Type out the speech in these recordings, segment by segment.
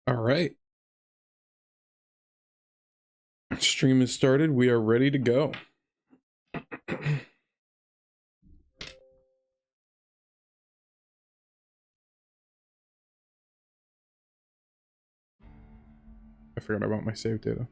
All right. Stream is started. We are ready to go. I forgot about my save data.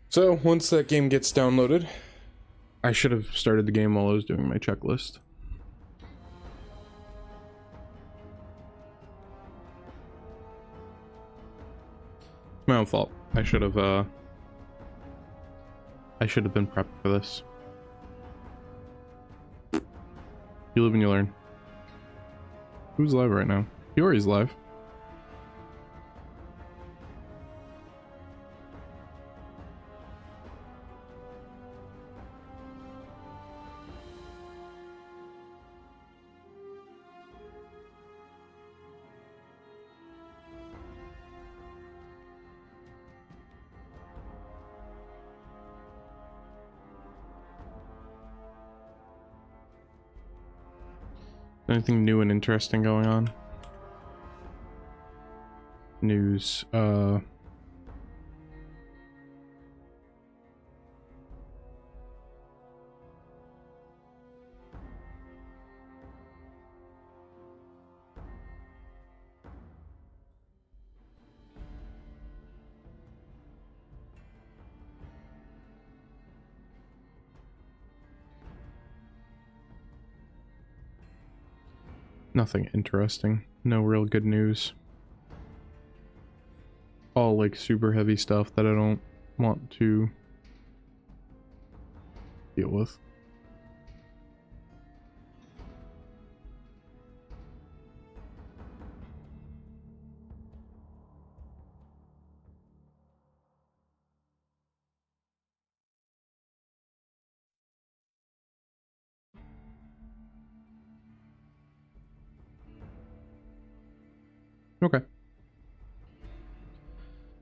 So once that game gets downloaded, I should have started the game while I was doing my checklist. It's my own fault. I should have been prepped for this. You live and you learn. Who's live right now? Fiori's live. Anything new and interesting going on? News. Nothing interesting. No real good news. All like super heavy stuff that I don't want to deal with. Okay.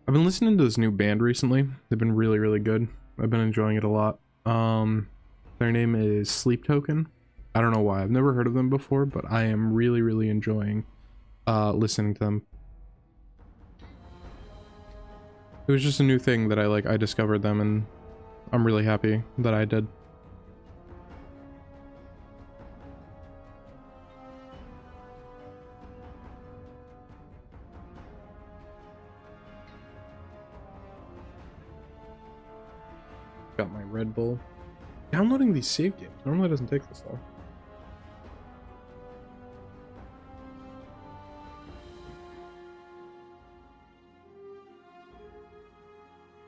I've been listening to this new band recently. They've been really, really good. I've been enjoying it a lot. Their name is Sleep Token. I don't know why. I've never heard of them before, but I am really, really enjoying listening to them. It was just a new thing that I discovered them, and I'm really happy that I did. Got my Red Bull. Downloading these save games normally doesn't take this long.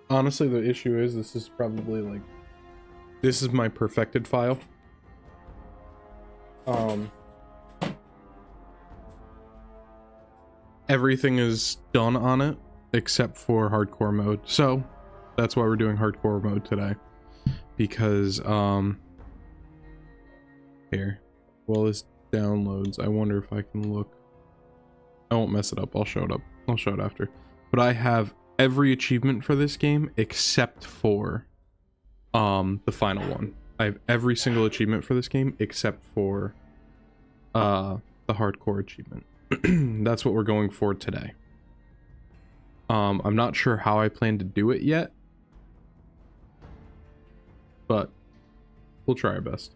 Honestly, the issue is this is probably like, this is my perfected file. Everything is done on it except for hardcore mode. So that's why we're doing hardcore mode today. Because here, while this downloads, I wonder if I can look. I won't mess it up. I'll show it up. I'll show it after. But I have every achievement for this game except for the final one. I have every single achievement for this game except for the hardcore achievement. That's what we're going for today. I'm not sure how I plan to do it yet, but we'll try our best.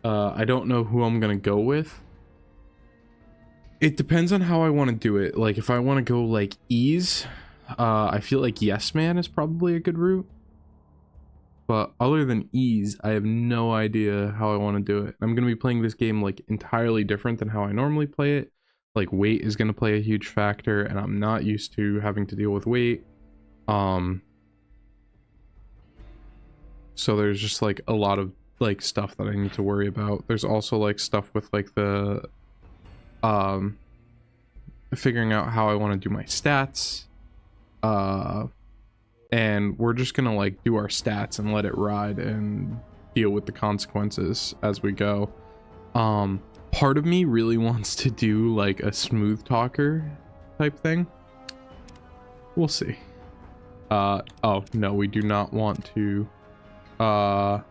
I don't know who I'm gonna go with. It depends on how I want to do it. Like, if I want to go like ease, I feel like Yes Man is probably a good route. But other than ease, I have no idea how I want to do it. I'm gonna be playing this game like entirely different than how I normally play it. Like, weight is gonna play a huge factor, and I'm not used to having to deal with weight. So there's just like a lot of like stuff that I need to worry about. There's also like stuff with like the figuring out how I want to do my stats. And we're just gonna like do our stats and let it ride and deal with the consequences as we go. Part of me really wants to do like a smooth talker type thing. We'll see. Oh, no, we do not want to. Yeah,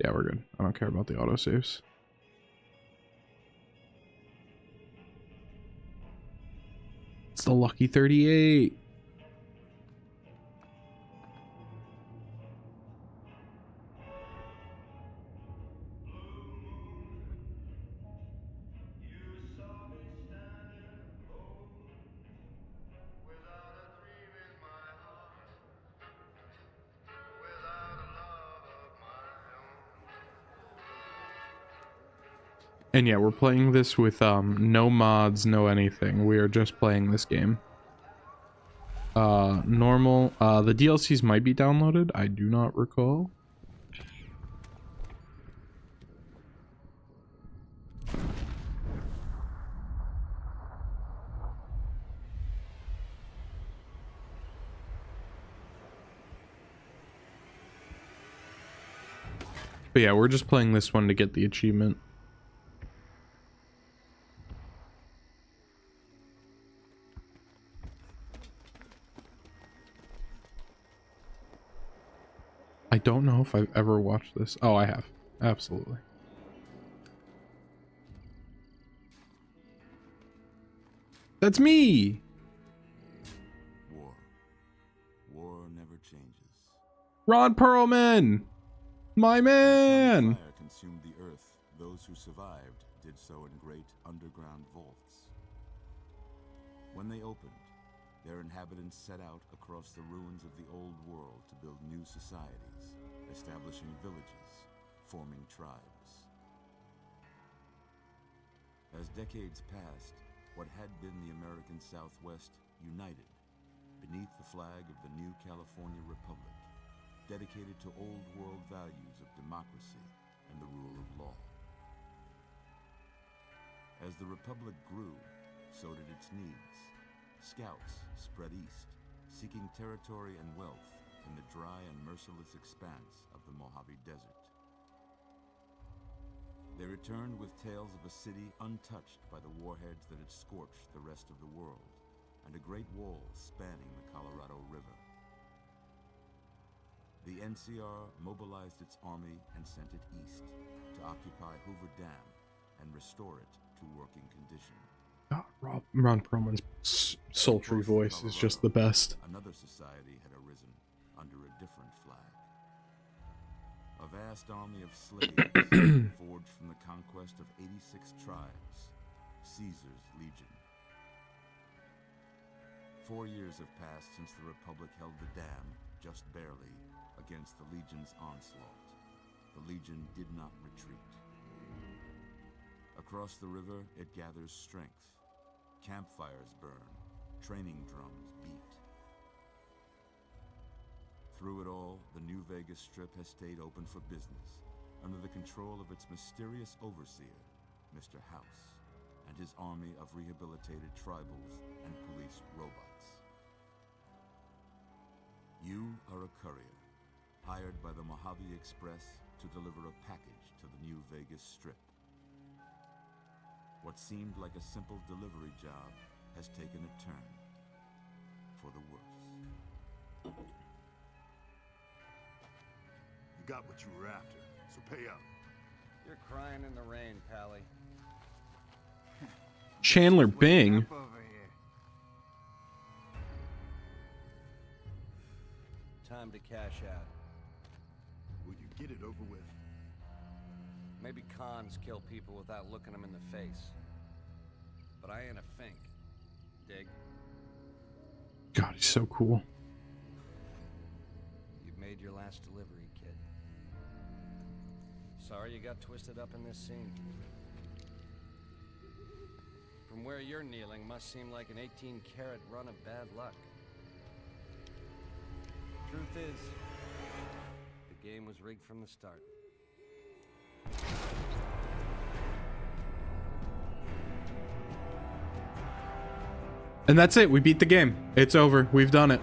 we're good. I don't care about the autosaves. It's the lucky 38. And yeah, we're playing this with no mods, no anything. We are just playing this game. Normal. The DLCs might be downloaded. I do not recall. But yeah, we're just playing this one to get the achievement. I don't know if I've ever watched this. Oh, I have. Absolutely. That's me! War never changes. Ron Perlman! My man! Fire consumed the earth. Those who survived did so in great underground vaults. When they opened, their inhabitants set out across the ruins of the old world to build new societies, establishing villages, forming tribes. As decades passed, what had been the American Southwest united beneath the flag of the new California Republic, dedicated to old world values of democracy and the rule of law. As the Republic grew, so did its needs. Scouts spread east, seeking territory and wealth in the dry and merciless expanse of the Mojave Desert. They returned with tales of a city untouched by the warheads that had scorched the rest of the world, and a great wall spanning the Colorado River. The NCR mobilized its army and sent it east to occupy Hoover Dam and restore it to working condition. God, Ron Perlman's sultry voice is just the best. Another society had arisen under a different flag. A vast army of slaves forged from the conquest of 86 tribes, Caesar's Legion. 4 years have passed since the Republic held the dam, just barely, against the Legion's onslaught. The Legion did not retreat. Across the river, it gathers strength. Campfires burn, training drums beat. Through it all, the New Vegas Strip has stayed open for business, under the control of its mysterious overseer, Mr. House, and his army of rehabilitated tribals and police robots. You are a courier, hired by the Mojave Express to deliver a package to the New Vegas Strip. What seemed like a simple delivery job has taken a turn for the worse. You got what you were after, so pay up. You're crying in the rain, Pally. Chandler Bing. Time to cash out. Will you get it over with? Maybe cons kill people without looking them in the face. But I ain't a fink. Dig? God, he's so cool. You've made your last delivery, kid. Sorry you got twisted up in this scene. From where you're kneeling must seem like an 18-carat run of bad luck. Truth is, the game was rigged from the start. And that's it. We beat the game. It's over. We've done it.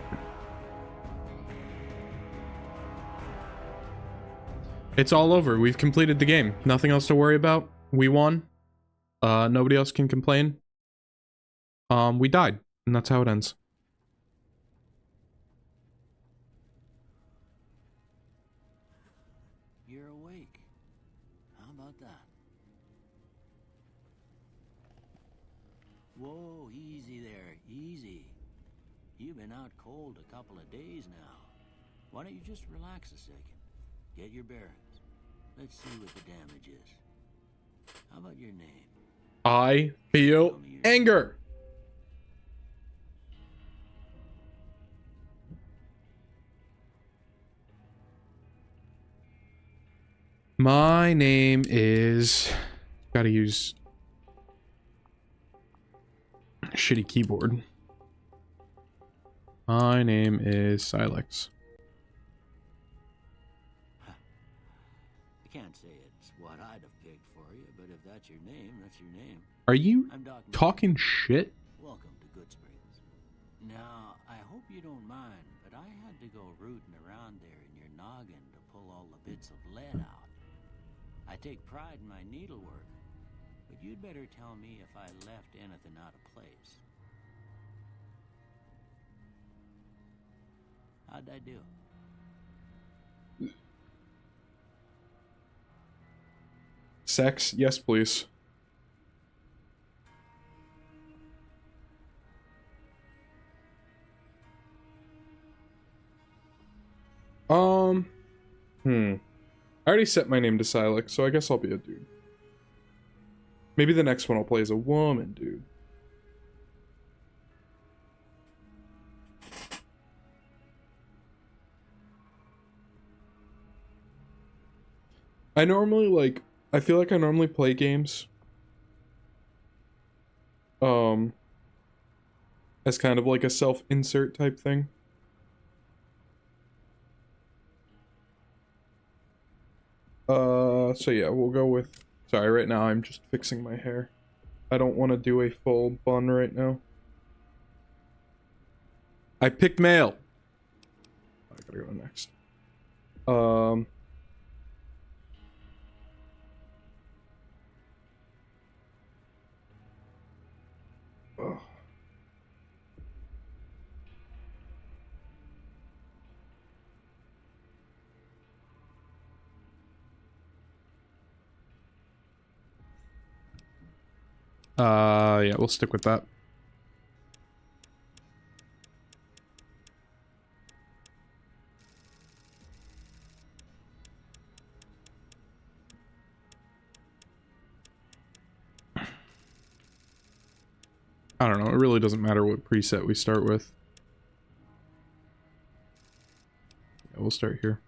It's all over. We've completed the game. Nothing else to worry about. We won. Nobody else can complain. We died. And that's how it ends. You're awake. How about that? Whoa, easy there, easy. You've been out cold a couple of days now. Why don't you just relax a second? Get your bearings. Let's see what the damage is. How about your name? I feel anger. My name is... Gotta use... shitty keyboard. My name is Silex. I can't say it's what I'd have picked for you, but if that's your name, that's your name. Are you I'm Doc talking McKenzie. shit? Welcome to Good Springs. Now, I hope you don't mind, but I had to go rooting around there in your noggin to pull all the bits of lead out. I take pride in my needlework, but you'd better tell me if I left anything out of place. How'd I do? Sex? Yes, please. I already set my name to Silex, so I guess I'll be a dude. Maybe the next one I'll play as a woman, dude. I normally, like, I feel like I normally play games as kind of like a self-insert type thing. So yeah, we'll go with... Sorry, right now I'm just fixing my hair. I don't want to do a full bun right now. I picked male. I gotta go next. Oh. Yeah, we'll stick with that. I don't know, it really doesn't matter what preset we start with. Yeah, we'll start here.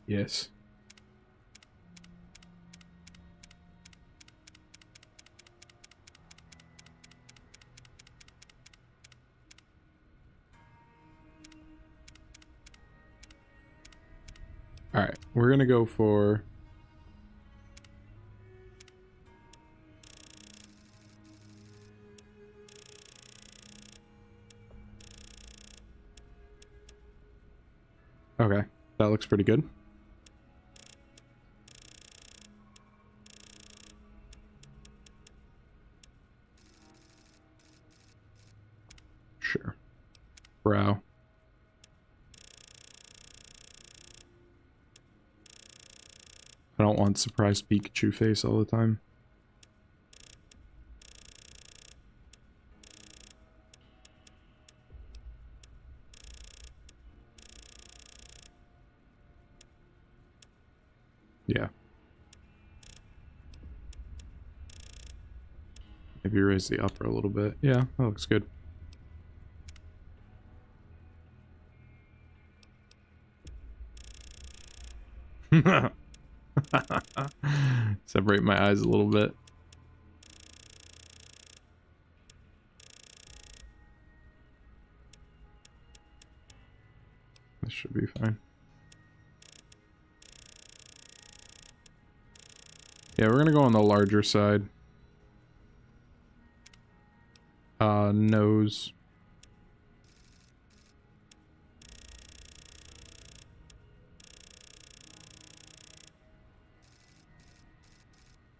Yes. Alright, we're gonna go for... Okay, that looks pretty good. Sure. Brow. I don't want surprised Pikachu face all the time. Yeah. Maybe raise the upper a little bit. Yeah, that looks good. Separate my eyes a little bit. This should be fine. Yeah, we're gonna go on the larger side. Nose.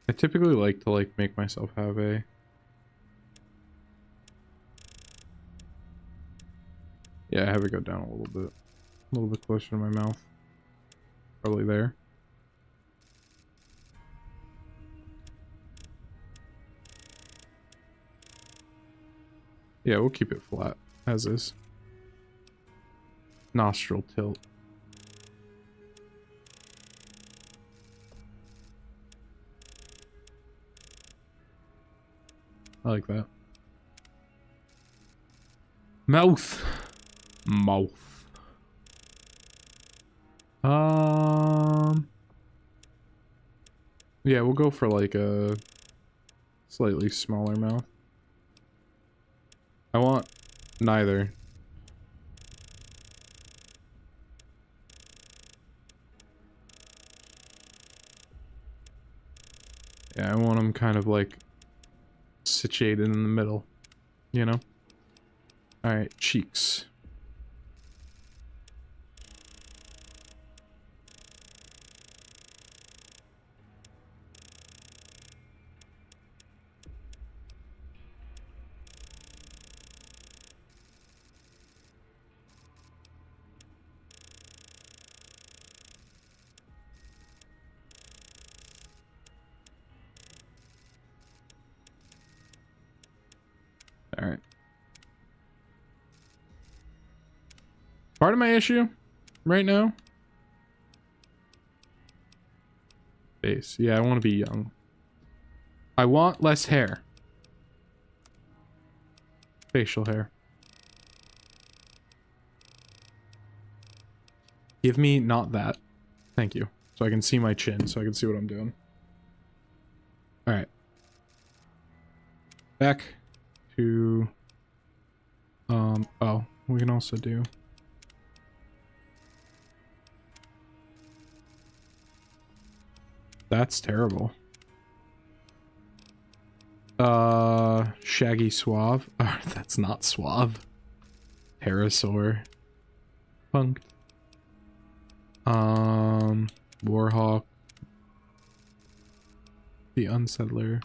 I typically like to make myself have a Yeah, have it go down a little bit closer to my mouth. Probably there. Yeah, we'll keep it flat, as is. Nostril tilt. I like that. Mouth. Mouth. Yeah, we'll go for like a slightly smaller mouth. I want neither. Yeah, I want them kind of like situated in the middle, you know? Alright, cheeks. Alright. Part of my issue right now. Face. Yeah, I want to be young. I want less hair. Facial hair. Give me not that. Thank you. So I can see my chin, so I can see what I'm doing. Alright. Back to... oh, we can also do... That's terrible. Shaggy Suave. Oh, that's not Suave. Pterosaur. Punked. Warhawk. The Unsettler.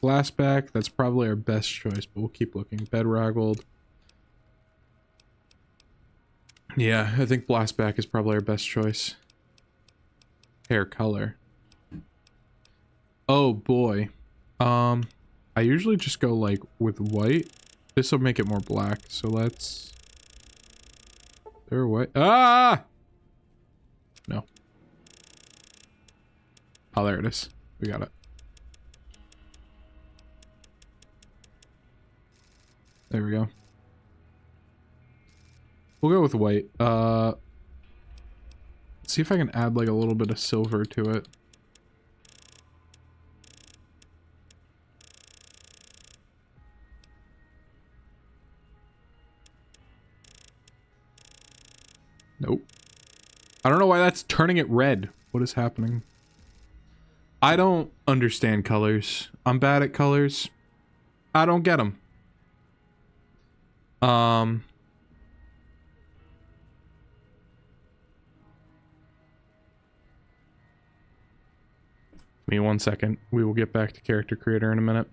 Glassback, that's probably our best choice, but we'll keep looking. Bedraggled. Yeah, I think Blastback is probably our best choice. Hair color. Oh boy. I usually just go like with white. This will make it more black, so let's... There, white. Ah! No. Oh, there it is. We got it. There we go. We'll go with white. Let's see if I can add like a little bit of silver to it. Nope. I don't know why that's turning it red. What is happening? I don't understand colors. I'm bad at colors. I don't get them. Give me 1 second. We will get back to character creator in a minute.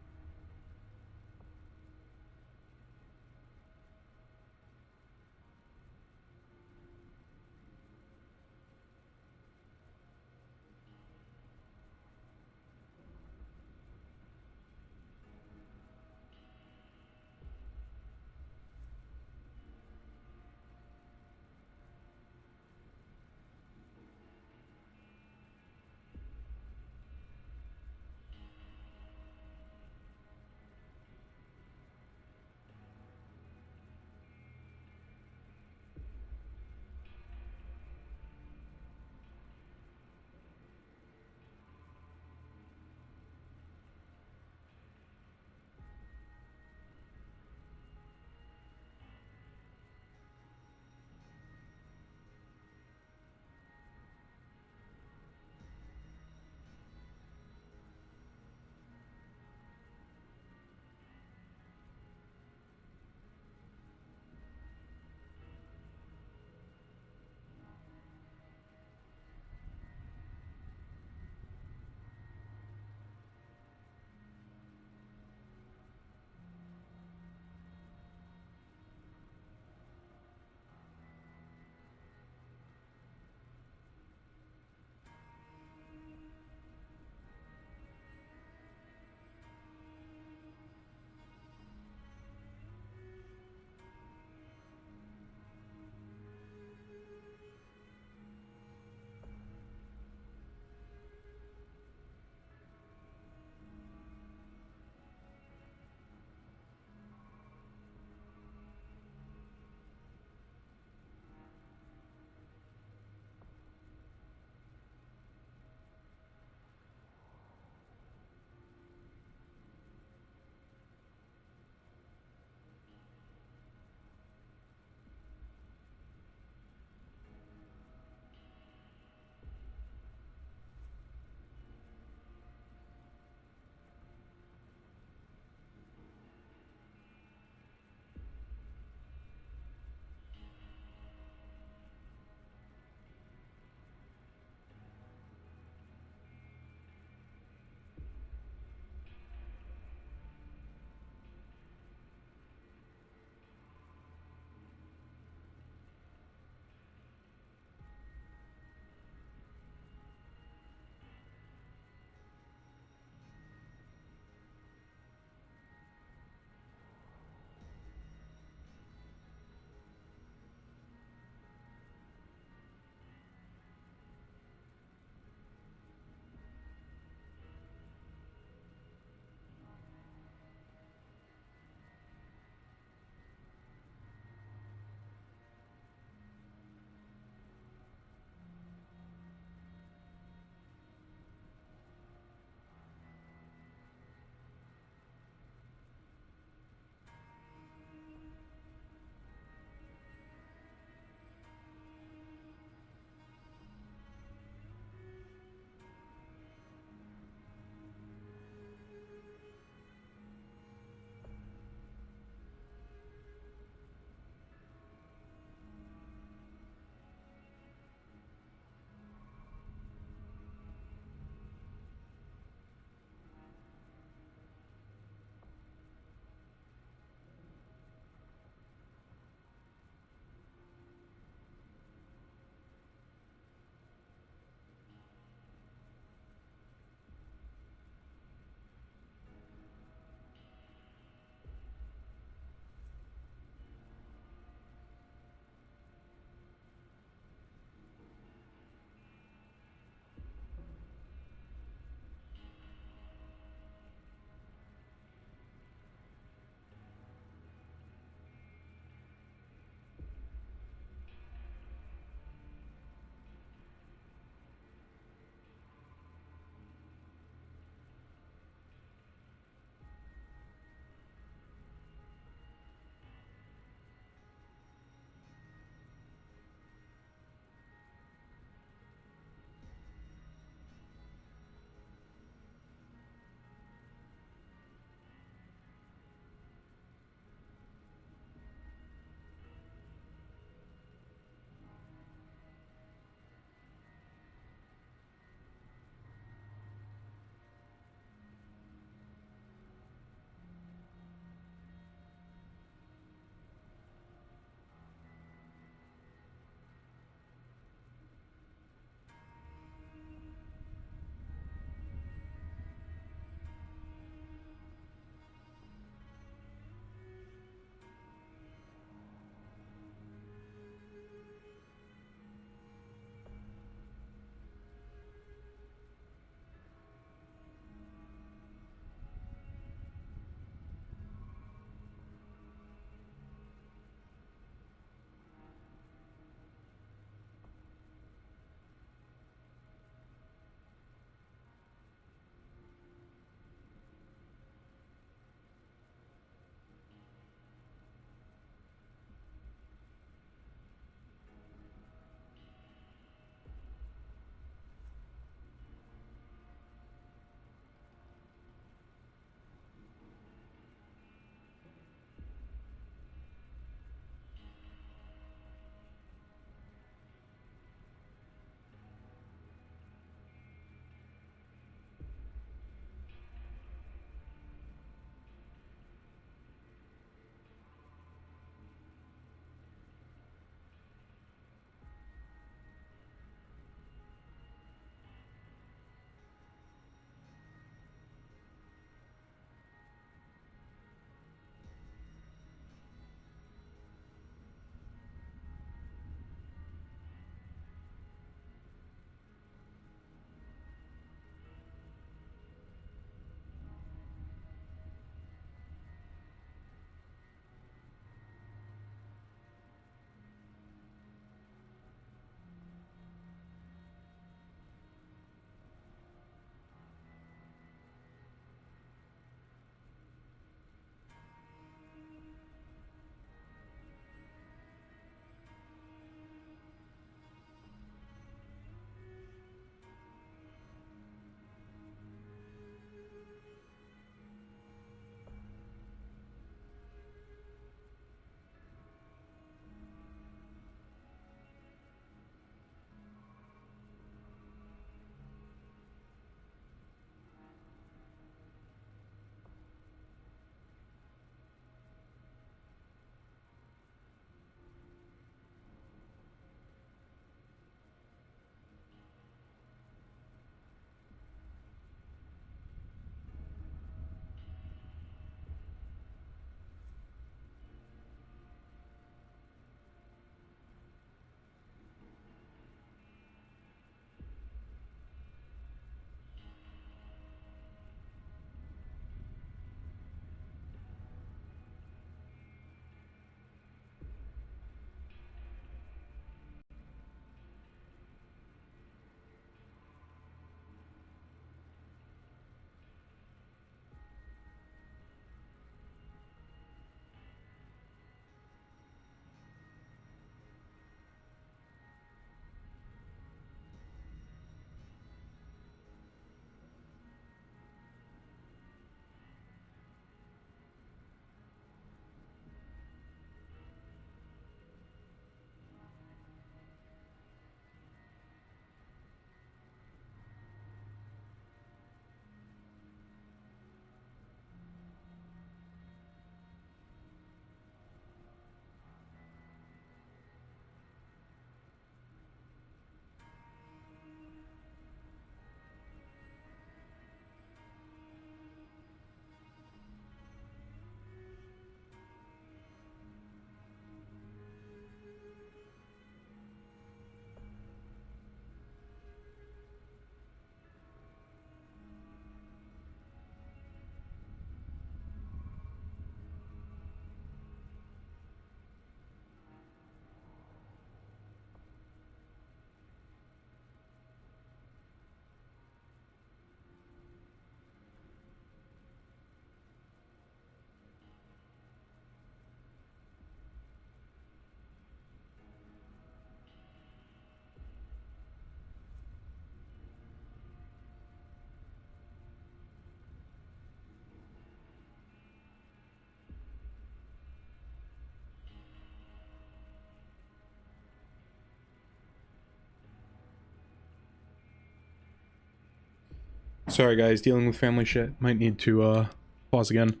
Sorry guys, dealing with family shit. Might need to pause again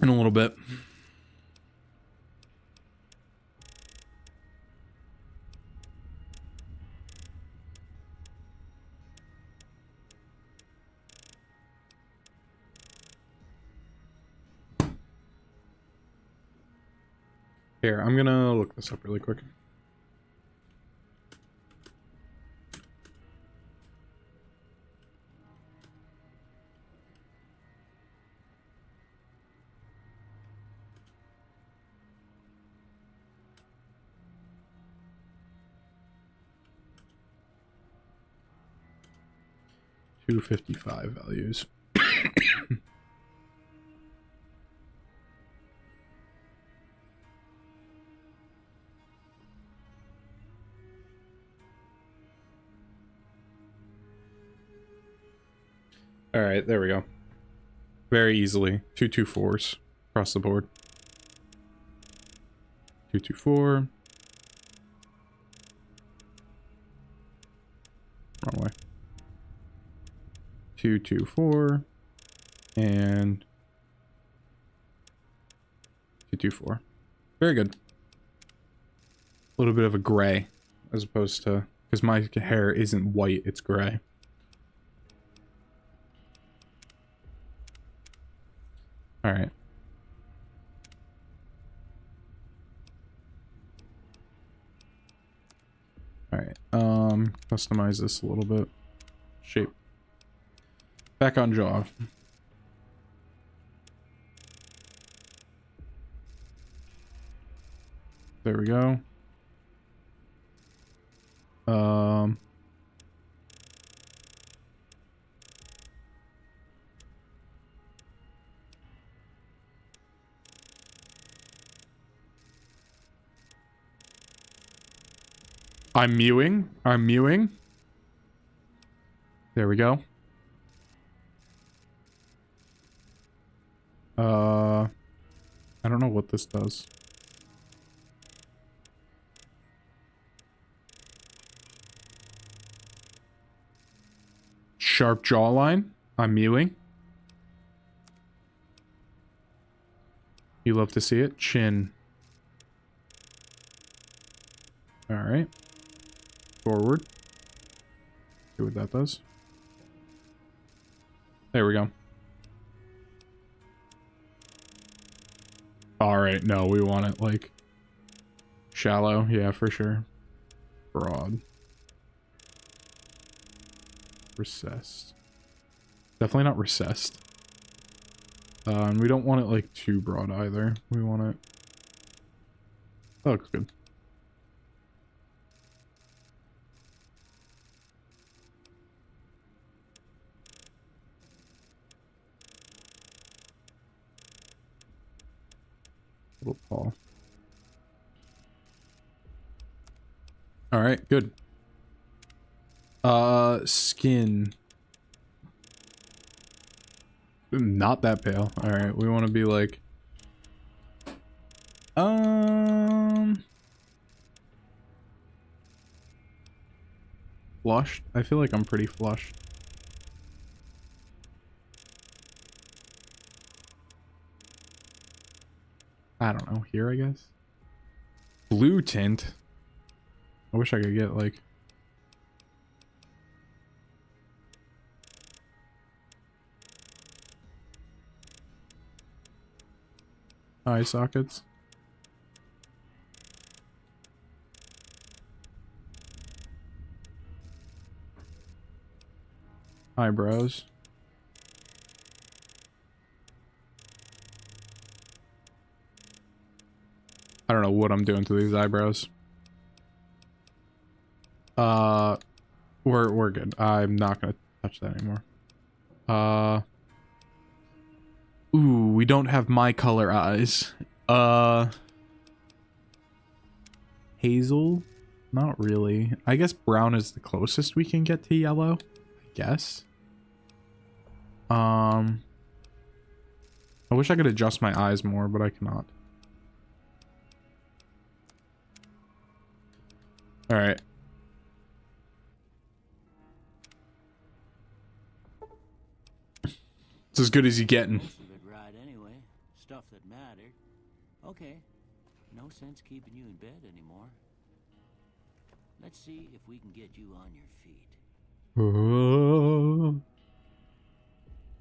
in a little bit. Here, I'm gonna look this up really quick. $255 values. All right, there we go. Very easily. 224s across the board. 224. Wrong way. 224 and 224. Very good. A little bit of a gray as opposed to, because my hair isn't white, it's gray. All right. All right. Customize this a little bit. Shape. Back on jaw. There we go. I'm mewing. I'm mewing. There we go. I don't know what this does. Sharp jawline. I'm mewing. You love to see it. Chin. All right. Forward. See what that does. There we go. Alright, no, we want it, like, shallow. Yeah, for sure. Broad. Recessed. Definitely not recessed. And we don't want it, like, too broad either. We want it... That looks good. Little paw. All right, good. Skin. Not that pale. All right, we want to be like flushed. I feel like I'm pretty flushed. I don't know, here I guess. Blue tint. I wish I could get like eye sockets. Eyebrows. I don't know what I'm doing to these eyebrows. We're good. I'm not gonna touch that anymore. Ooh, we don't have my color eyes. Hazel? Not really. I guess brown is the closest we can get to yellow. I guess. I wish I could adjust my eyes more, but I cannot. All right. It's as good as you getting. Most of it right anyway. Stuff that mattered. Okay. No sense keeping you in bed anymore. Let's see if we can get you on your feet.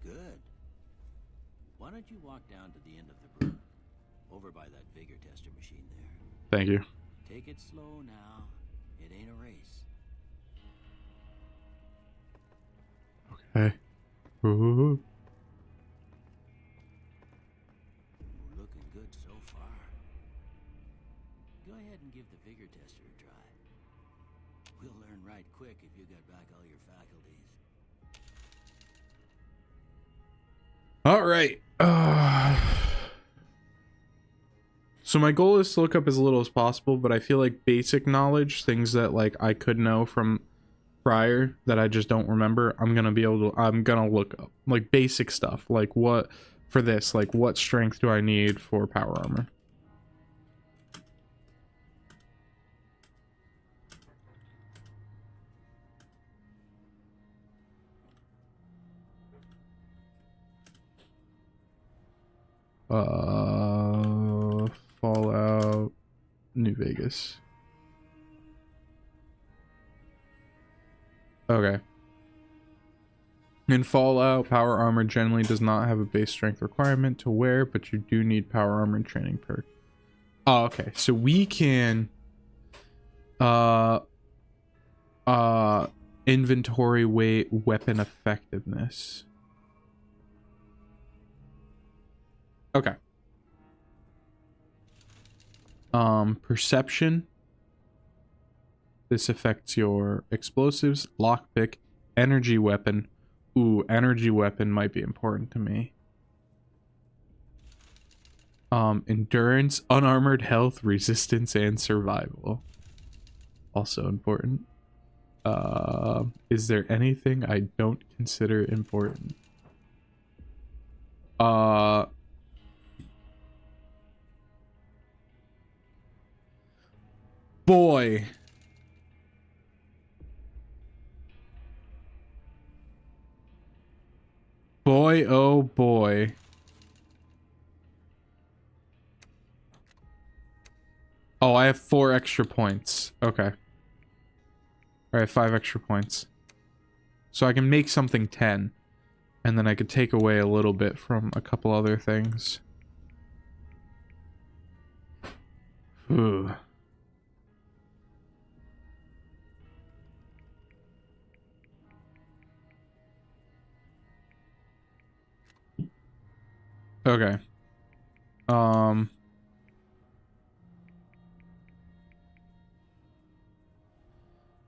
Good. Why don't you walk down to the end of the room? Over by that vigor tester machine there. Thank you. Take it slow now. It ain't a race. Okay. We're looking good so far. Go ahead and give the vigor tester a try. We'll learn right quick if you got back all your faculties. All right. So my goal is to look up as little as possible, but I feel like basic knowledge, things that like I could know from prior that I just don't remember, I'm gonna look up. Like basic stuff. Like what for this, like what strength do I need for power armor? Fallout New Vegas. Okay. In Fallout, power armor generally does not have a base strength requirement to wear, but you do need power armor training perk. Oh, okay. So we can inventory weight weapon effectiveness. Okay. Perception. This affects your explosives, lockpick, energy weapon. Ooh, energy weapon might be important to me. Endurance, unarmored health, resistance, and survival. Also important. Is there anything I don't consider important? Boy. Boy, oh boy. Oh, I have 4 extra points. Okay. Alright, 5 extra points. So I can make something 10. And then I could take away a little bit from a couple other things. Ooh. Okay.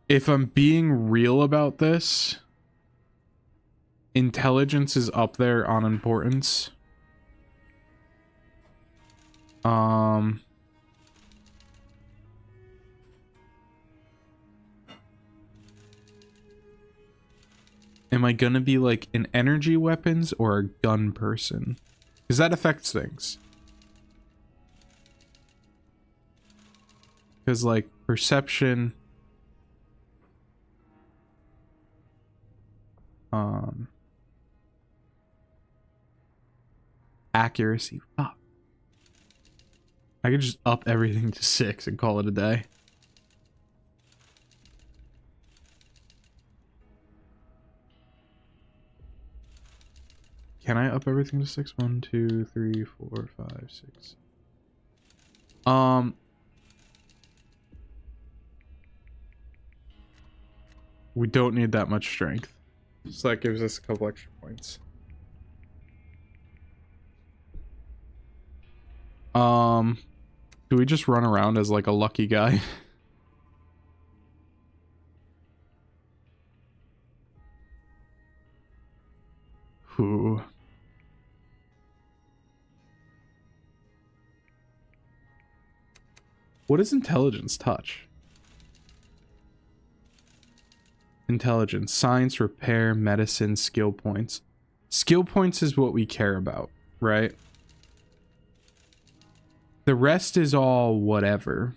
If I'm being real about this, intelligence is up there on importance. Am I gonna be like an energy weapons or a gun person? Because that affects things. Because like perception, accuracy. Fuck. I could just up everything to 6 and call it a day. Can I up everything to 6? 1, 2, 3, 4, 5, 6. We don't need that much strength. So that gives us a couple extra points. Do we just run around as like a lucky guy? Ooh. What does intelligence touch? Intelligence, science, repair, medicine, skill points. Skill points is what we care about, right? The rest is all whatever.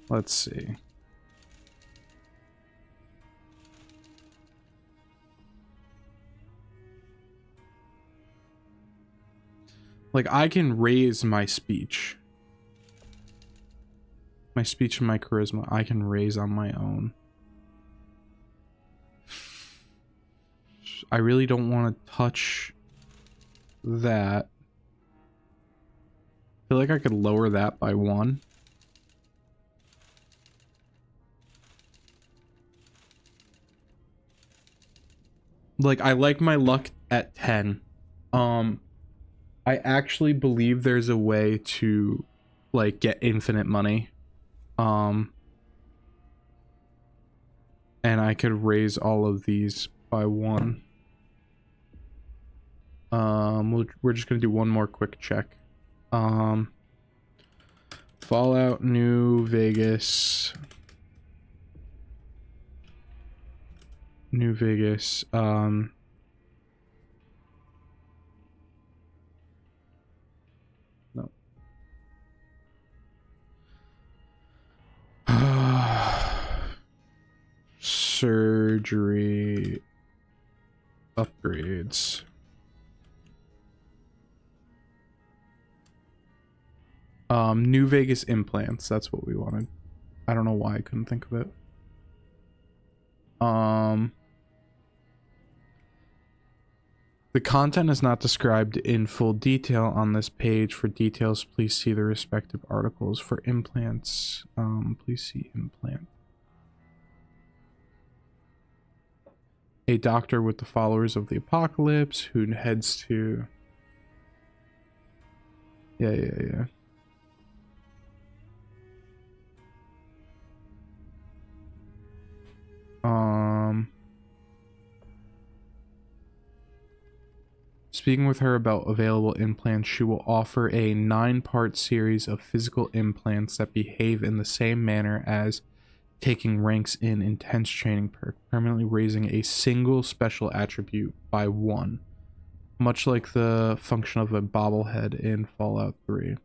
Let's see. Like, I can raise my speech. My speech and my charisma, I can raise on my own. I really don't want to touch that. I feel like I could lower that by 1. Like, I like my luck at 10. I actually believe there's a way to, like, get infinite money. And I could raise all of these by 1. We're just gonna do one more quick check. Fallout New Vegas. New Vegas. No. Surgery upgrades. New Vegas implants, that's what we wanted. I don't know why I couldn't think of it. The content is not described in full detail on this page. For details, please see the respective articles. For implants, please see implant. A doctor with the followers of the apocalypse who heads to... Yeah. Speaking with her about available implants, she will offer a 9-part series of physical implants that behave in the same manner as taking ranks in intense training perk, permanently raising a single special attribute by 1, much like the function of a bobblehead in Fallout 3.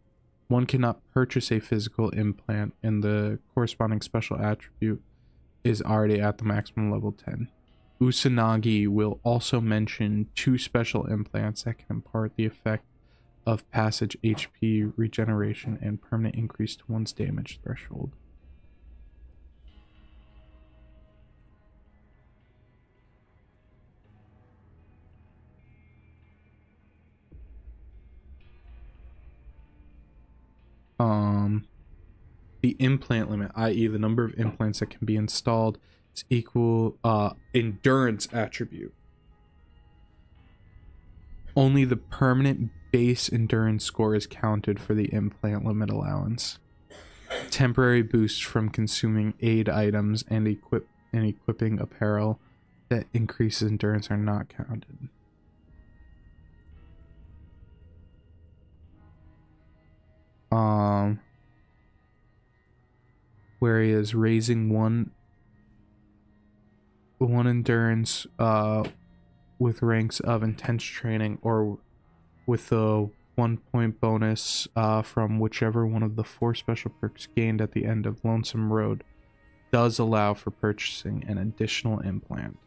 One cannot purchase a physical implant, and the corresponding special attribute is already at the maximum level 10. Usanagi will also mention 2 special implants that can impart the effect of passage HP regeneration and permanent increase to one's damage threshold. The implant limit, i.e. the number of implants that can be installed, is equal endurance attribute. Only the permanent base endurance score is counted for the implant limit allowance. Temporary boosts from consuming aid items and equipping apparel that increases endurance are not counted. Whereas raising one endurance with ranks of intense training or with a 1-point bonus from whichever one of the 4 special perks gained at the end of Lonesome Road does allow for purchasing an additional implant.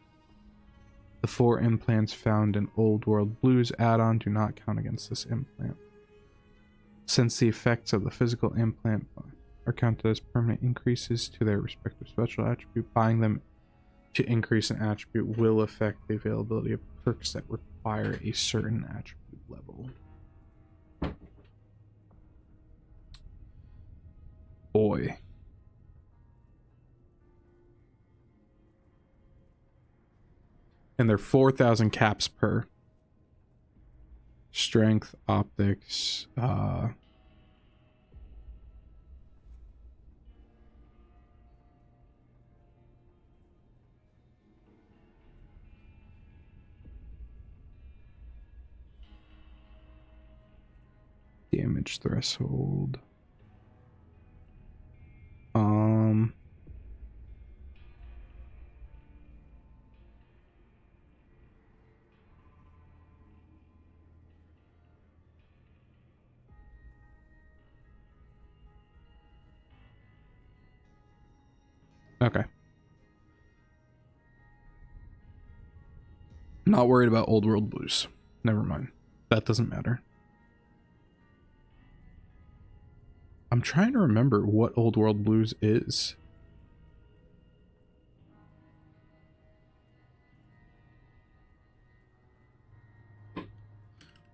The 4 implants found in Old World Blues add-on do not count against this implant. Since the effects of the physical implant are counted as permanent increases to their respective special attribute, buying them to increase an attribute will affect the availability of perks that require a certain attribute level. Boy. And they're 4,000 caps per. Strength, optics, damage threshold. Okay. Not worried about Old World Blues. Never mind. That doesn't matter. I'm trying to remember what Old World Blues is.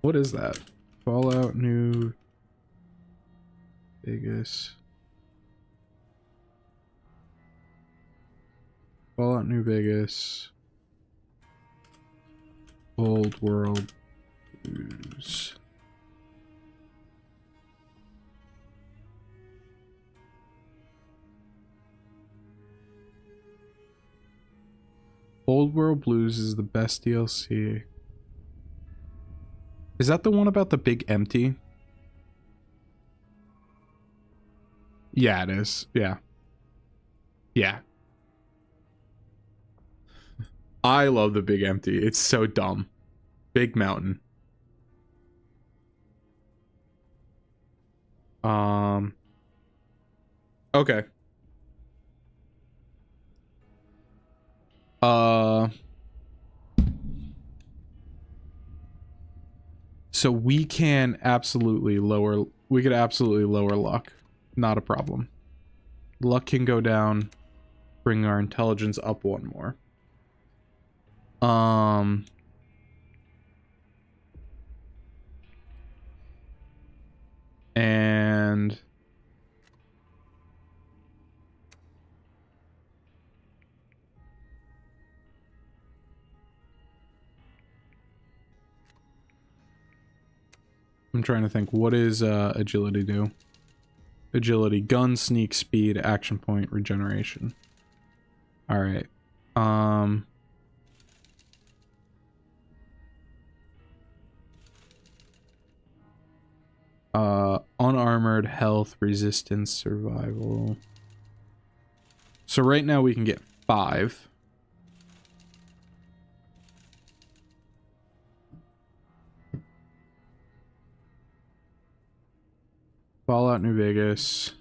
What is that? Fallout New Vegas. Fallout New Vegas. Old World Blues. Old World Blues is the best DLC. Is that the one about the big empty? Yeah, it is. Yeah. Yeah. I love the big empty. It's so dumb. Big mountain. Okay. So we can absolutely lower, we could absolutely lower luck. Not a problem. Luck can go down, bring our intelligence up one more. And I'm trying to think, what is agility do? Agility, gun, sneak, speed, action point, regeneration. All right. Unarmored, health, resistance, survival. So right now we can get 5. Fallout New Vegas.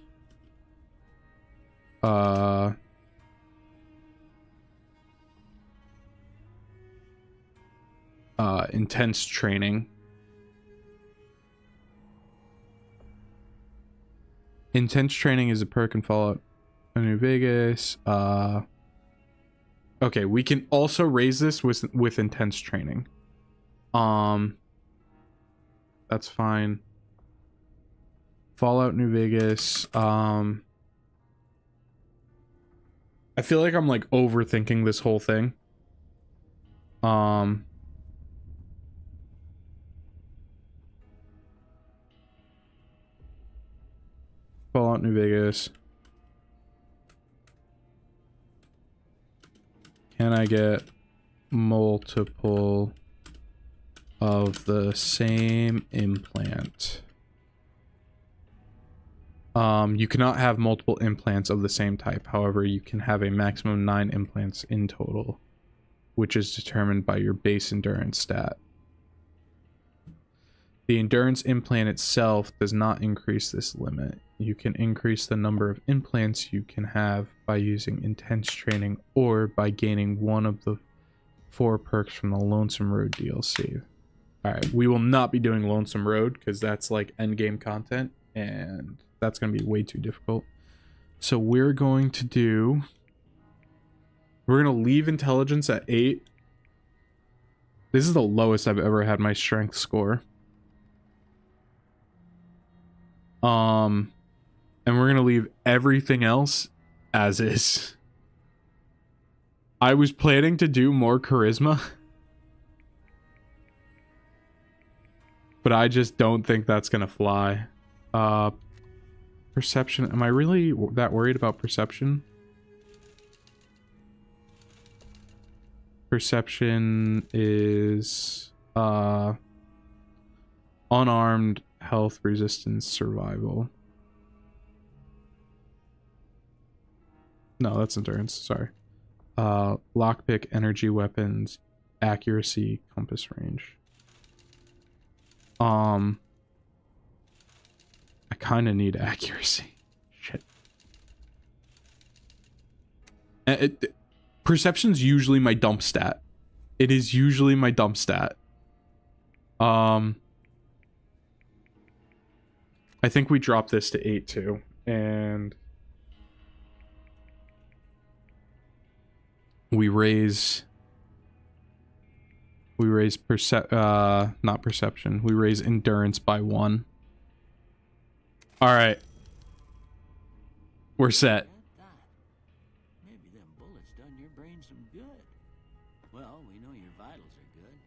Intense training. Intense training is a perk in Fallout New Vegas. Okay, we can also raise this with intense training. That's fine. Fallout New Vegas. I feel like I'm like overthinking this whole thing. Fallout New Vegas. Can I get multiple of the same implant? You cannot have multiple implants of the same type. However, you can have a maximum 9 implants in total, which is determined by your base endurance stat. The endurance implant itself does not increase this limit. You can increase the number of implants you can have by using intense training or by gaining one of the 4 perks from the Lonesome Road DLC. Alright, we will not be doing Lonesome Road because that's like endgame content and that's going to be way too difficult. So we're going to leave intelligence at 8. This is the lowest I've ever had my strength score. And we're gonna leave everything else as is. I was planning to do more charisma, but I just don't think that's gonna fly. Perception. Am I really that worried about perception? Perception is unarmed, health, resistance, survival. No, that's endurance, sorry. Lockpick, energy weapons, accuracy, compass range. I kind of need accuracy. Shit. Perception's usually my dump stat. It is usually my dump stat. I think we dropped this to 8 too, and we raise not perception. We raise endurance by 1. All right, we're set. Maybe them bullets done your brain some good. Well, we know your vitals are good,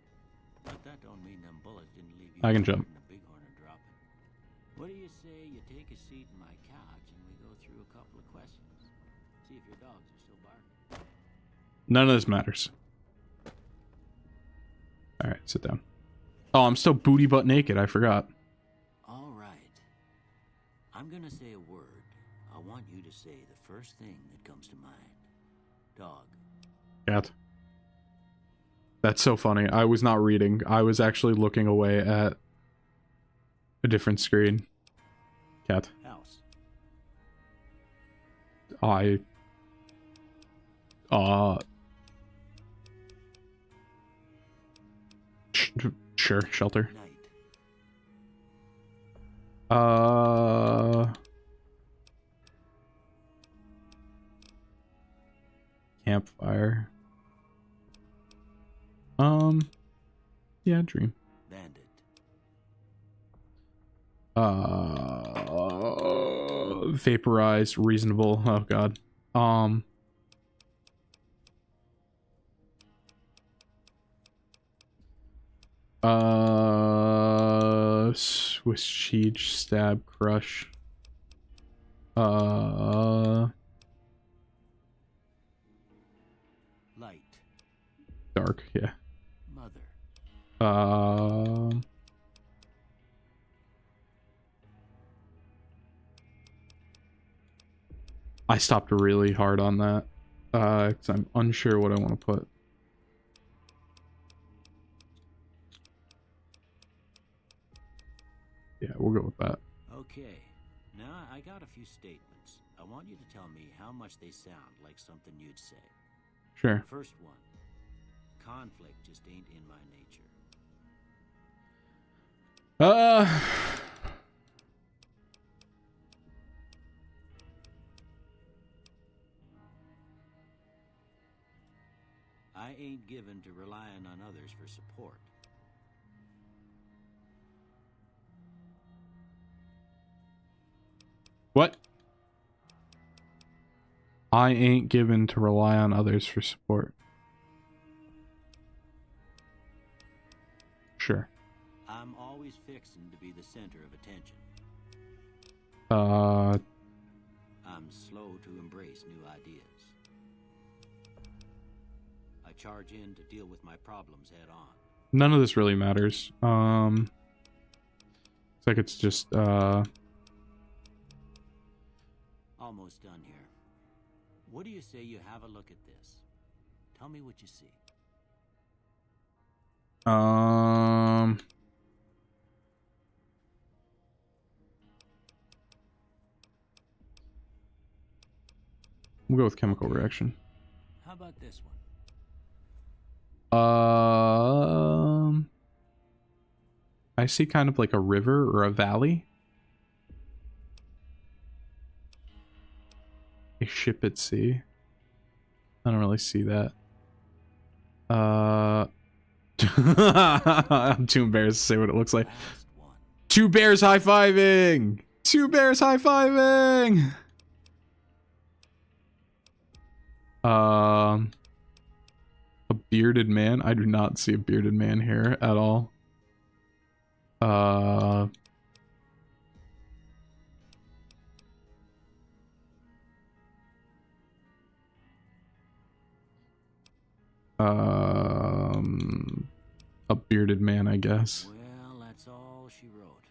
but that don't mean them bullets didn't leave you. I can jump. The bighorn are dropping. What do you say you take a seat in my couch and we go through a couple of questions? See if your dogs are still barking. None of this matters. All right, sit down. Oh, I'm still booty butt naked. I forgot. All right. I'm gonna say a word. I want you to say the first thing that comes to mind. Dog. Cat. That's so funny. I was not reading. I was actually looking away at a different screen. Cat. House. Sure, shelter. Night. Campfire. Yeah, dream. Bandit. Vaporized, reasonable. Oh god. Swiss cheese, stab, crush. Light. Dark, yeah. Mother. I stopped really hard on that. 'Cause I'm unsure what I want to put. Yeah, we'll go with that. Okay. Now I got a few statements. I want you to tell me how much they sound like something you'd say. Sure. First one. Conflict just ain't in my nature. I ain't given to relying on others for support. What? I ain't given to rely on others for support. Sure. I'm always fixing to be the center of attention. I'm slow to embrace new ideas. I charge in to deal with my problems head on. None of this really matters. It's like it's just, Almost done here. What do you say you have a look at this? Tell me what you see. We'll go with chemical reaction. How about this one? I see kind of like a river or a valley. A ship at sea. I don't really see that. I'm too embarrassed to say what it looks like. Last one. Two bears high-fiving! Two bears high-fiving! A bearded man? I do not see a bearded man here at all. A bearded man, I guess. Well, that's all she wrote.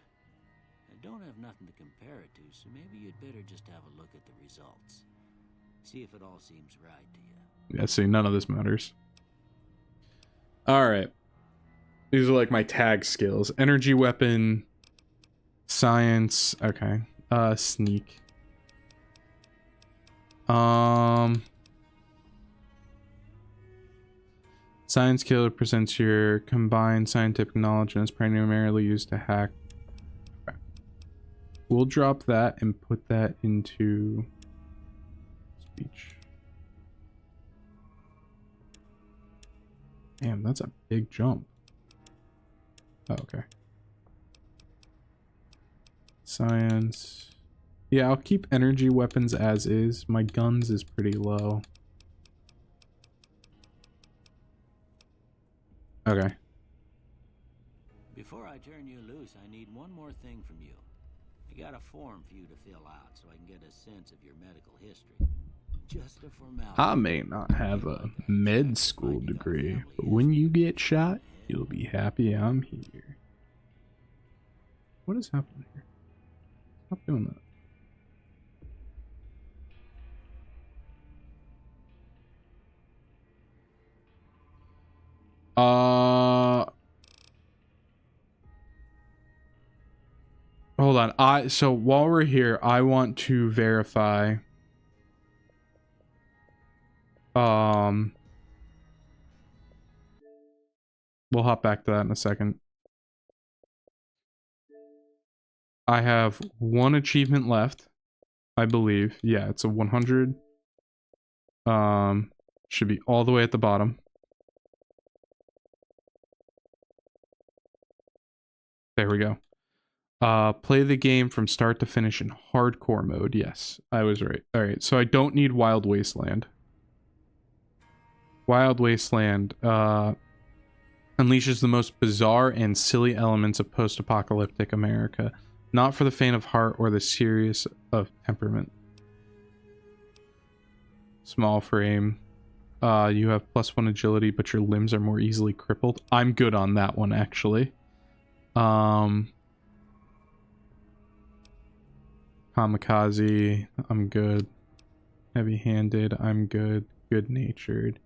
I don't have nothing to compare it to, so maybe you'd better just have a look at the results. See if it all seems right to you. Yeah, see, none of this matters. Alright. These are like my tag skills. Energy weapon. Science. Okay. Sneak. Science Killer presents your combined scientific knowledge and is primarily used to hack. Okay. We'll drop that and put that into speech. Damn, that's a big jump. Oh, okay. Science. Yeah, I'll keep energy weapons as is. My guns is pretty low. Okay. Before I turn you loose, I need one more thing from you. I got a form for you to fill out so I can get a sense of your medical history. Just a formality. I may not have a med school degree, but when you get shot, you'll be happy I'm here. What is happening here? Stop doing that. Hold on. So while we're here, I want to verify. We'll hop back to that in a second. I have one achievement left, I believe. Yeah, it's a 100. Should be all the way at the bottom. There we go. Play the game from start to finish in hardcore mode. Yes, I was right. All right, so I don't need Wild Wasteland. Wild Wasteland unleashes the most bizarre and silly elements of post-apocalyptic America, not for the faint of heart or the serious of temperament. Small frame. You have +1 agility, but your limbs are more easily crippled. I'm good on that one, actually. Kamikaze, I'm good. Heavy-handed, I'm good. Good-natured.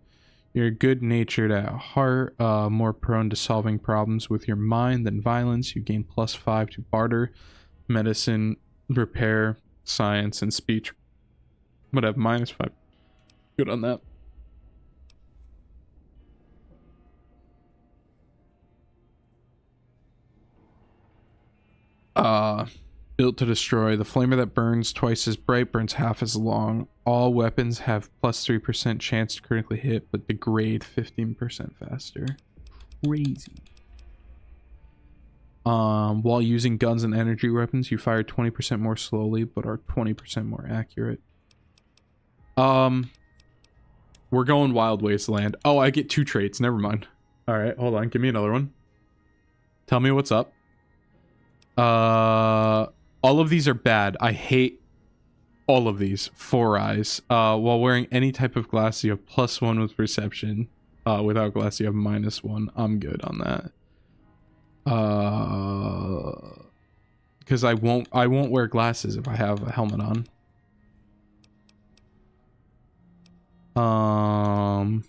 You're good-natured at heart, more prone to solving problems with your mind than violence. You gain +5 to barter, medicine, repair, science, and speech. But have -5. Good on that. Built to destroy. The flamer that burns twice as bright burns half as long. All weapons have +3% chance to critically hit, but degrade 15% faster. Crazy. While using guns and energy weapons, you fire 20% more slowly, but are 20% more accurate. We're going Wild Wasteland. Oh, I get 2 traits. Never mind. All right, hold on. Give me another one. Tell me what's up. All of these are bad. I hate all of these. 4 eyes. While wearing any type of glass, you have +1 with perception. Without glass, you have -1. I'm good on that. Because I won't wear glasses if I have a helmet on.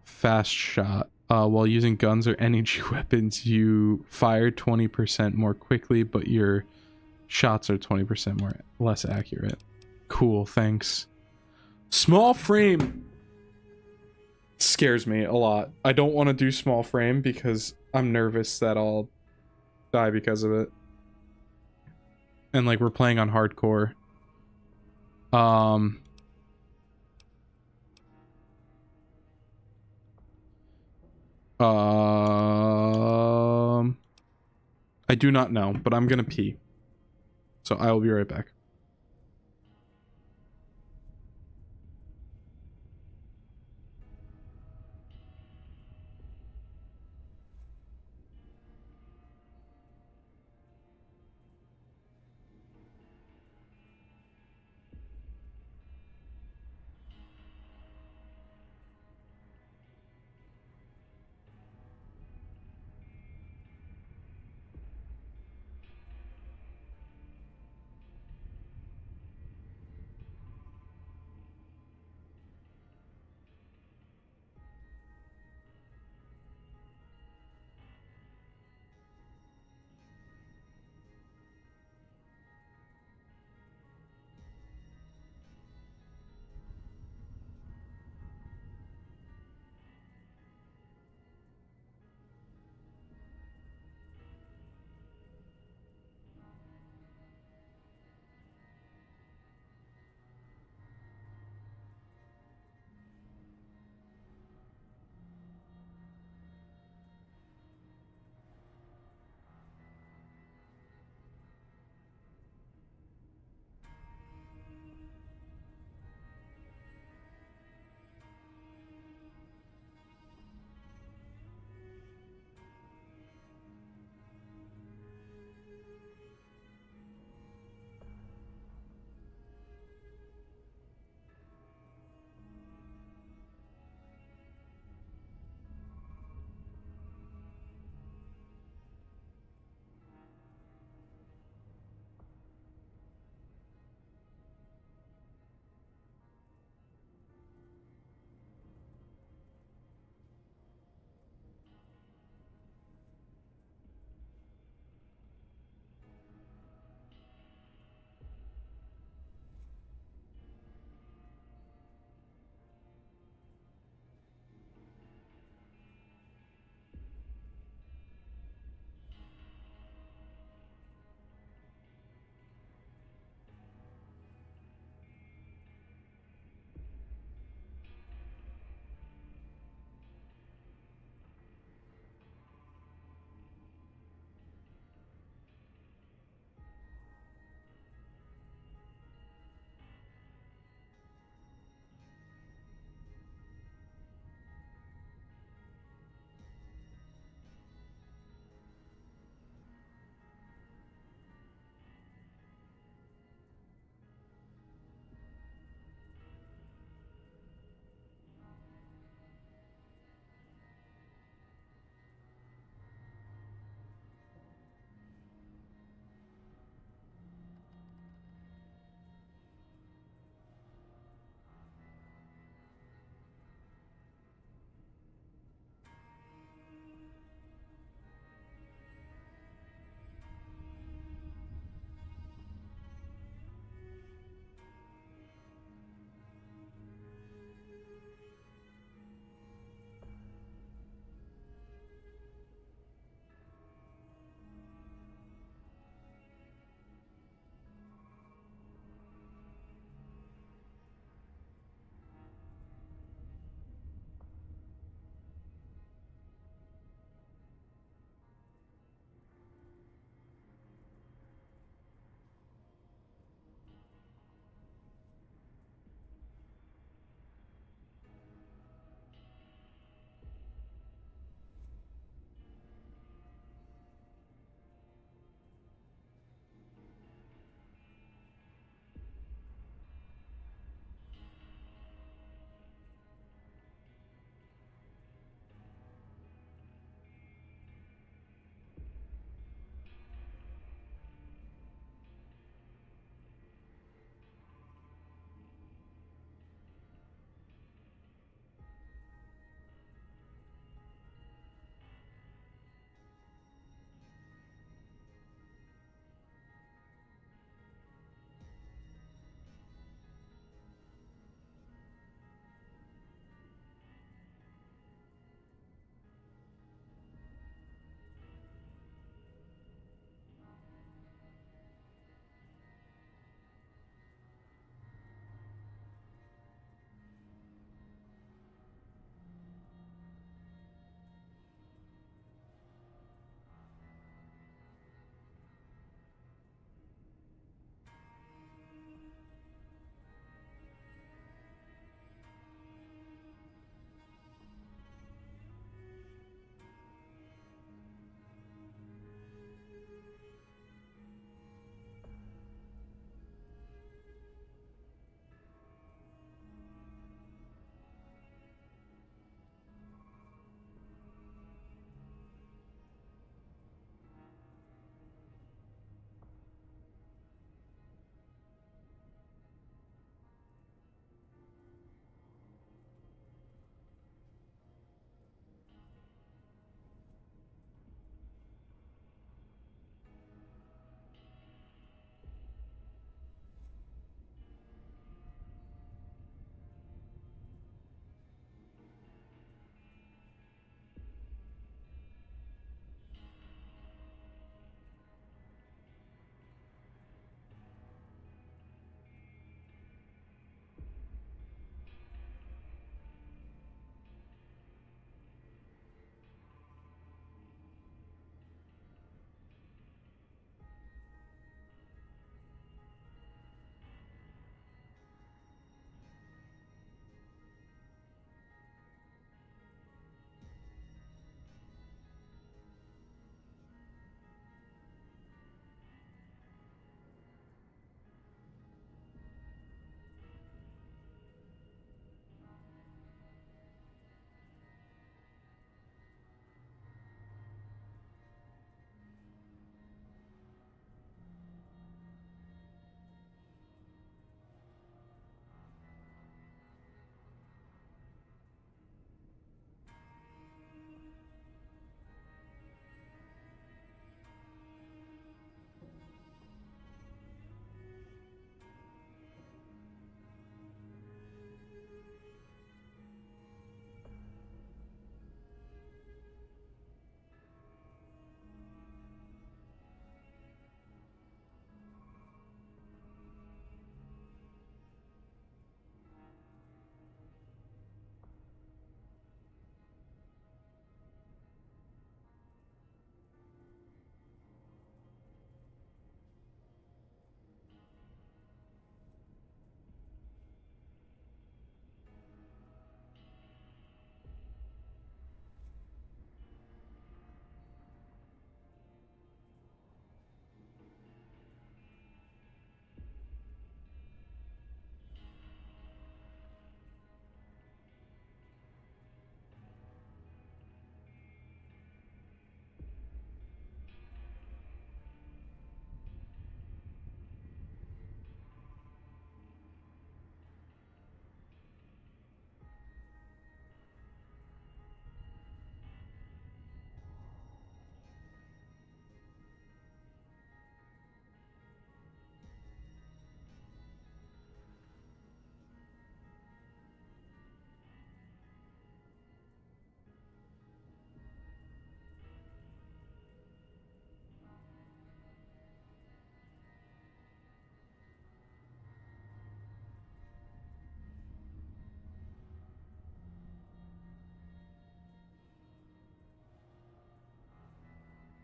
Fast shot. While using guns or energy weapons, you fire 20% more quickly, but your shots are 20% less accurate. Cool, thanks. Small frame scares me a lot. I don't want to do small frame because I'm nervous that I'll die because of it. And like we're playing on hardcore. I do not know, but I'm gonna pee. So I will be right back.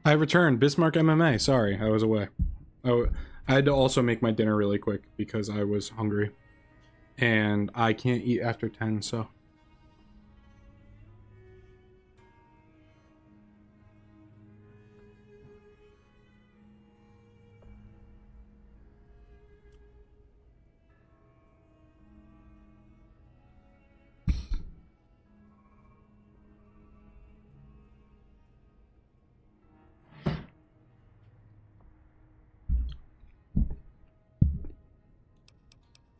I returned. Bismarck MMA. Sorry, I was away. I had to also make my dinner really quick because I was hungry. And I can't eat after 10, so.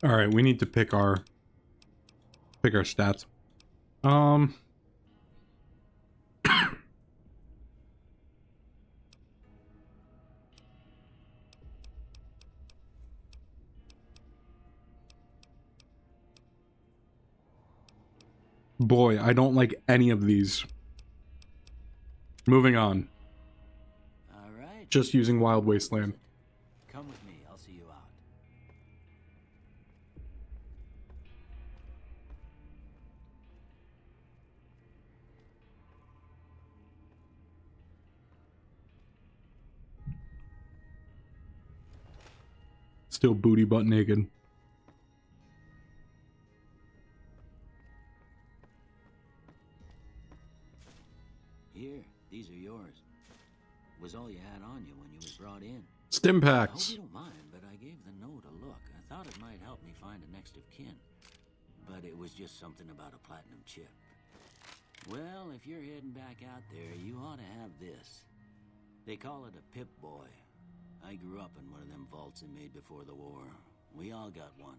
All right, we need to pick our stats. Boy, I don't like any of these. Moving on. All right. Just using Wild Wasteland. Come with me. I'll see you out. Still booty butt naked. Here, these are yours. Was all you had on you when you was brought in. Stim I hope packs. you don't mind, but I gave the note a look. I thought it might help me find a next of kin. But it was just something about a platinum chip. Well, if you're heading back out there, you ought to have this. They call it a Pip-Boy. I grew up in one of them vaults they made before the war. We all got one.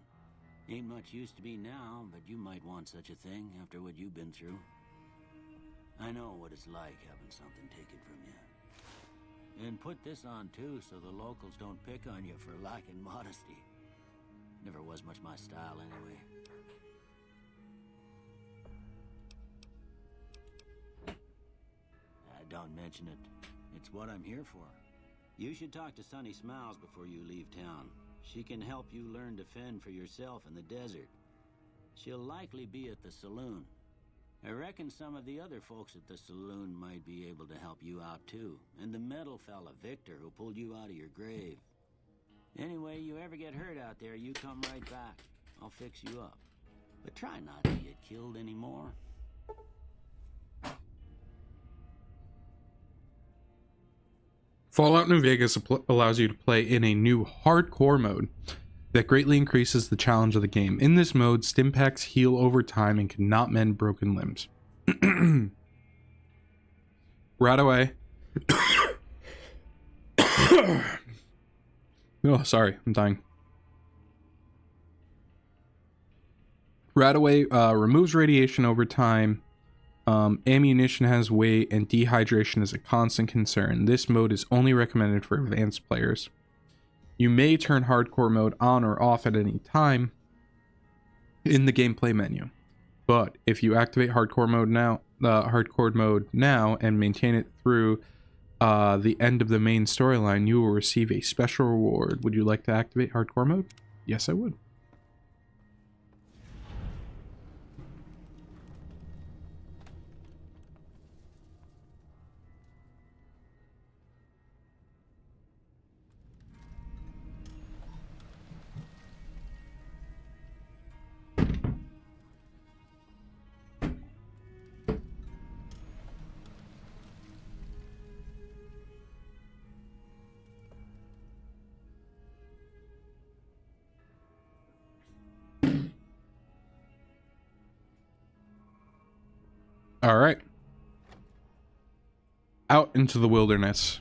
Ain't much use to me now, but you might want such a thing after what you've been through. I know what it's like having something taken from you. And put this on too, so the locals don't pick on you for lacking modesty. Never was much my style anyway. Don't mention it. It's what I'm here for. You should talk to Sunny Smiles before you leave town. She can help you learn to fend for yourself in the desert. She'll likely be at the saloon. I reckon some of the other folks at the saloon might be able to help you out too. And the metal fella, Victor, who pulled you out of your grave. Anyway, you ever get hurt out there, you come right back. I'll fix you up. But try not to get killed anymore. Fallout New Vegas allows you to play in a new hardcore mode that greatly increases the challenge of the game. In this mode, Stimpaks heal over time and cannot mend broken limbs. Radaway. Oh, sorry, I'm dying. Radaway removes radiation over time. Ammunition has weight, and dehydration is a constant concern. This mode is only recommended for advanced players. You may turn hardcore mode on or off at any time in the gameplay menu. But if you activate hardcore mode now and maintain it through the end of the main storyline, you will receive a special reward. Would you like to activate hardcore mode? Yes, I would. All right. Out into the wilderness.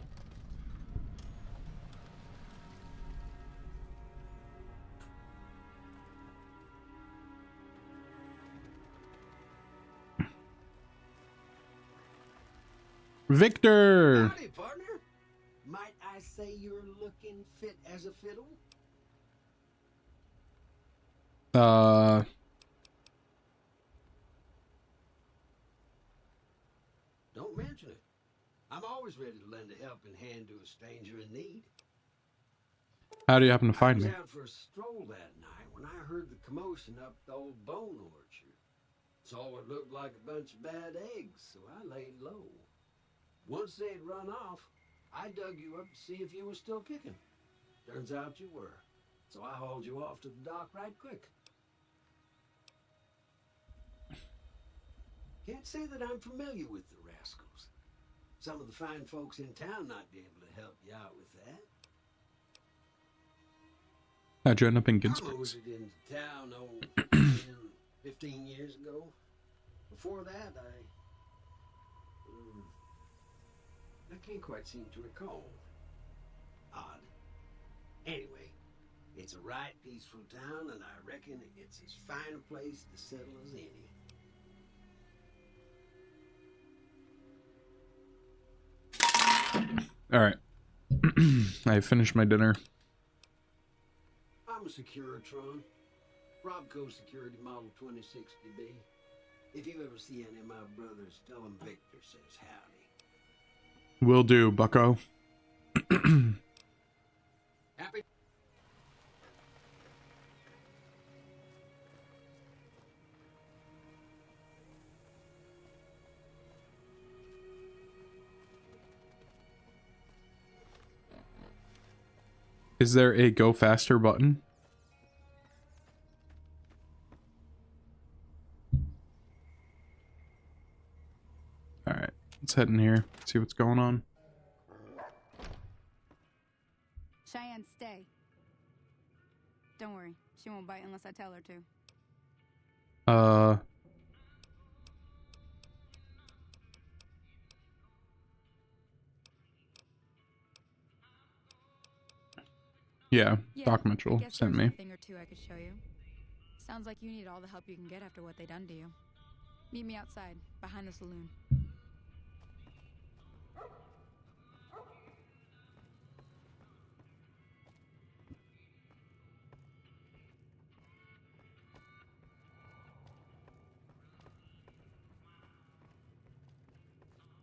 Victor! Howdy, partner. Might I say you're looking fit as a fiddle? Don't mention it. I'm always ready to lend a helping hand to a stranger in need. How do you happen to find I me? was out for a stroll that night when I heard the commotion up the old bone orchard. Saw what looked like a bunch of bad eggs, so I laid low. Once they'd run off, I dug you up to see if you were still kicking. Turns out you were. So I hauled you off to the dock right quick. Can't say that I'm familiar with the rascals. Some of the fine folks in town might be able to help you out with that. How'd you end up in I Ginsburg? moved into town, 10, 15 years ago. Before that, I can't quite seem to recall. Odd. Anyway, it's a right peaceful town, and I reckon it's as fine a place to settle as any. All right. I finished my dinner. I'm a Securitron. Robco Security Model 2060B. If you ever see any of my brothers, tell them Victor says howdy. Will do, bucko. Happy? Is there a go faster button? All right, let's head in here, see what's going on. Cheyenne, stay. Don't worry, she won't bite unless I tell her to. Yeah, Yeah, Doc I Mitchell guess sent there's me. a thing or two I could show you. Sounds like you need all the help you can get after what they done to you. Meet me outside, behind the saloon.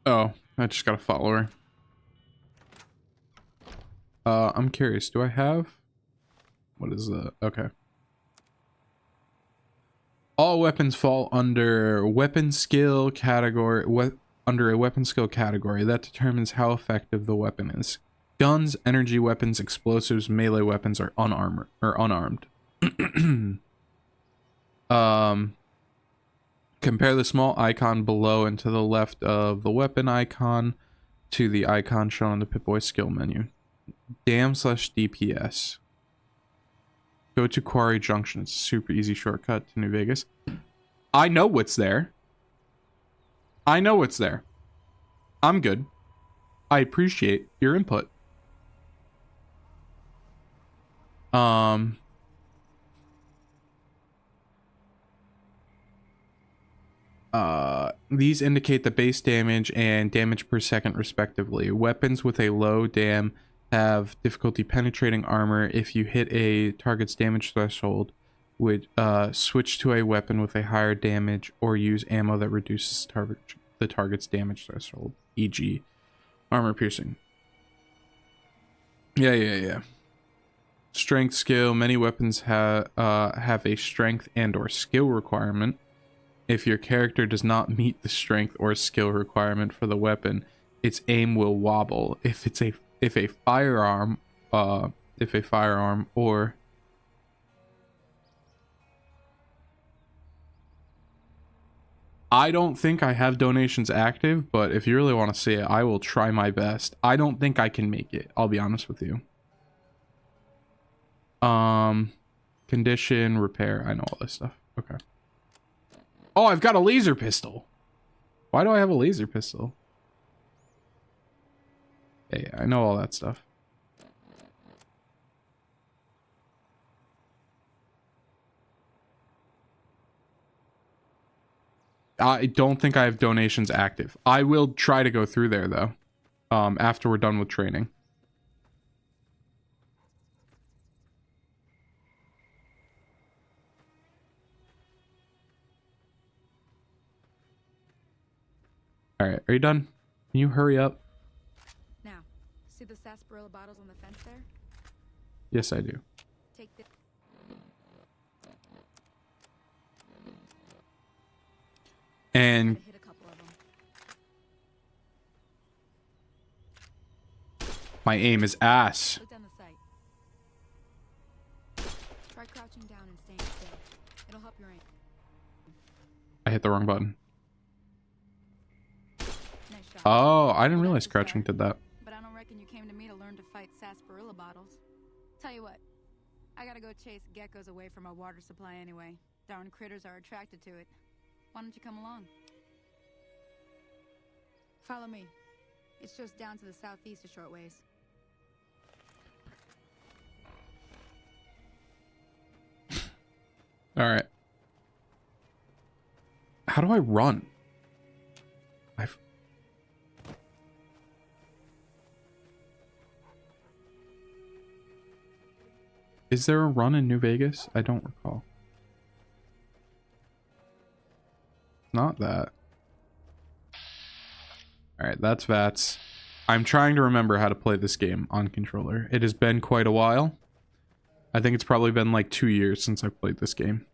Oh, I just gotta follow her. I'm curious, do I have... What is that? Okay. All weapons fall under weapon skill category, under a weapon skill category that determines how effective the weapon is. Guns, energy weapons, explosives, melee weapons are unarmed. Compare the small icon below and to the left of the weapon icon to the icon shown on the Pip-Boy skill menu. Dam/DPS. Go to Quarry Junction. It's a super easy shortcut to New Vegas. I know what's there. I know what's there. I'm good. I appreciate your input. These indicate the base damage and damage per second respectively. Weapons with a low dam have difficulty penetrating armor. If you hit a target's damage threshold, would switch to a weapon with a higher damage or use ammo that reduces the target's damage threshold, e.g. armor piercing. Yeah. Strength skill. Many weapons have a strength and or skill requirement. If your character does not meet the strength or skill requirement for the weapon, its aim will wobble. If a firearm or I don't think I have donations active, but if you really want to see it, I will try my best. I don't think I can make it, I'll be honest with you. Condition, repair, I know all this stuff. Okay. Oh, I've got a laser pistol. Why do I have a laser pistol? Yeah, I know all that stuff. I don't think I have donations active. I will try to go through there though, after we're done with training. All right, are you done? Can you hurry up? Now, see the sarsaparilla bottles on the fence there? Yes, I do. Take the... And hit a couple of them. My aim is ass. Look down the sight. Try crouching down and staying still. It'll help your aim. I hit the wrong button. Nice shot. Oh, I didn't realize crouching did that. But I don't reckon you came to me to learn to fight sarsaparilla bottles. Tell you what, I gotta go chase geckos away from our water supply anyway. Darn critters are attracted to it. Why don't you come along? Follow me. It's just down to the southeast a short ways. All right. How do I run? I've... Is there a run in New Vegas? I don't recall. Not that. Alright, that's VATS. I'm trying to remember how to play this game on controller. It has been quite a while. I think it's probably been like 2 years since I played this game.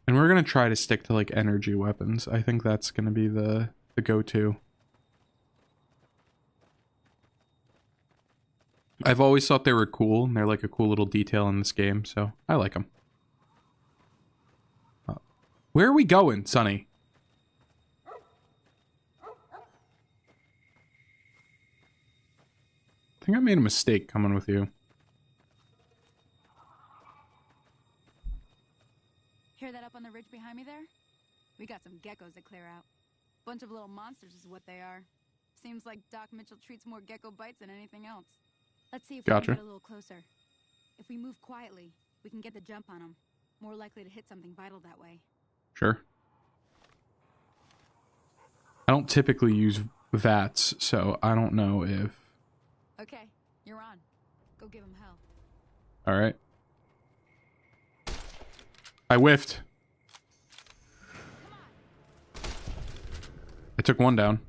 And we're gonna try to stick to like energy weapons. I think that's gonna be the go-to. I've always thought they were cool, and they're like a cool little detail in this game, so I like them. Where are we going, Sonny? I think I made a mistake coming with you. Hear that up on the ridge behind me there? We got some geckos to clear out. Bunch of little monsters is what they are. Seems like Doc Mitchell treats more gecko bites than anything else. Let's see if we Gotcha. can get a little closer. If we move quietly, we can get the jump on them. More likely to hit something vital that way. Sure. I don't typically use VATS, so I don't know if... Okay, you're on. Go give him hell. Alright. I whiffed. I took one down.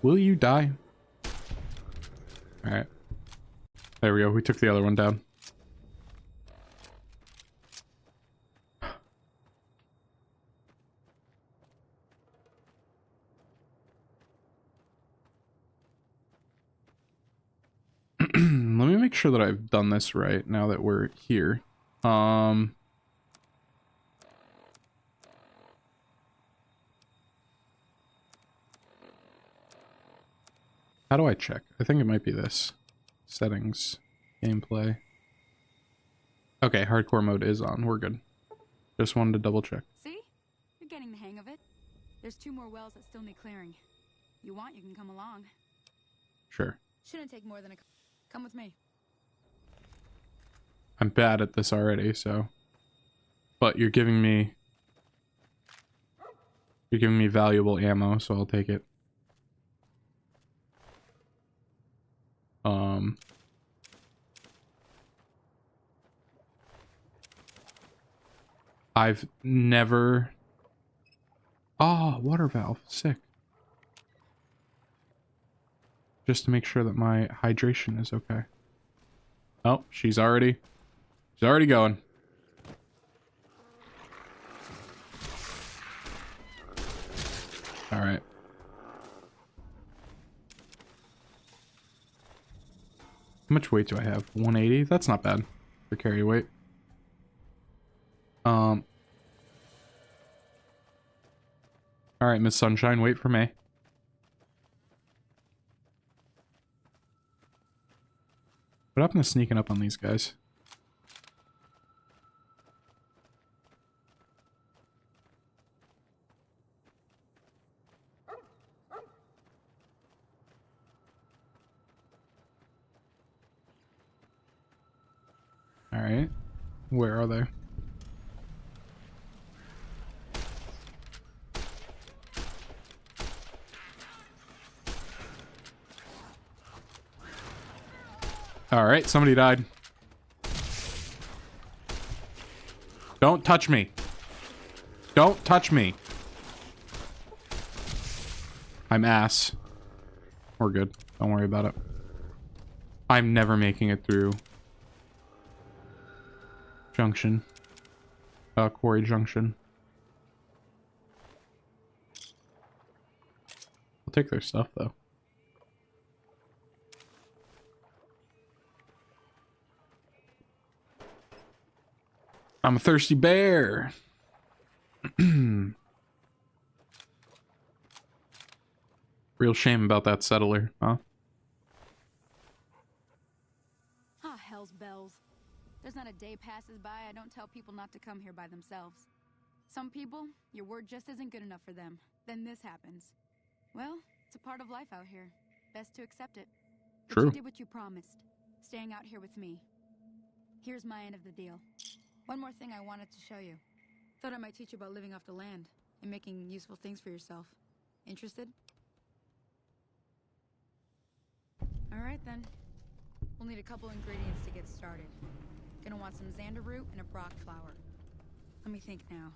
Will you die? Alright. There we go. We took the other one down. Let me make sure that I've done this right now that we're here. How do I check? I think it might be this. Settings. Gameplay. Okay, hardcore mode is on. We're good. Just wanted to double check. See? You're getting the hang of it. There's 2 more wells that still need clearing. You want, you can come along. Sure. Shouldn't take more than a... Come with me. I'm bad at this already, so... But you're giving me... You're giving me valuable ammo, so I'll take it. I've never... Ah, water valve. Sick. Just to make sure that my hydration is okay. Oh, she's already going. All right. How much weight do I have? 180? That's not bad for carry weight. All right, Miss Sunshine, wait for me. What happened to sneaking up on these guys? All right, where are they? Alright, somebody died. Don't touch me. Don't touch me. I'm ass. We're good. Don't worry about it. I'm never making it through Junction. Quarry Junction. I'll take their stuff, though. I'm a thirsty bear. Real shame about that settler, huh? Ah, hell's bells. There's not a day passes by I don't tell people not to come here by themselves. Some people, your word just isn't good enough for them. Then this happens. Well, it's a part of life out here. Best to accept it. But True. you did what you promised. Staying out here with me. Here's my end of the deal. One more thing I wanted to show you. Thought I might teach you about living off the land and making useful things for yourself. Interested? Alright then. We'll need a couple ingredients to get started. Gonna want some xander root and a brock flower. Let me think now.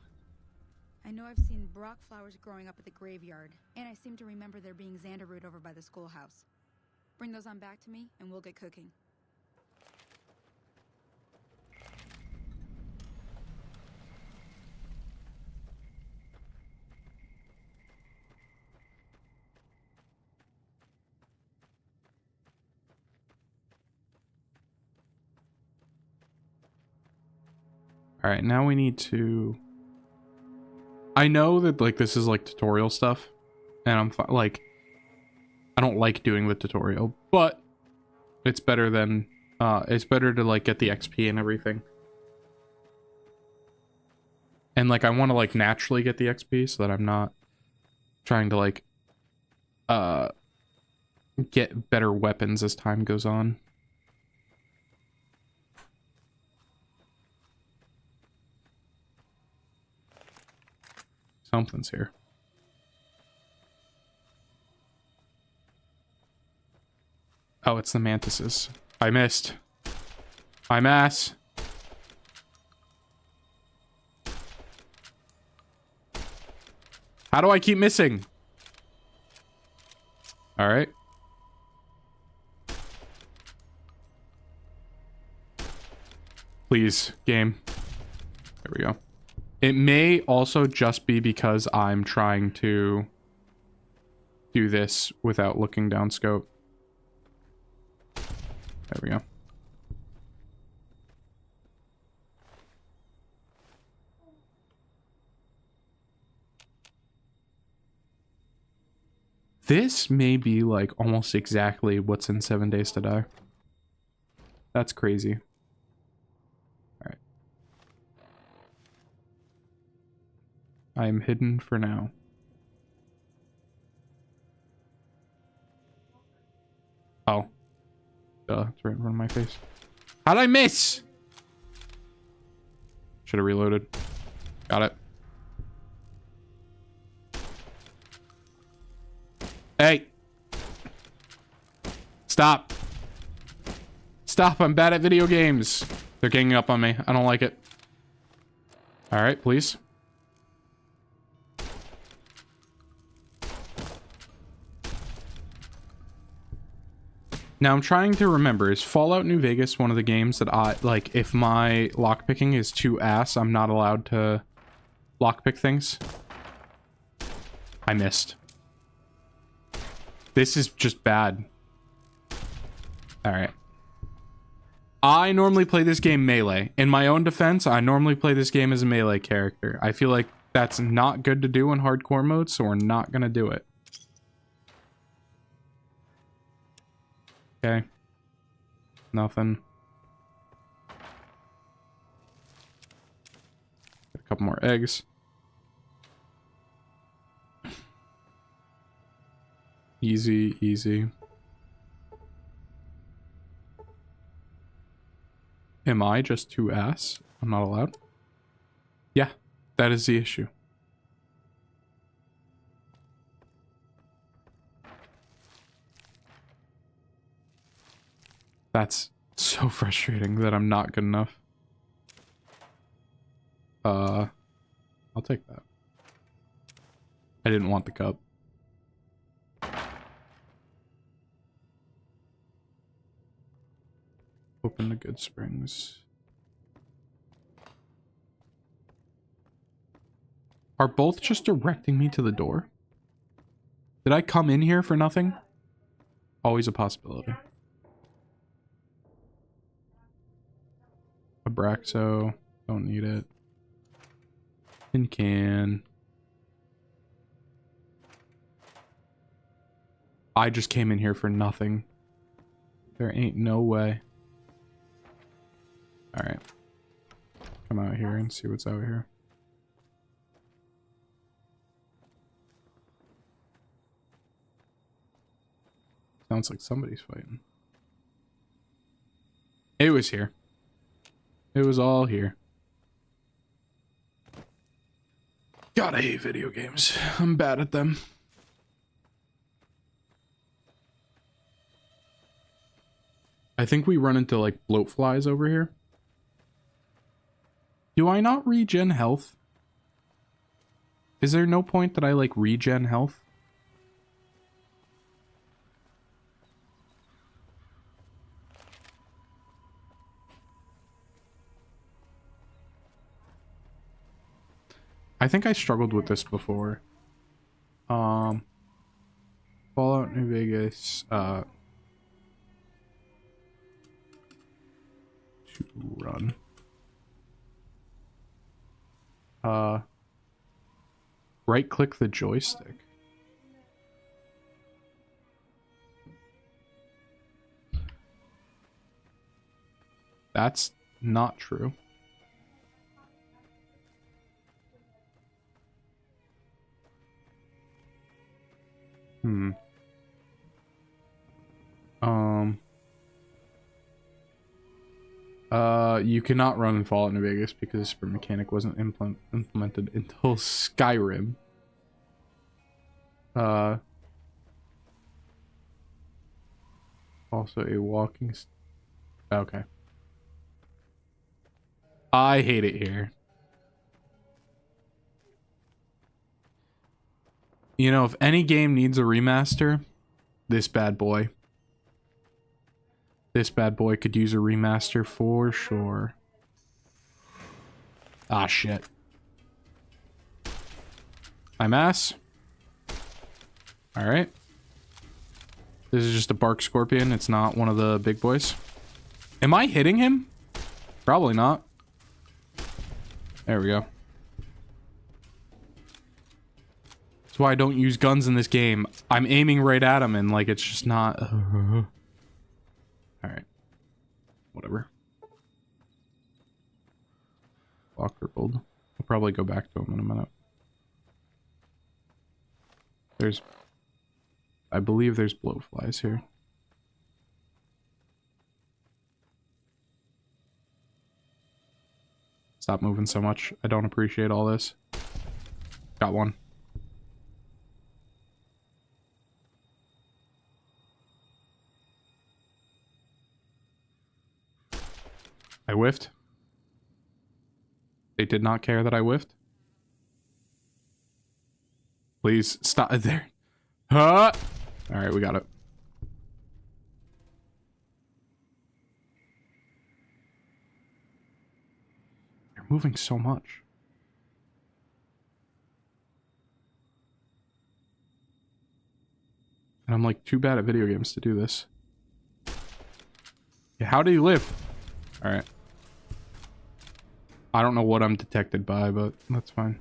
I know I've seen brock flowers growing up at the graveyard, and I seem to remember there being xander root over by the schoolhouse. Bring those on back to me, and we'll get cooking. All right, now we need to... I know that, like, this is, like, tutorial stuff. And I'm, like... I don't like doing the tutorial, but... It's better than... it's better to, like, get the XP and everything. And, like, I want to, like, naturally get the XP so that I'm not trying to, like... get better weapons as time goes on. Something's here. Oh, it's the mantises. I missed. I'm ass. How do I keep missing? All right. Please, game. There we go. It may also just be because I'm trying to do this without looking down scope. There we go. This may be like almost exactly what's in 7 Days to Die. That's crazy. I am hidden for now. Oh. Duh, it's right in front of my face. How'd I miss? Should have reloaded. Got it. Hey. Stop. Stop, I'm bad at video games. They're ganging up on me. I don't like it. Alright, please. Now I'm trying to remember, is Fallout New Vegas one of the games that I, like, if my lockpicking is too ass, I'm not allowed to lockpick things? I missed. This is just bad. Alright. I normally play this game melee. In my own defense, I normally play this game as a melee character. I feel like that's not good to do in hardcore mode, so we're not gonna do it. Okay. Nothing. Got a couple more eggs. Easy, easy. Am I just too ass? I'm not allowed? Yeah, that is the issue. That's so frustrating that I'm not good enough. I'll take that. I didn't want the cup. Open to Good Springs. Are both just directing me to the door? Did I come in here for nothing? Always a possibility. Abraxo. Don't need it. Tin can. I just came in here for nothing. There ain't no way. Alright. Come out here and see what's out here. Sounds like somebody's fighting. It was here. It was all here. God, I hate video games. I'm bad at them. I think we run into like bloat flies over here. Do I not regen health? Is there no point that I like regen health? I think I struggled with this before. Fallout New Vegas, to run. Right click the joystick. That's not true. You cannot run in Fallout New Vegas because the sprint mechanic wasn't implemented until Skyrim. Also a walking... Okay. I hate it here. You know, if any game needs a remaster, this bad boy. This bad boy could use a remaster for sure. Ah, shit. I'm ass. Alright. This is just a bark scorpion. It's not one of the big boys. Am I hitting him? Probably not. There we go. That's why I don't use guns in this game. I'm aiming right at him and like it's just not... Alright. Whatever. Lock crippled. I'll probably go back to him in a minute. There's... I believe there's blowflies here. Stop moving so much. I don't appreciate all this. Got one. I whiffed. They did not care that I whiffed. Please stop there. Huh? Alright, we got it. They're moving so much. And I'm like too bad at video games to do this. Yeah, how do you live? Alright. I don't know what I'm detected by, but that's fine.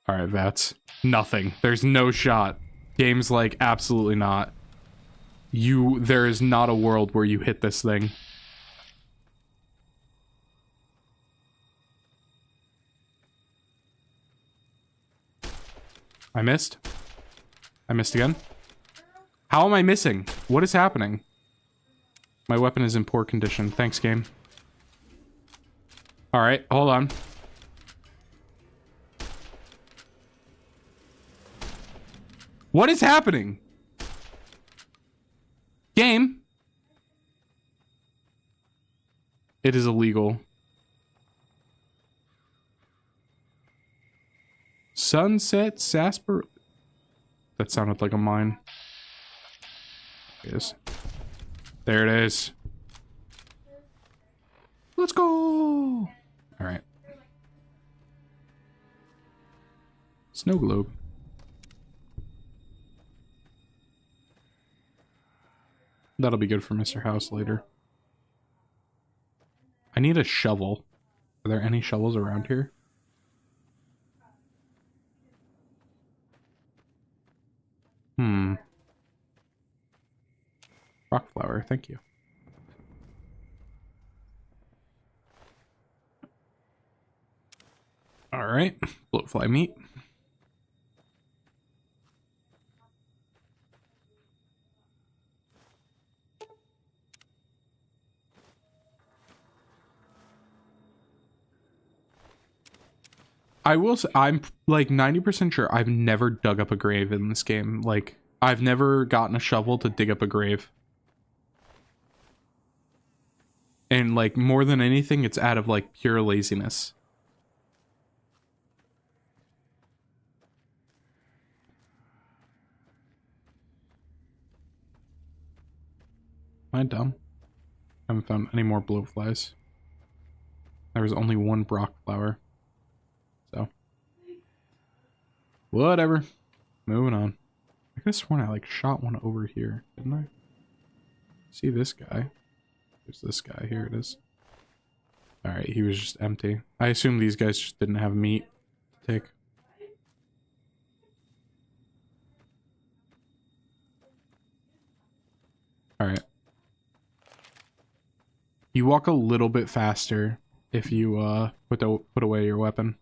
Alright, Vats. Nothing. There's no shot. Game's like, absolutely not. There is not a world where you hit this thing. I missed. I missed again. How am I missing? What is happening? My weapon is in poor condition. Thanks, game. Alright, hold on. What is happening? Game. It is illegal. Sunset Sasper. That sounded like a mine. It is. There it is. Let's go. All right. Snow globe. That'll be good for Mr. House later. I need a shovel. Are there any shovels around here? Rock flower, thank you. Alright, bloatfly meat. I will say, I'm like 90% sure I've never dug up a grave in this game. Like, I've never gotten a shovel to dig up a grave. And like, more than anything, it's out of like pure laziness. Am I dumb? I haven't found any more blowflies. There was only one Brock flower. So. Whatever. Moving on. I could have sworn I like shot one over here, didn't I? See this guy. There's this guy. Here it is. Alright, he was just empty. I assume these guys just didn't have meat to take. Alright. You walk a little bit faster if you put away your weapon.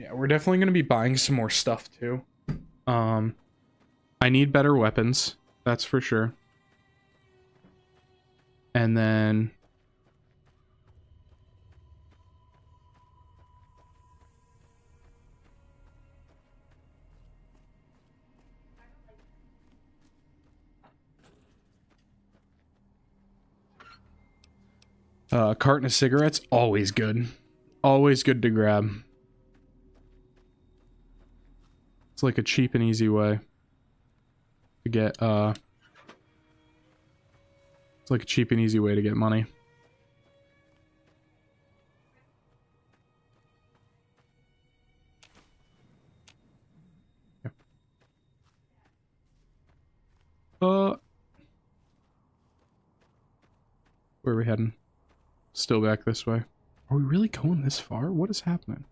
Yeah, we're definitely going to be buying some more stuff too. I need better weapons, that's for sure. And then a carton of cigarettes, always good. Always good to grab. It's like a cheap and easy way to get, it's like a cheap and easy way to get money. Yeah. Where are we heading? Still back this way. Are we really going this far? What is happening?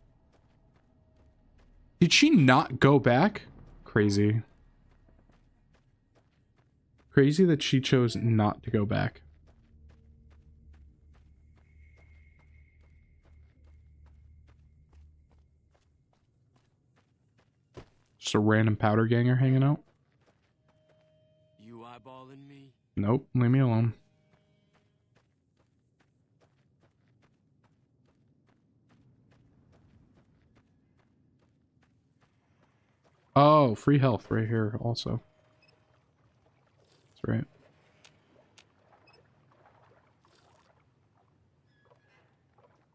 Did she not go back? Crazy. Crazy that she chose not to go back. Just a random powder ganger hanging out? You eyeballing me? Nope, leave me alone. Oh, free health right here also. That's right.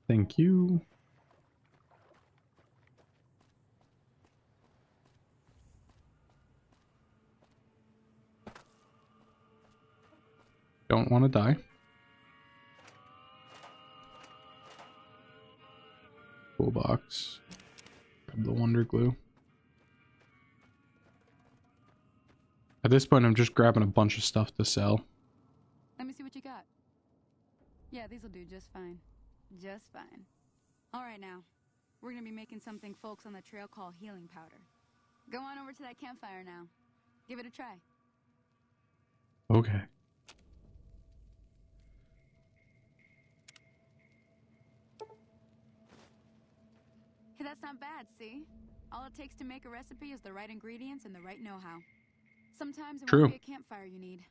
Thank you. Don't want to die. Toolbox. Grab the Wonder Glue. At this point, I'm just grabbing a bunch of stuff to sell. Let me see what you got. Yeah, these'll do just fine. Just fine. Alright now. We're gonna be making something folks on the trail call healing powder. Go on over to that campfire now. Give it a try. Okay. Hey, that's not bad, see? All it takes to make a recipe is the right ingredients and the right know-how. Sometimes it True. won't be a campfire you need.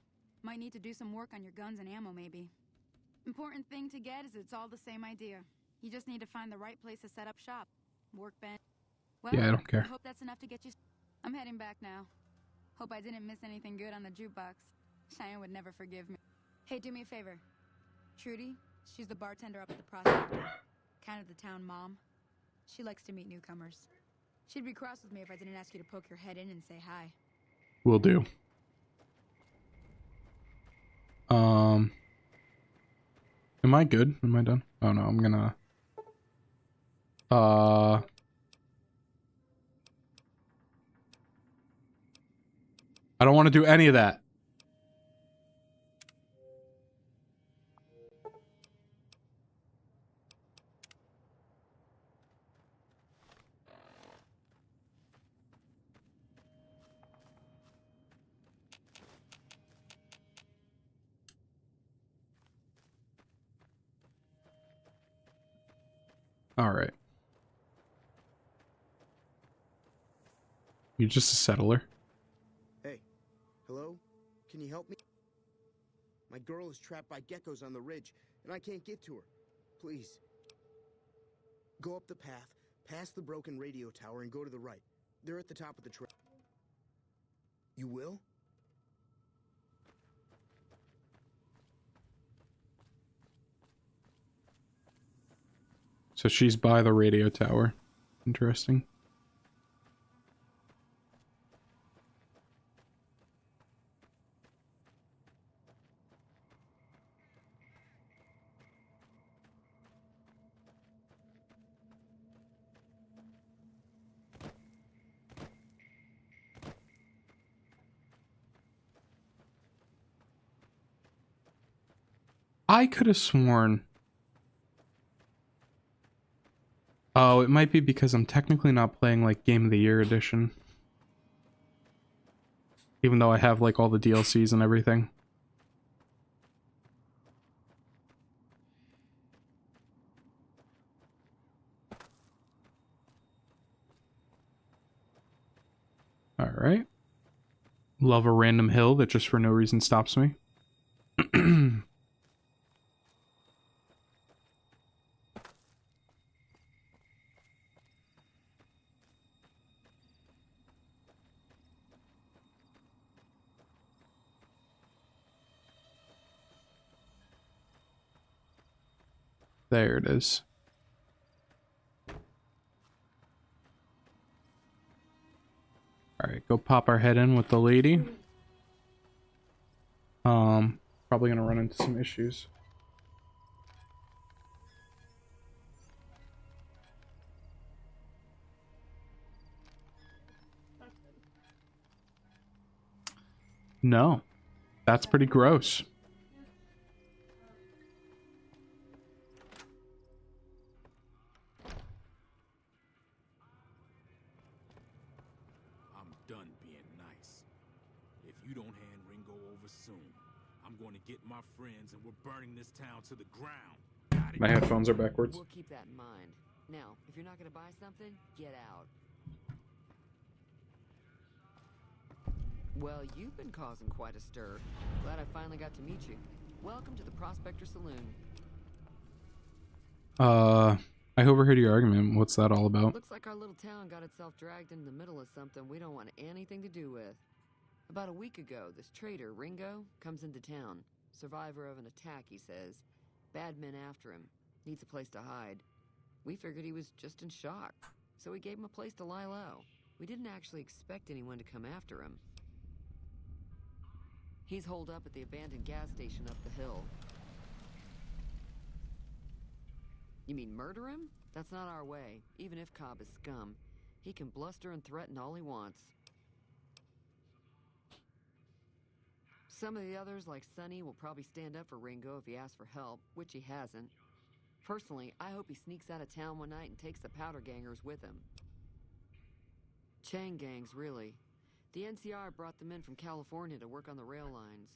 Might need to do some work on your guns and ammo, maybe. Important thing to get is it's all the same idea. You just need to find the right place to set up shop. workbench. Well, Yeah, I don't care. I hope that's enough to get you. I'm heading back now. Hope I didn't miss anything good on the jukebox. Cheyenne would never forgive me. Hey, do me a favor. Trudy, she's the bartender up at the Prospector. Kind of the town mom. She likes to meet newcomers. She'd be cross with me if I didn't ask you to poke your head in and say hi. Will do. Am I good? Am I done? Oh no, I'm gonna I don't want to do any of that. All right. You're just a settler. Hey, hello? Can you help me? My girl is trapped by geckos on the ridge, and I can't get to her. Please. Go up the path, past the broken radio tower, and go to the right. They're at the top of the trail. You will? So she's by the radio tower. Interesting. I could have sworn. Oh, it might be because I'm technically not playing like Game of the Year edition. Even though I have like all the DLCs and everything. Alright. Love a random hill that just for no reason stops me. There it is. Alright, go pop our head in with the lady. Probably gonna run into some issues. No. That's pretty gross. I'm done being nice. If you don't hand Ringo over soon, I'm going to get my friends and we're burning this town to the ground. Got it? My headphones are backwards. We'll keep that in mind. Now, if you're not gonna buy something, get out. Well, you've been causing quite a stir. Glad I finally got to meet you. Welcome to the Prospector Saloon. I overheard your argument. What's that all about? Looks like our little town got itself dragged into the middle of something we don't want anything to do with. About a week ago, this traitor, Ringo, comes into town. Survivor of an attack, he says. Bad men after him. Needs a place to hide. We figured he was just in shock, so we gave him a place to lie low. We didn't actually expect anyone to come after him. He's holed up at the abandoned gas station up the hill. You mean murder him? That's not our way. Even if Cobb is scum, he can bluster and threaten all he wants. Some of the others, like Sonny, will probably stand up for Ringo if he asks for help, which he hasn't. Personally, I hope he sneaks out of town one night and takes the powder gangers with him. Chain gangs, really. The NCR brought them in from California to work on the rail lines.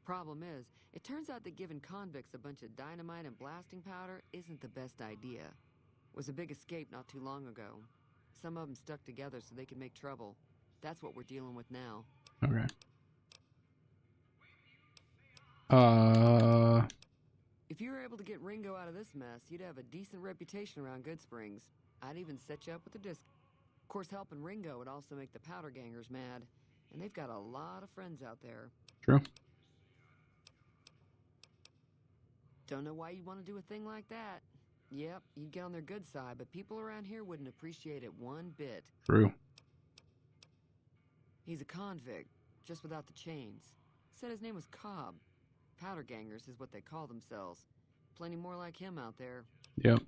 Problem is, it turns out that giving convicts a bunch of dynamite and blasting powder isn't the best idea. It was a big escape not too long ago. Some of them stuck together so they could make trouble. That's what we're dealing with now. Okay. If you were able to get Ringo out of this mess, you'd have a decent reputation around Goodsprings. I'd even set you up with a disc. Of course, helping Ringo would also make the powder gangers mad, and they've got a lot of friends out there. True. Don't know why you'd want to do a thing like that. Yep, you'd get on their good side, but people around here wouldn't appreciate it one bit. True. He's a convict, just without the chains. Said his name was Cobb. Powder gangers is what they call themselves. Plenty more like him out there. Yep.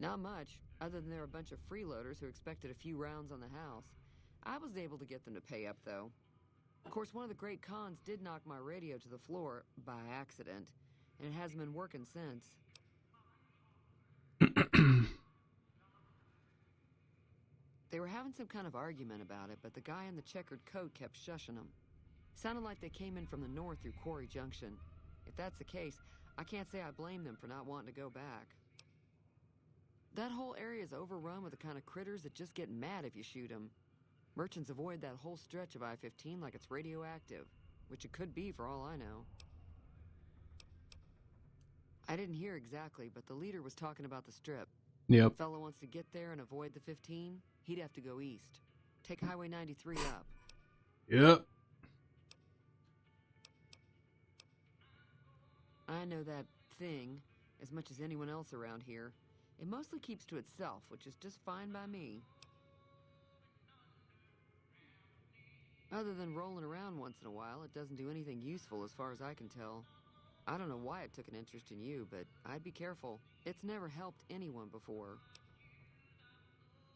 Not much, other than they're a bunch of freeloaders who expected a few rounds on the house. I was able to get them to pay up, though. Of course, one of the great cons did knock my radio to the floor by accident, and it hasn't been working since. They were having some kind of argument about it, but the guy in the checkered coat kept shushing them. Sounded like they came in from the north through Quarry Junction. If that's the case, I can't say I blame them for not wanting to go back. That whole area is overrun with the kind of critters that just get mad if you shoot them. Merchants avoid that whole stretch of I-15 like it's radioactive, which it could be for all I know. I didn't hear exactly, but the leader was talking about the strip. Yep. If a fellow wants to get there and avoid the 15, he'd have to go east. Take Highway 93 up. Yep. I know that thing as much as anyone else around here. It mostly keeps to itself, which is just fine by me. Other than rolling around once in a while, it doesn't do anything useful as far as I can tell. I don't know why it took an interest in you, but I'd be careful. It's never helped anyone before.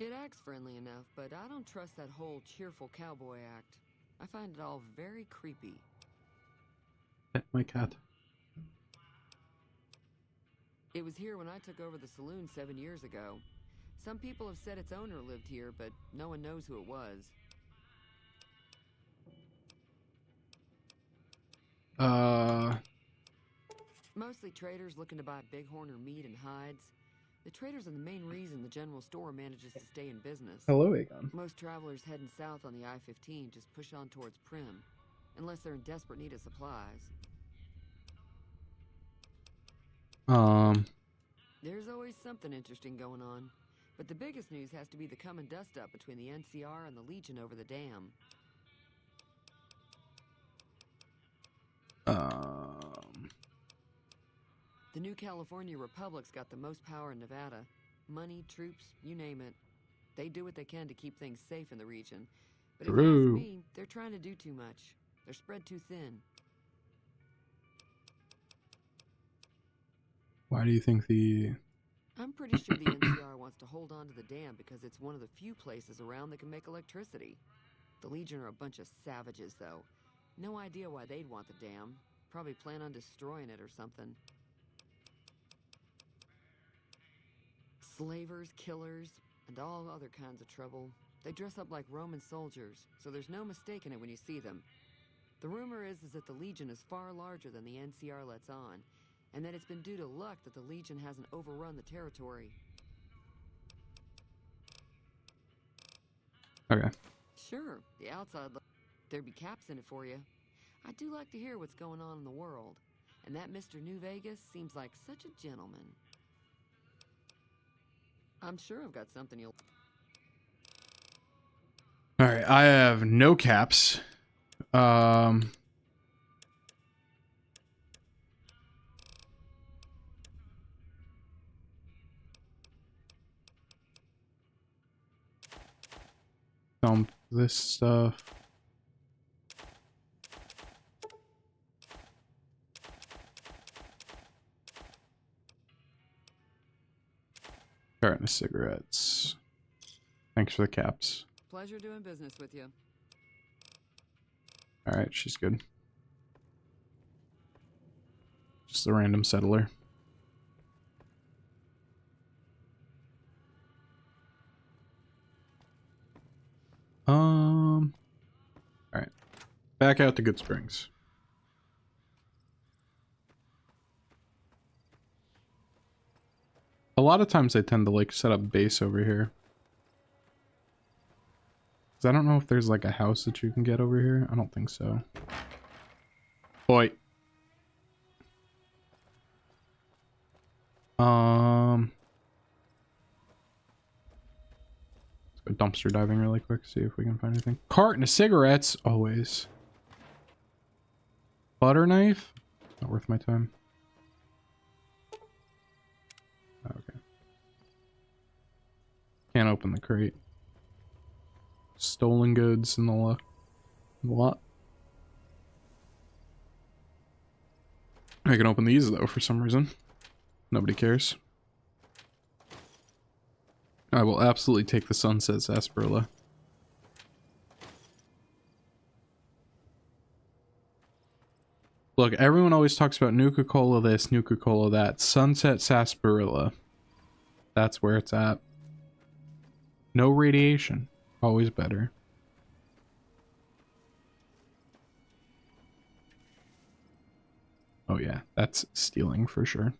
It acts friendly enough, but I don't trust that whole cheerful cowboy act. I find it all very creepy. Pet my cat. It was here when I took over the saloon 7 years ago. Some people have said its owner lived here, but no one knows who it was. Mostly traders looking to buy bighorn or meat and hides. The traders are the main reason the general store manages to stay in business. Hello, Aegon. Most travelers heading south on the I-15 just push on towards Primm, unless they're in desperate need of supplies. There's always something interesting going on, but the biggest news has to be the coming dust-up between the NCR and the Legion over the dam. The new California Republic's got the most power in Nevada. Money, troops, you name it. They do what they can to keep things safe in the region. But if you ask me, they're trying to do too much. They're spread too thin. Why do you think the... I'm pretty sure the NCR wants to hold on to the dam because it's one of the few places around that can make electricity. The Legion are a bunch of savages, though. No idea why they'd want the dam. Probably plan on destroying it or something. Slavers, killers, and all other kinds of trouble. They dress up like Roman soldiers, so there's no mistaking it when you see them. The rumor is that the Legion is far larger than the NCR lets on, and that it's been due to luck that the Legion hasn't overrun the territory. Okay. Sure, the outside look. There'd be caps in it for you. I do like to hear what's going on in the world, and that Mr. New Vegas seems like such a gentleman. I'm sure I've got something you'll... Alright, I have no caps. Dump this stuff. Carton of cigarettes. Thanks for the caps. Pleasure doing business with you. Alright, she's good. Just a random settler. Alright. Back out to Good Springs. A lot of times I tend to like set up base over here. Cause I don't know if there's like a house that you can get over here. I don't think so. Boy. dumpster diving really quick, see if we can find anything. Carton of cigarettes, always. Butter knife? Not worth my time. Okay. Can't open the crate. Stolen goods in the lot. I can open these though for some reason. Nobody cares. I will absolutely take the Sunset Sarsaparilla. Look, everyone always talks about Nuka-Cola this, Nuka-Cola that. Sunset Sarsaparilla. That's where it's at. No radiation. Always better. Oh yeah, that's stealing for sure.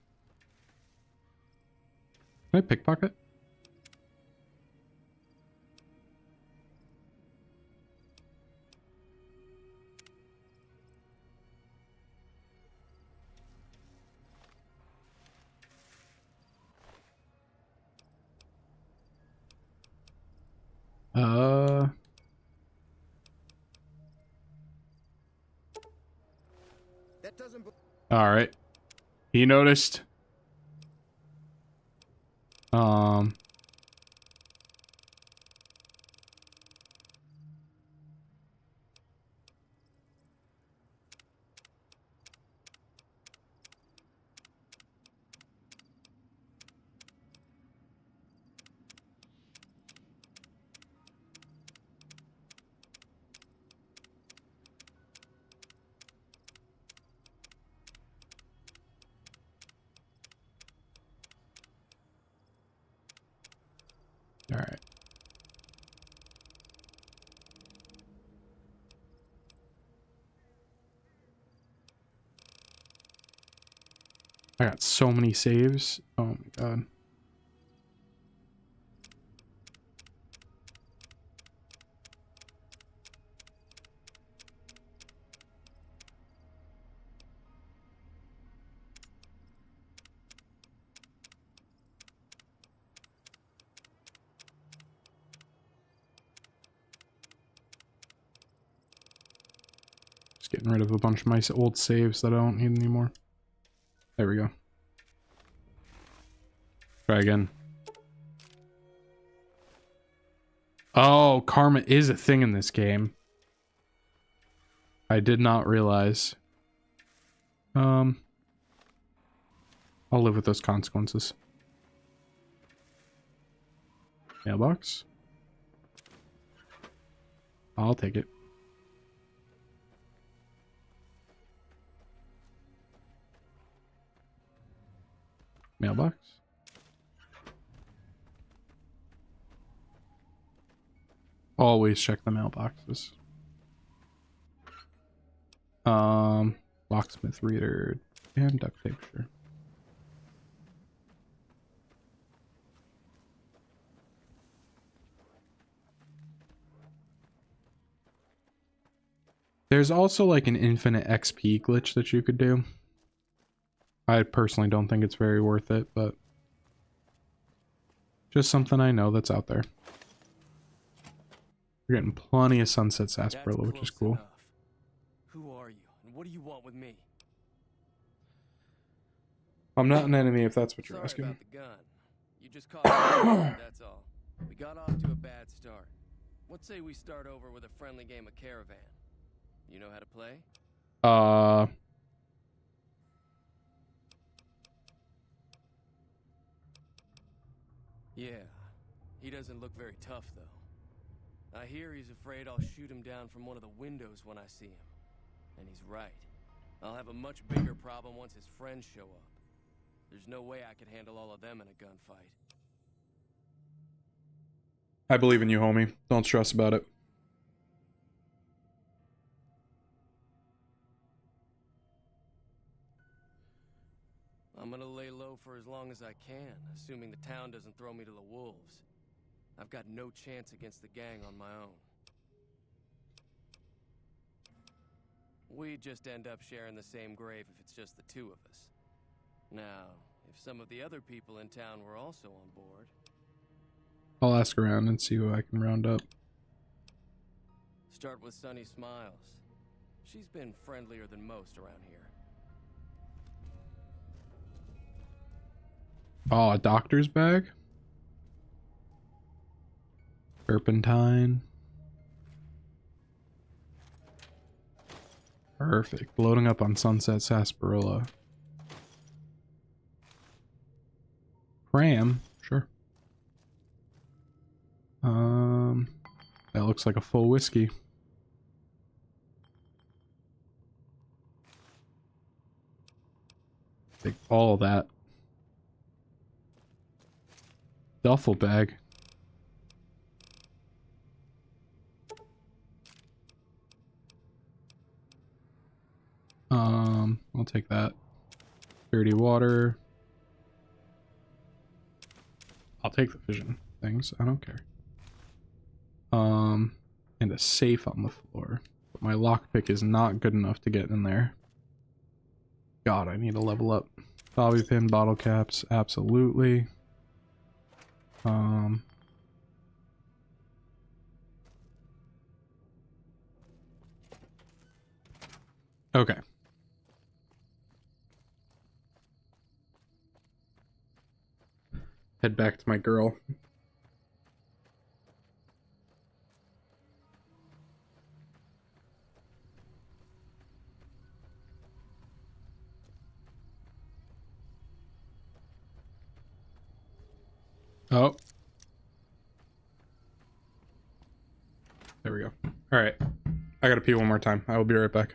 Can I pickpocket? That doesn't. All right. He noticed. All right. I got so many saves. Oh my god. Just getting rid of a bunch of my old saves that I don't need anymore. There we go. Try again. Oh, karma is a thing in this game. I did not realize. I'll live with those consequences. Mailbox. I'll take it. Mailbox. Always check the mailboxes. Locksmith reader and duct tape, sure. There's also like an infinite XP glitch that you could do. I personally don't think it's very worth it, but just something I know that's out there. We're getting plenty of Sunset Sarsaparilla, which is cool. Enough. Who are you, and what do you want with me? I'm not an enemy if that's what you're Sorry asking. about the gun. You just caught me, that's all. We got off to a bad start. What say we start over with a friendly game of Caravan? You know how to play? Yeah. He doesn't look very tough, though. I hear he's afraid I'll shoot him down from one of the windows when I see him. And he's right. I'll have a much bigger problem once his friends show up. There's no way I could handle all of them in a gunfight. I believe in you, homie. Don't stress about it. I'm gonna lay low for as long as I can, assuming the town doesn't throw me to the wolves. I've got no chance against the gang on my own. We just end up sharing the same grave if it's just the two of us. Now, if some of the other people in town were also on board, I'll ask around and see who I can round up. Start with Sunny Smiles. She's been friendlier than most around here. Oh, a doctor's bag? Turpentine. Perfect. Loading up on Sunset Sarsaparilla. Cram? Sure. That looks like a full whiskey. Take all that. Duffel bag. I'll take that. Dirty water. I'll take the vision things. I don't care. And a safe on the floor. But my lockpick is not good enough to get in there. God, I need to level up. Bobby pin, bottle caps, absolutely. Okay. Head back to my girl. Oh. There we go. All right. I gotta pee one more time. I will be right back.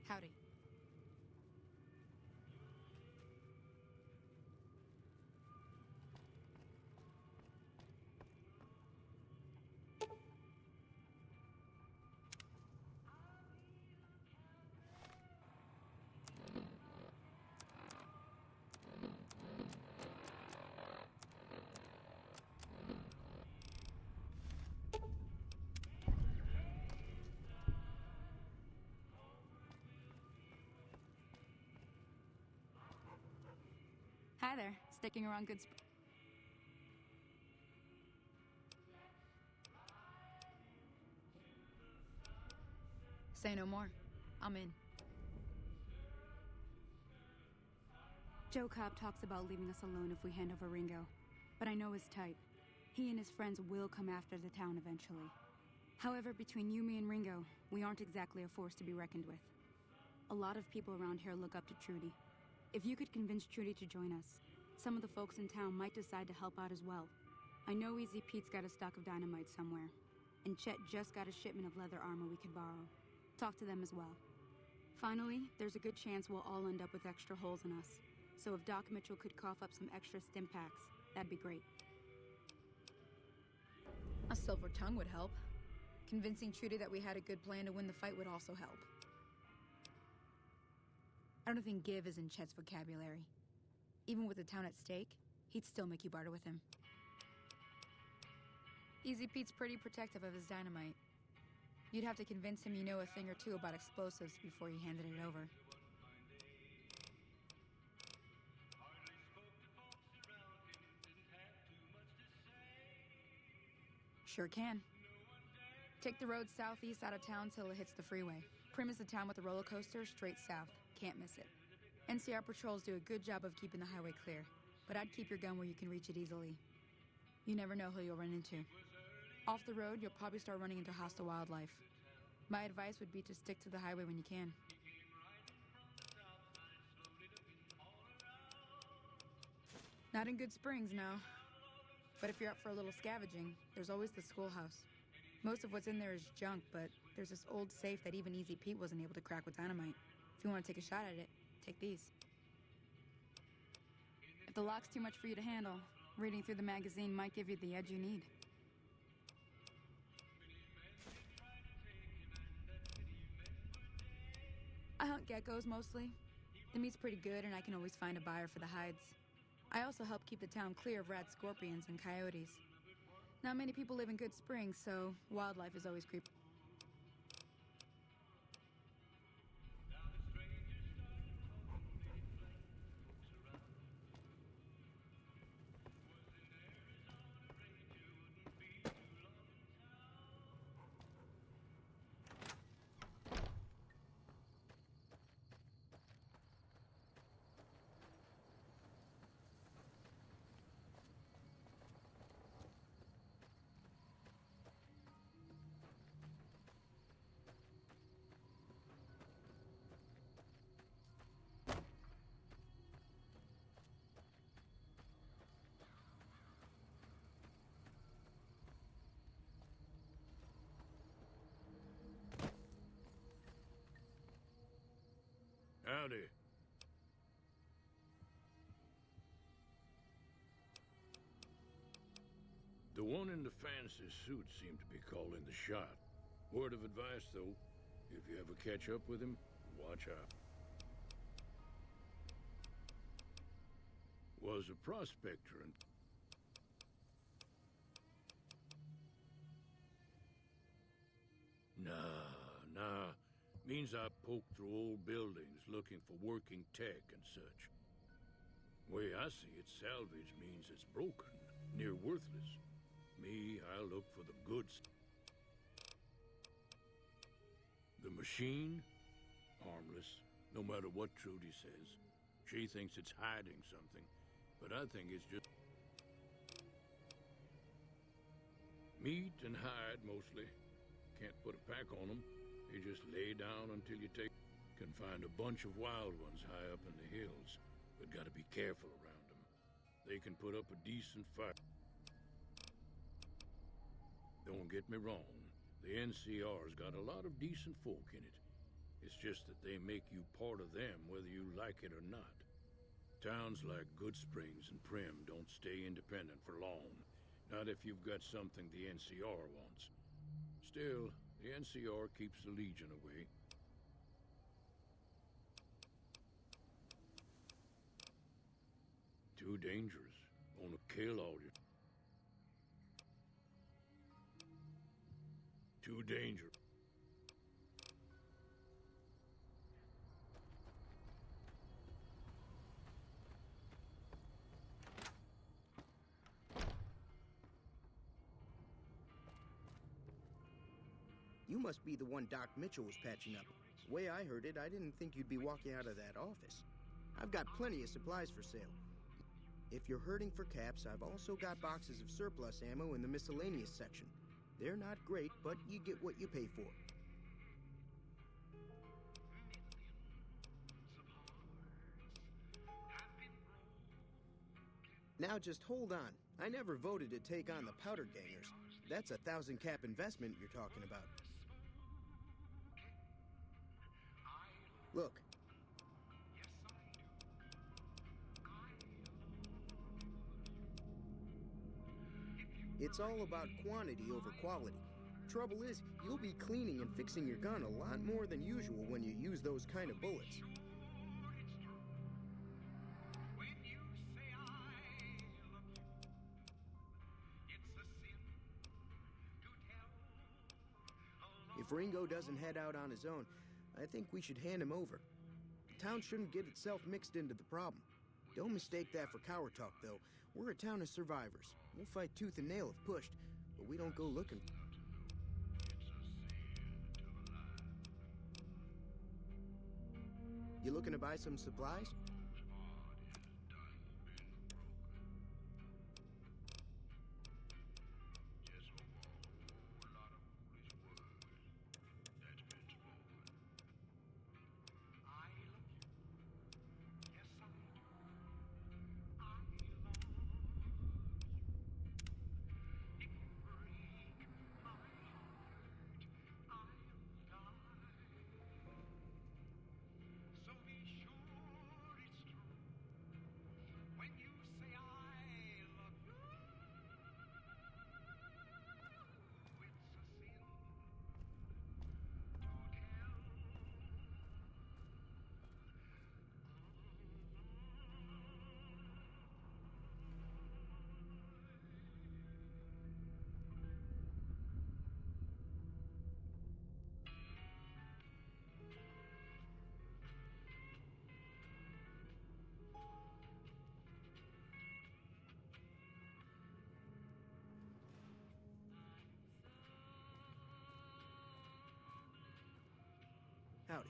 Howdy. Hi there. Sticking around good Say no more. I'm in. Joe Cobb talks about leaving us alone if we hand over Ringo, but I know his type. He and his friends will come after the town eventually. However, between you, me, and Ringo, we aren't exactly a force to be reckoned with. A lot of people around here look up to Trudy. If you could convince Trudy to join us, some of the folks in town might decide to help out as well. I know Easy Pete's got a stock of dynamite somewhere, and Chet just got a shipment of leather armor we could borrow. Talk to them as well. Finally, there's a good chance we'll all end up with extra holes in us. So if Doc Mitchell could cough up some extra stim packs, that'd be great. A silver tongue would help. Convincing Trudy that we had a good plan to win the fight would also help. I don't think give is in Chet's vocabulary. Even with the town at stake, he'd still make you barter with him. Easy Pete's pretty protective of his dynamite. You'd have to convince him you know a thing or two about explosives before you handed it over. Sure can. Take the road southeast out of town till it hits the freeway. Primm is the town with the roller coaster straight south. Can't miss it. NCR patrols do a good job of keeping the highway clear, but I'd keep your gun where you can reach it easily. You never know who you'll run into. Off the road, you'll probably start running into hostile wildlife. My advice would be to stick to the highway when you can. Not in Good Springs, no. But if you're up for a little scavenging, there's always the schoolhouse. Most of what's in there is junk, but there's this old safe that even Easy Pete wasn't able to crack with dynamite. If you want to take a shot at it, take these. If the lock's too much for you to handle, reading through the magazine might give you the edge you need. I hunt geckos mostly. The meat's pretty good and I can always find a buyer for the hides. I also help keep the town clear of rat scorpions and coyotes. Not many people live in Good Springs, so wildlife is always creepy. Howdy. The one in the fancy suit seemed to be calling the shot. Word of advice, though, if you ever catch up with him, watch out. Was a prospector and... Nah. Means I poke through old buildings looking for working tech and such. Way I see it, salvage means it's broken, near worthless. Me, I look for the goods. The machine? Harmless, no matter what Trudy says. She thinks it's hiding something, but I think it's just... meat and hide, mostly. Can't put a pack on them. You just lay down until you take... Can find a bunch of wild ones high up in the hills, but gotta be careful around them. They can put up a decent fight. Don't get me wrong, the NCR's got a lot of decent folk in it. It's just that they make you part of them whether you like it or not. Towns like Good Springs and Primm don't stay independent for long. Not if you've got something the NCR wants. Still, the NCR keeps the Legion away. Too dangerous. Wanna kill all you. Too dangerous. You must be the one Doc Mitchell was patching up. The way I heard it, I didn't think you'd be walking out of that office. I've got plenty of supplies for sale. If you're hurting for caps, I've also got boxes of surplus ammo in the miscellaneous section. They're not great, but you get what you pay for. Now just hold on. I never voted to take on the Powder Gangers. That's a 1,000 cap investment you're talking about. Look. It's all about quantity over quality. Trouble is, you'll be cleaning and fixing your gun a lot more than usual when you use those kind of bullets. If Ringo doesn't head out on his own, I think we should hand him over. The town shouldn't get itself mixed into the problem. Don't mistake that for coward talk, though. We're a town of survivors. We'll fight tooth and nail if pushed, but we don't go looking. You looking to buy some supplies? Howdy.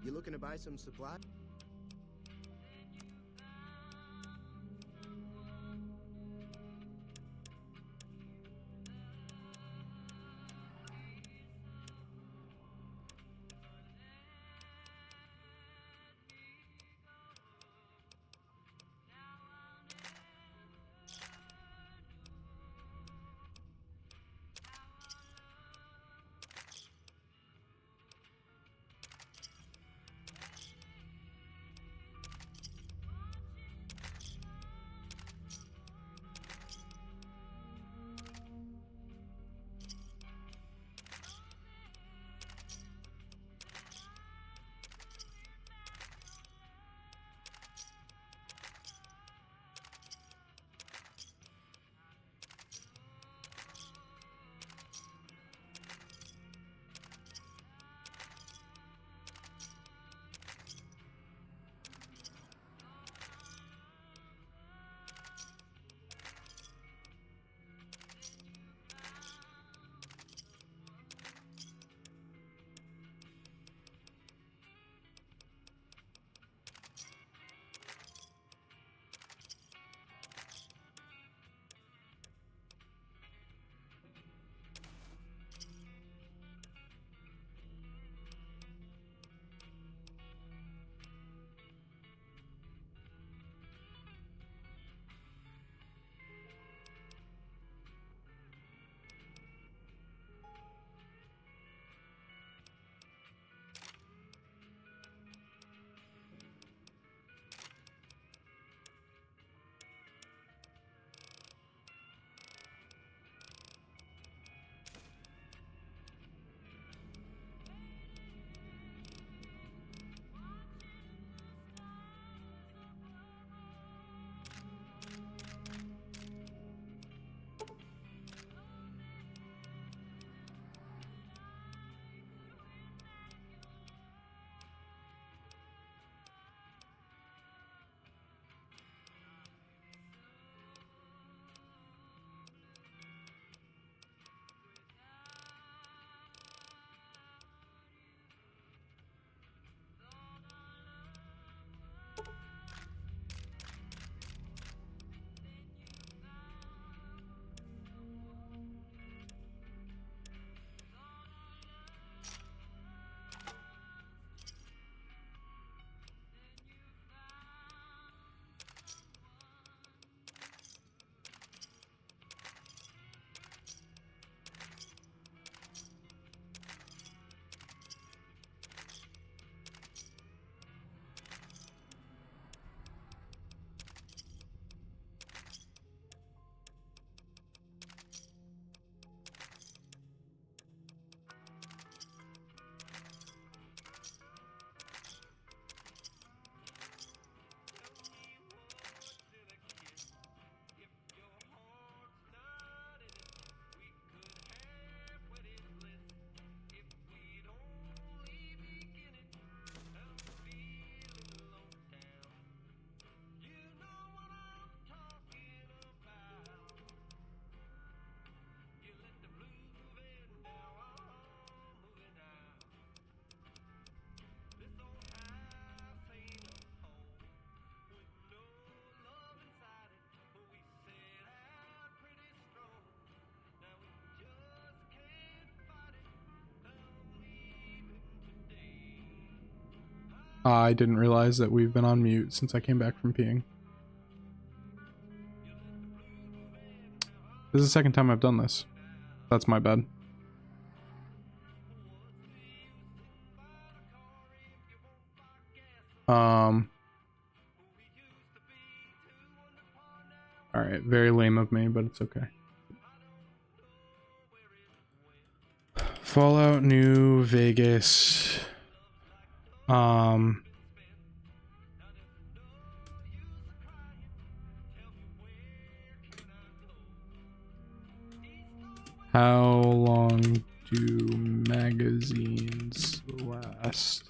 You looking to buy some supplies? I didn't realize that we've been on mute since I came back from peeing. This is the second time I've done this. That's my bad. Alright, very lame of me, but it's okay. Fallout New Vegas. How long do magazines last?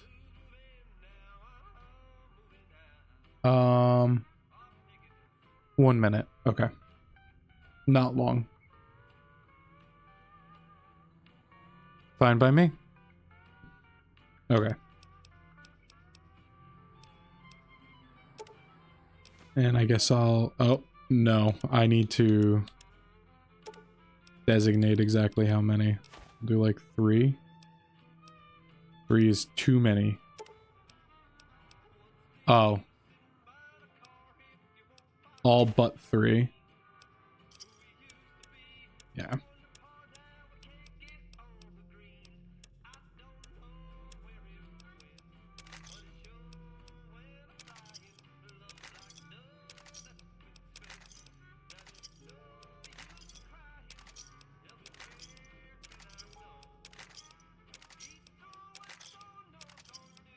1 minute. Okay. Not long. Fine by me. Okay. And I guess I'll... Oh, no. I need to designate exactly how many. I'll do like 3. 3 is too many. Oh. All but 3. Yeah.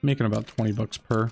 Making about 20 bucks per.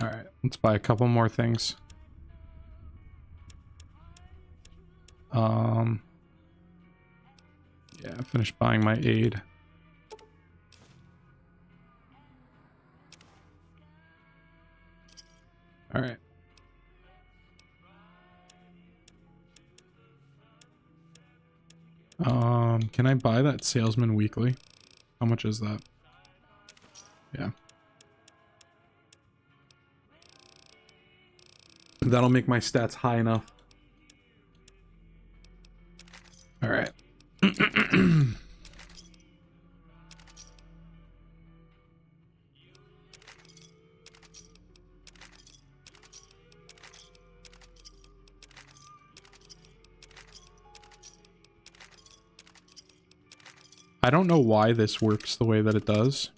Alright, let's buy a couple more things. Yeah, I finished buying my aid. Alright. Can I buy that Salesman Weekly? How much is that? Yeah. That'll make my stats high enough. All right. I don't know why this works the way that it does.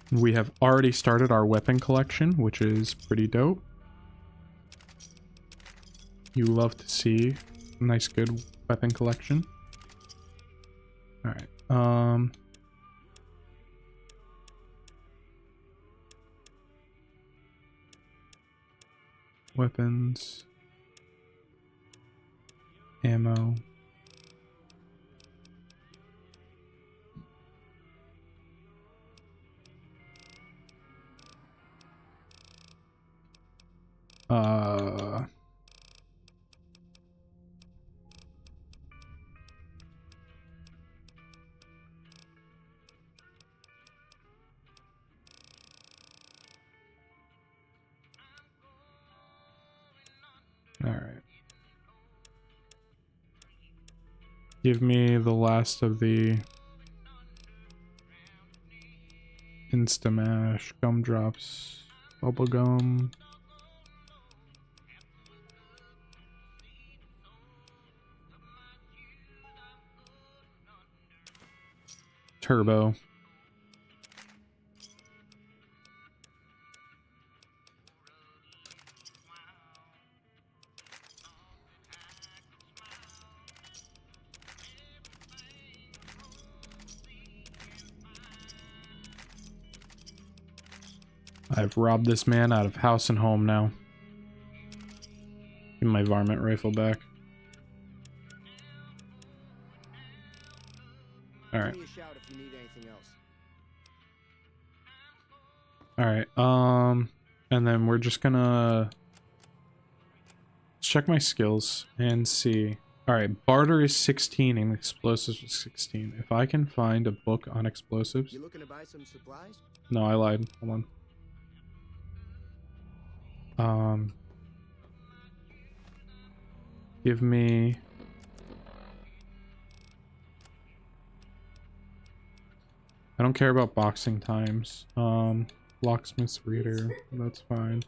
We have already started our weapon collection, which is pretty dope. You love to see a nice, good weapon collection. All right. Weapons. Ammo. All right. Give me the last of the Instamash, gumdrops, bubblegum. Turbo. I've robbed this man out of house and home now. Give my varmint rifle back. Alright. Give me a shout if you need anything else. Alright, and then we're just gonna check my skills and see. Alright, barter is 16 and explosives is 16. If I can find a book on explosives. You looking to buy some supplies? No, I lied. Hold on. Give me I don't care about boxing times. Locksmith's reader, that's fine.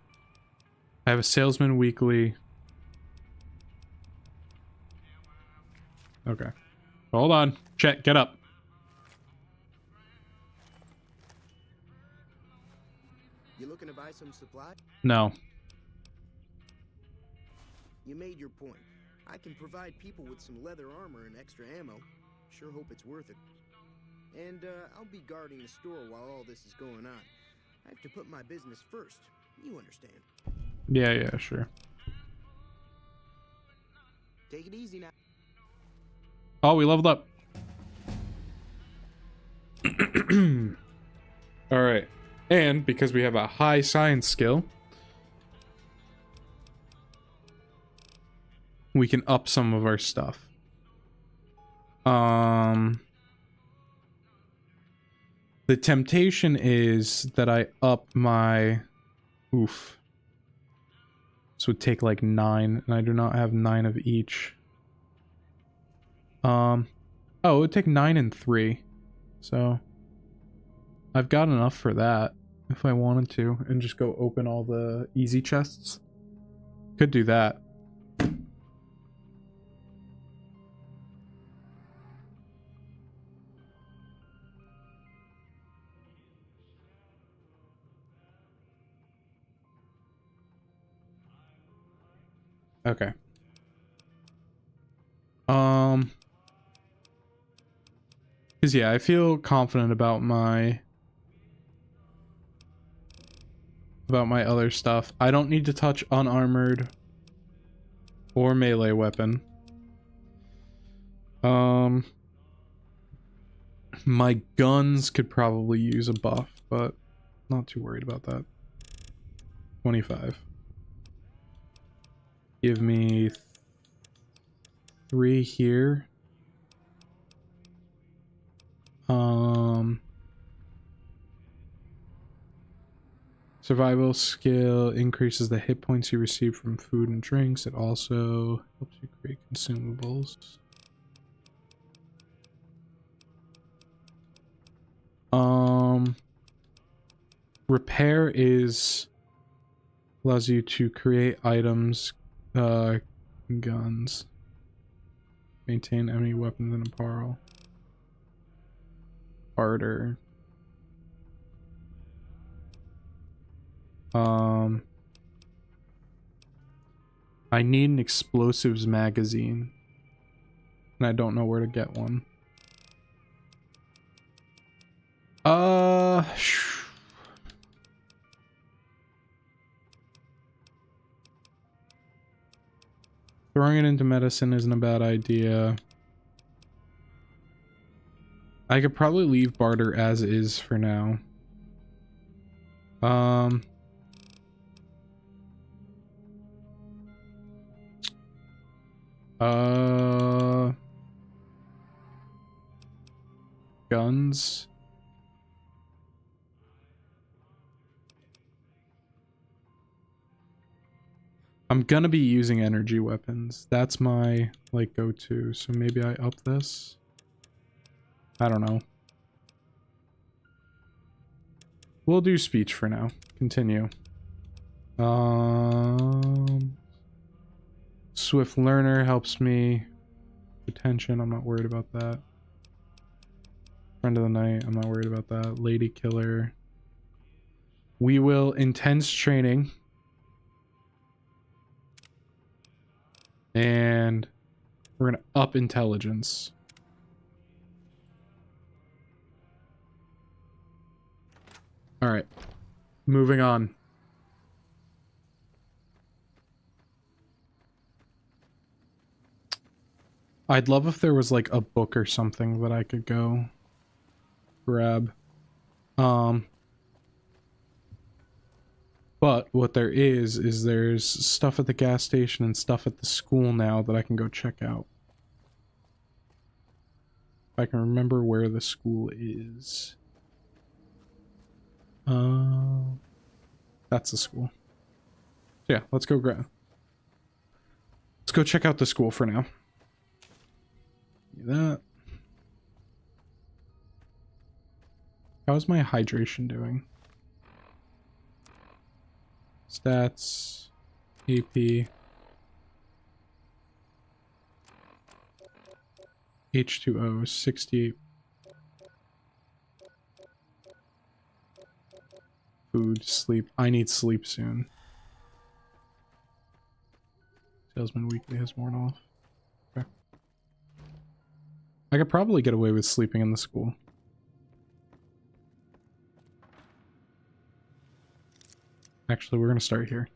I have a salesman weekly. Okay. Hold on. Chet, get up. You looking to buy some supplies? No. You made your point. I can provide people with some leather armor and extra ammo. Sure hope it's worth it. And I'll be guarding the store while all this is going on. I have to put my business first. You understand. Yeah, sure. Take it easy now. Oh, we leveled up. All right. And because we have a high science skill, we can up some of our stuff. The temptation is that I up my oof. This would take like 9, and I do not have 9 of each. Oh, it would take 9 and 3. So I've got enough for that if I wanted to, and just go open all the easy chests. Could do that. Okay. Cause yeah, I feel confident about my other stuff. I don't need to touch unarmored or melee weapon. My guns could probably use a buff, but not too worried about that. 25. Give me 3 here. Survival skill increases the hit points you receive from food and drinks. It also helps you create consumables. Repair allows you to create items, guns, maintain enemy weapons and apparel. Barter. I need an explosives magazine, and I don't know where to get one. Throwing it into medicine isn't a bad idea. I could probably leave barter as is for now. Guns. I'm gonna be using energy weapons. That's my, like, go-to. So maybe I up this? I don't know. We'll do speech for now. Continue. Swift learner helps me. Attention, I'm not worried about that. Friend of the night, I'm not worried about that. Lady killer. We will intense training. And we're gonna up intelligence. All right, moving on. I'd love if there was like a book or something that I could go grab. But what there is there's stuff at the gas station and stuff at the school now that I can go check out. If I can remember where the school is. That's the school. So yeah, let's go check out the school for now. Give me that. How's my hydration doing? Stats, AP, H2O, 68. Food, sleep. I need sleep soon. Salesman weekly has worn off. Okay. I could probably get away with sleeping in the school. Actually, we're gonna start here.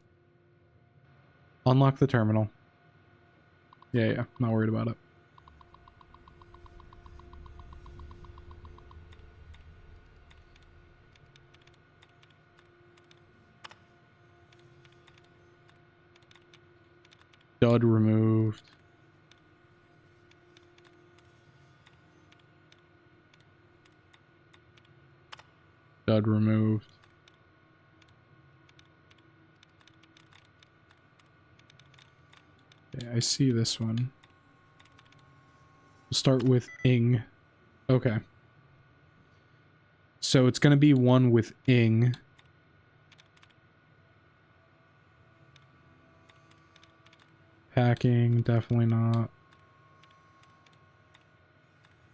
Unlock the terminal. Yeah, not worried about it. Dud removed. Dud removed. Okay, I see this one. We'll start with Ing. Okay. So it's gonna be one with Ing. Packing, definitely not.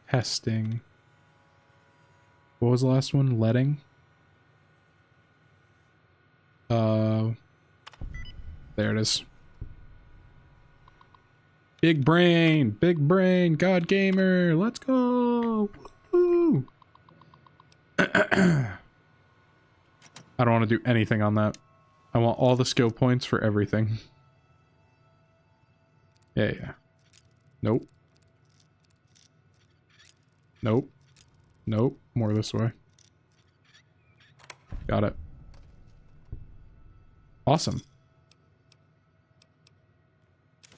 Testing. What was the last one? Letting? There it is. Big brain, God gamer, let's go! Woo! I don't want to do anything on that. I want all the skill points for everything. Yeah. Nope. Nope. Nope. More this way. Got it. Awesome.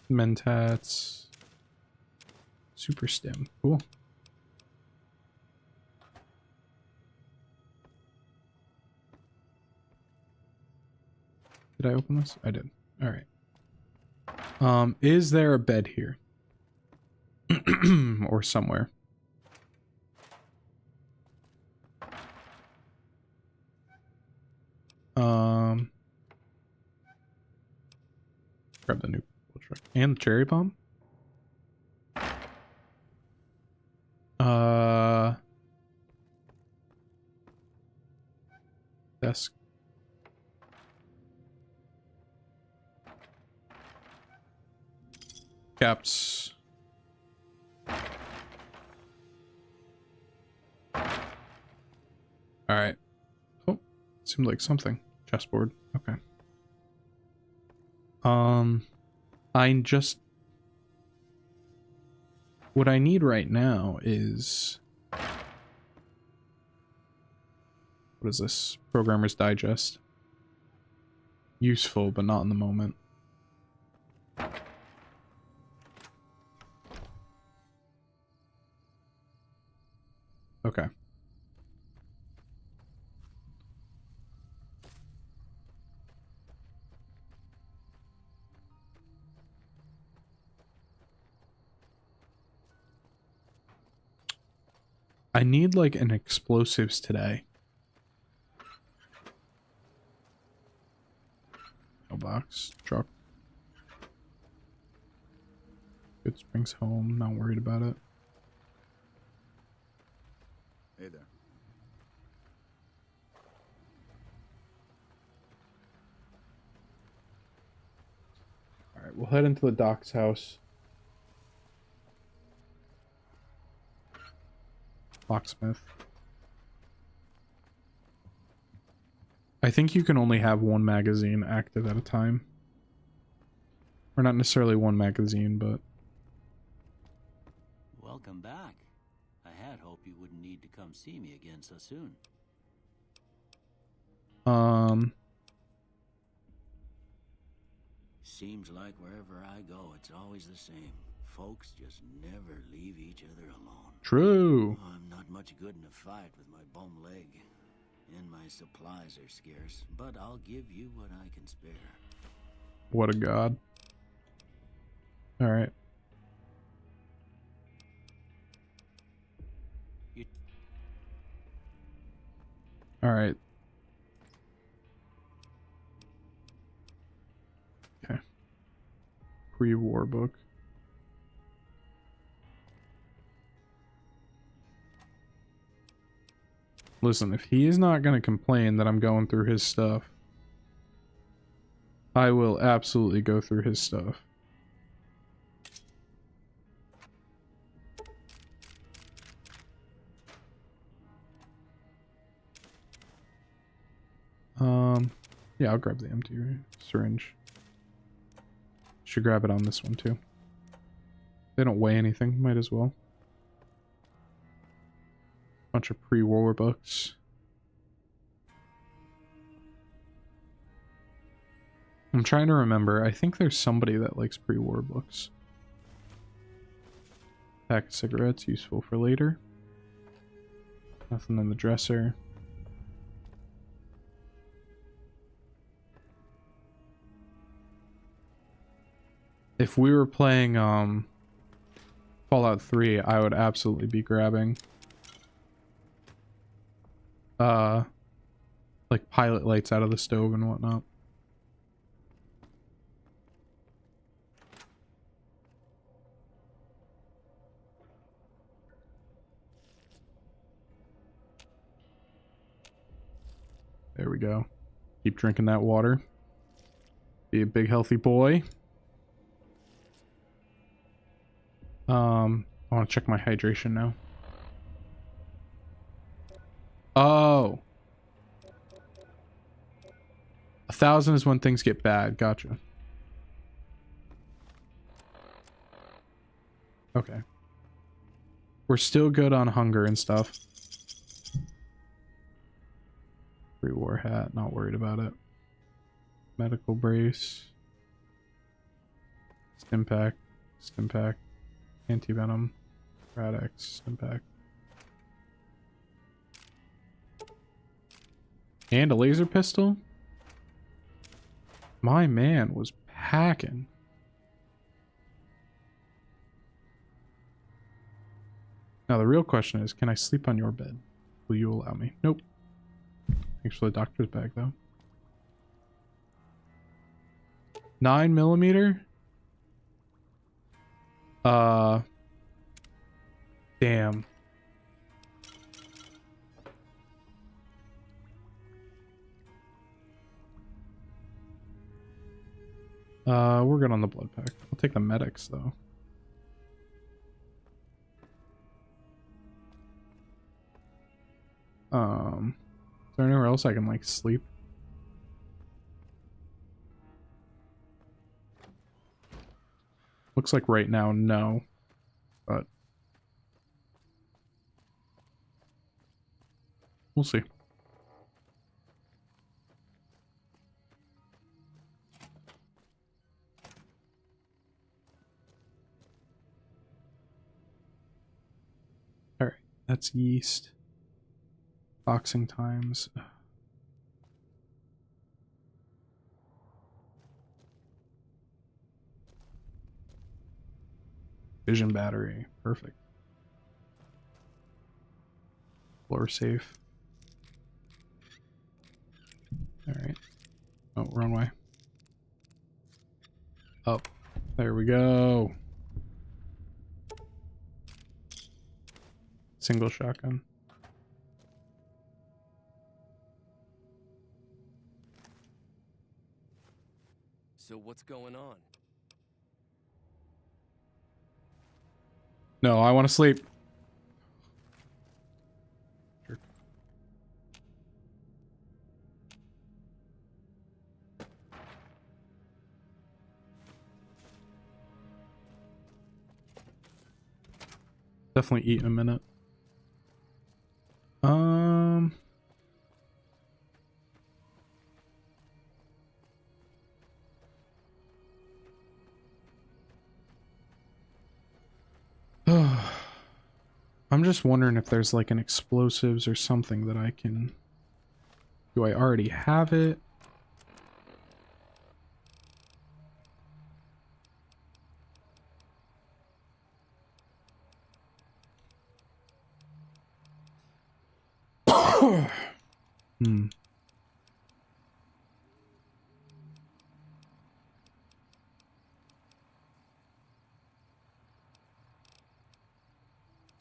Mentats. Super stim. Cool. Did I open this? I did. All right. Is there a bed here? Or somewhere? Grab the new truck and the cherry bomb. Desk. Caps. Alright. Oh, seemed like something. Chessboard. Okay. What I need right now is... What is this? Programmer's Digest. Useful, but not in the moment. I need like an explosives today. Mailbox, truck. Good Springs home, not worried about it. Hey there. Alright, we'll head into the Doc's house. Locksmith. I think you can only have one magazine active at a time. Or not necessarily one magazine, but... Welcome back. I had hoped you wouldn't need to come see me again so soon. Seems like wherever I go, it's always the same. Folks just never leave each other alone. True. Oh, I'm not much good in a fight with my bum leg. And my supplies are scarce, but I'll give you what I can spare. What a god. Alright. Alright. Okay. Pre-war book. Listen, if he is not going to complain that I'm going through his stuff, I will absolutely go through his stuff. Yeah, I'll grab the empty syringe. Should grab it on this one too. They don't weigh anything, might as well. Bunch of pre-war books. I'm trying to remember. I think there's somebody that likes pre-war books. Pack of cigarettes, useful for later. Nothing in the dresser. If we were playing Fallout 3, I would absolutely be grabbing like pilot lights out of the stove and whatnot. There we go. Keep drinking that water. Be a big healthy boy. I want to check my hydration now. Oh. 1,000 is when things get bad. Gotcha. Okay. We're still good on hunger and stuff. Pre-war hat, not worried about it. Medical brace. Stimpack. Stimpack. Anti-venom. Rad-X. Stimpack. And a laser pistol? My man was packing. Now the real question is, can I sleep on your bed? Will you allow me? Nope. Thanks for the doctor's bag, though. 9mm? Damn. We're good on the blood pack. I'll take the medics, though. Is there anywhere else I can, like, sleep? Looks like right now, no. But we'll see. Alright, that's yeast. Boxing times. Vision battery. Perfect. floor safe. Alright. Oh, wrong way. Up. There we go. Single shotgun. So what's going on? No, I want to sleep. Sure. Definitely eat in a minute. I'm just wondering if there's like an explosives or something that I can... Do I already have it? Hmm.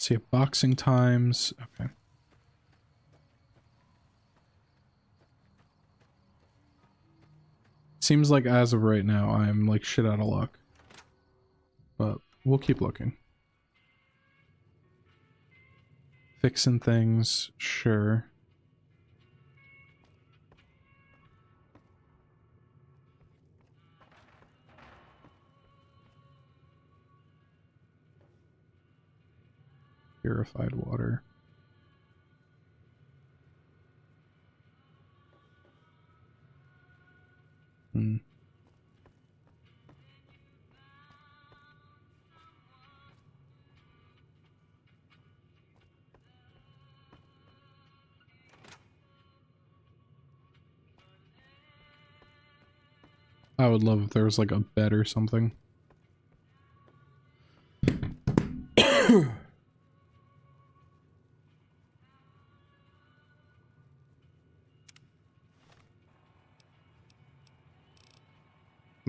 See if boxing times. Okay. Seems like as of right now, I'm like shit out of luck. But we'll keep looking. Fixing things, sure. Purified water. Hmm. I would love if there was like a bed or something.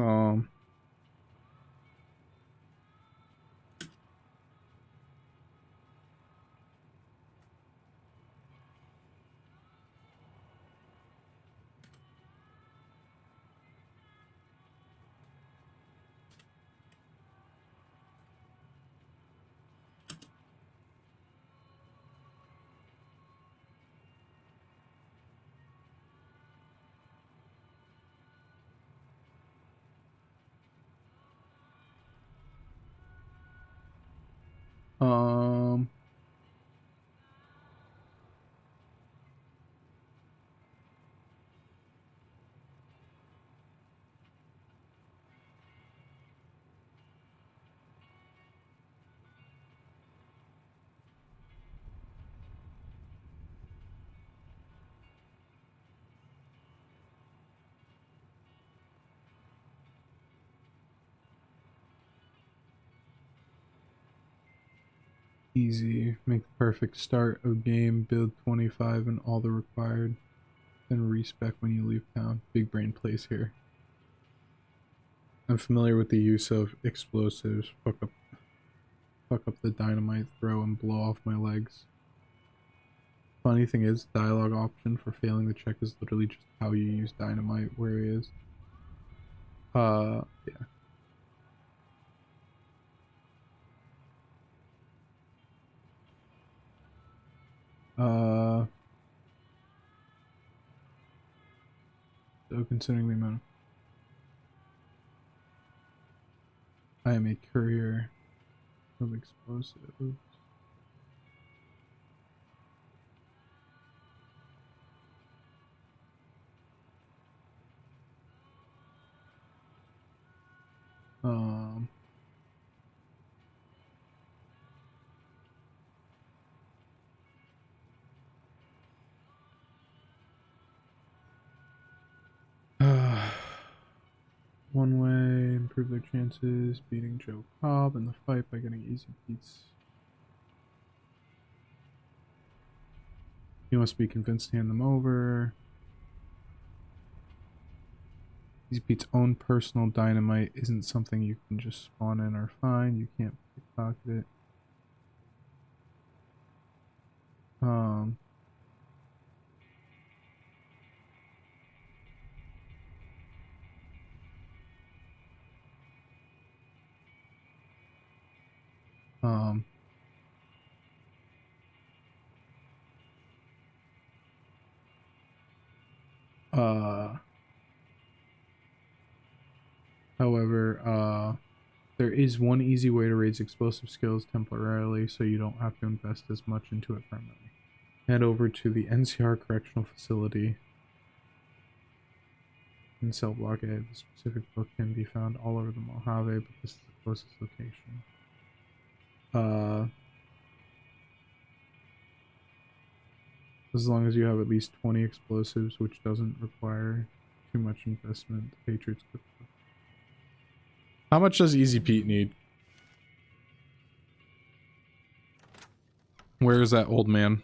Um, um, easy. Make the perfect start of game. Build 25 and all the required. Then respec when you leave town. Big brain plays here. I'm familiar with the use of explosives. Fuck up the dynamite throw and blow off my legs. Funny thing is, dialogue option for failing the check is literally just how you use dynamite where he is. Yeah. So considering the amount I am a courier of explosives. One way, improve their chances, beating Joe Cobb in the fight by getting easy beats. You must be convinced to hand them over. Easy Pete's own personal dynamite isn't something you can just spawn in or find. You can't pickpocket it. However, there is one easy way to raise explosive skills temporarily so you don't have to invest as much into it permanently. Head over to the NCR Correctional Facility in Cell Block A. The specific book can be found all over the Mojave, but this is the closest location. As long as you have at least 20 explosives, which doesn't require too much investment, the Patriots could. How much does Easy Pete need? Where is that old man?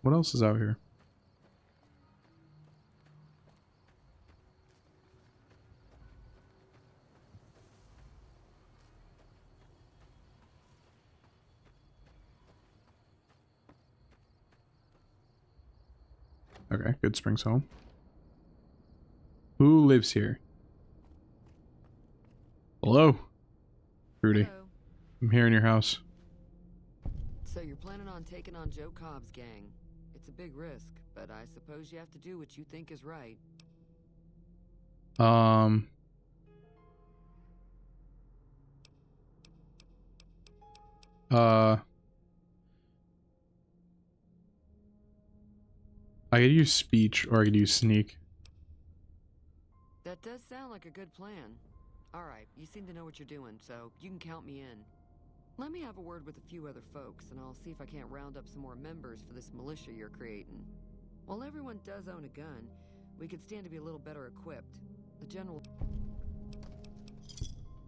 What else is out here? Okay, Good Springs home. Who lives here? Hello? Rudy. Hello. I'm here in your house. So you're planning on taking on Joe Cobb's gang. It's a big risk, but I suppose you have to do what you think is right. I could use speech or I could use sneak. That does sound like a good plan. Alright, you seem to know what you're doing, so you can count me in. Let me have a word with a few other folks, and I'll see if I can't round up some more members for this militia you're creating. While everyone does own a gun, we could stand to be a little better equipped. The general...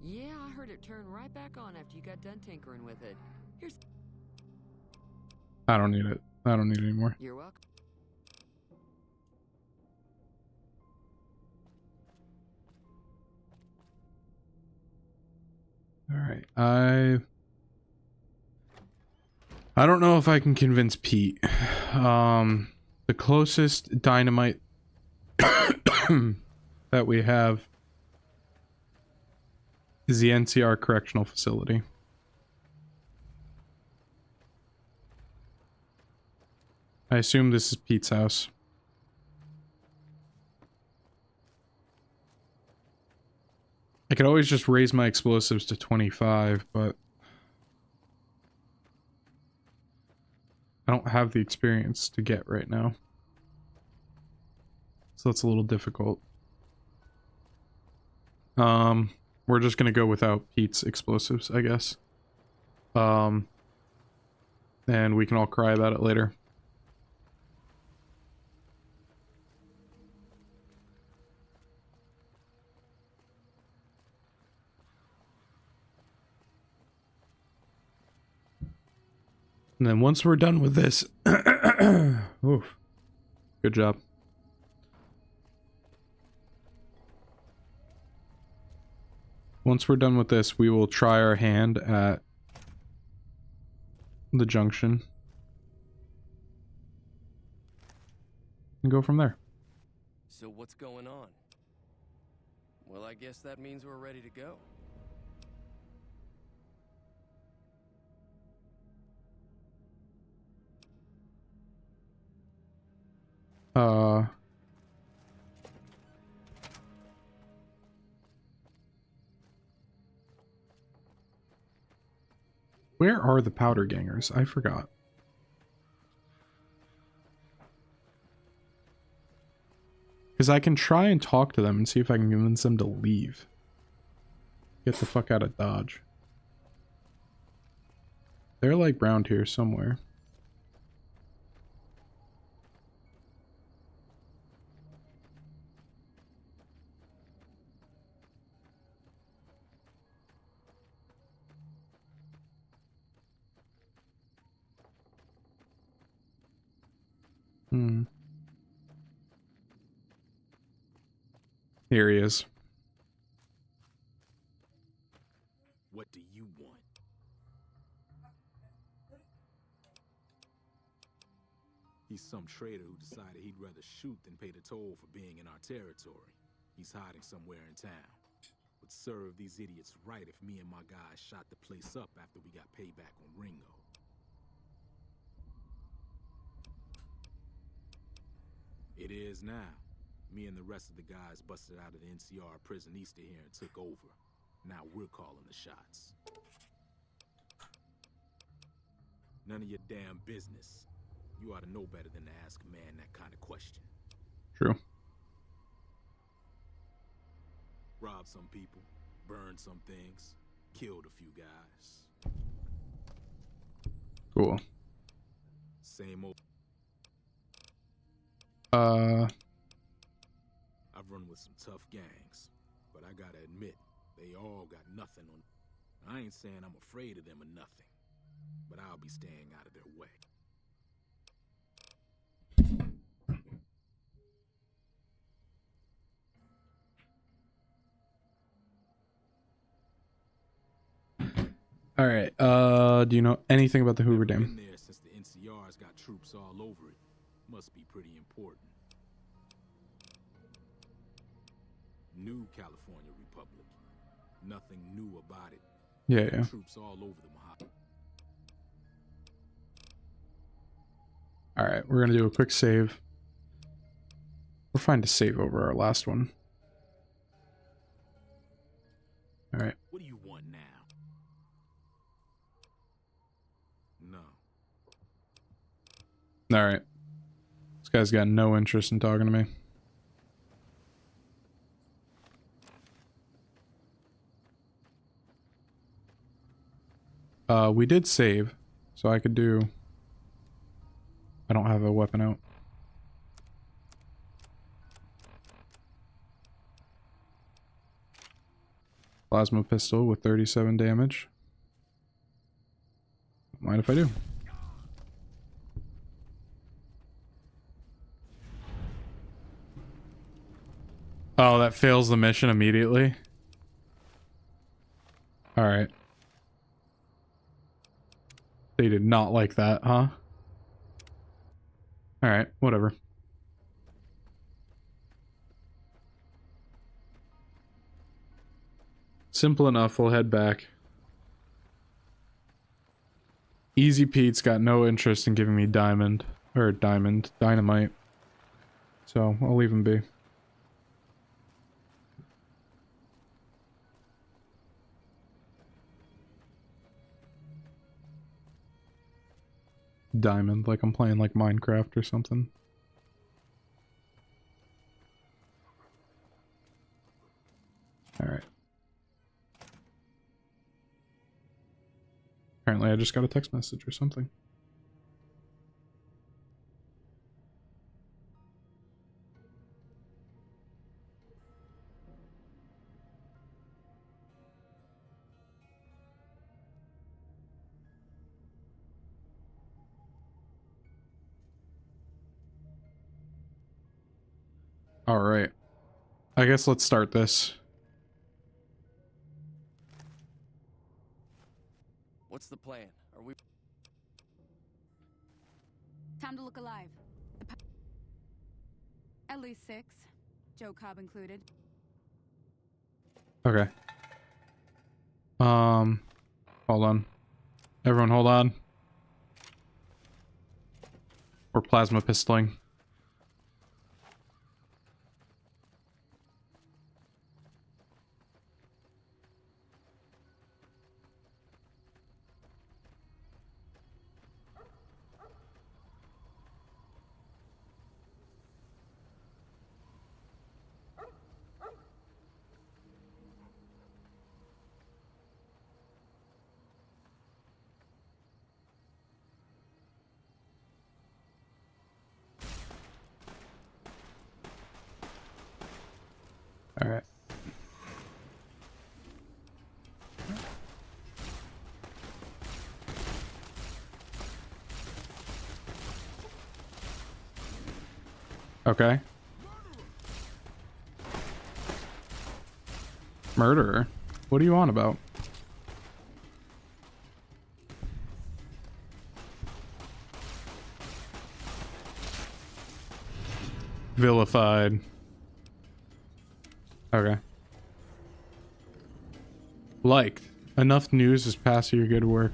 Yeah, I heard it turn right back on after you got done tinkering with it. Here's... I don't need it. I don't need it anymore. You're welcome. Alright, I don't know if I can convince Pete. The closest dynamite that we have is the NCR Correctional Facility. I assume this is Pete's house. I could always just raise my explosives to 25, but I don't have the experience to get right now. So that's a little difficult. We're just gonna go without Pete's explosives, I guess. And we can all cry about it later. And then once we're done with this, oof, good job. Once we're done with this, we will try our hand at the junction and go from there. So what's going on? Well, I guess that means we're ready to go. Where are the powder gangers? I forgot. Because I can try and talk to them and see if I can convince them to leave. Get the fuck out of Dodge. They're like round here somewhere. Here he is. What do you want? He's some traitor who decided he'd rather shoot than pay the toll for being in our territory. He's hiding somewhere in town. Would serve these idiots right if me and my guys shot the place up after we got payback on Ringo. It is now. Me and the rest of the guys busted out of the NCR prison east of here and took over. Now we're calling the shots. None of your damn business. You ought to know better than to ask a man that kind of question. True. Robbed some people, burned some things, killed a few guys. Cool. Same old. I've run with some tough gangs, but I gotta admit, they all got nothing on. I ain't saying I'm afraid of them or nothing, but I'll be staying out of their way. All right. Do you know anything about the Hoover Dam? Been there since the NCR's got troops all over it. Must be pretty important. New California Republic. Nothing new about it. Yeah. Troops all over the Mojave. All right, we're gonna do a quick save. We're fine to save over our last one. All right. What do you want now? No. All right. This guy's got no interest in talking to me. We did save, so I could do... I don't have a weapon out. Plasma pistol with 37 damage. Don't mind if I do. Oh, that fails the mission immediately? Alright. They did not like that, huh? Alright, whatever. Simple enough, we'll head back. Easy Pete's got no interest in giving me dynamite. So, I'll leave him be. Diamond, like I'm playing like Minecraft or something. Alright. Apparently I just got a text message or something. Alright. I guess let's start this. What's the plan? Are we... Time to look alive. At least 6. Joe Cobb included. Okay. Hold on. Everyone hold on. We're plasma pistoling. Okay. Murderer? What are you on about? Vilified. Okay. Liked. Enough news is past your good work.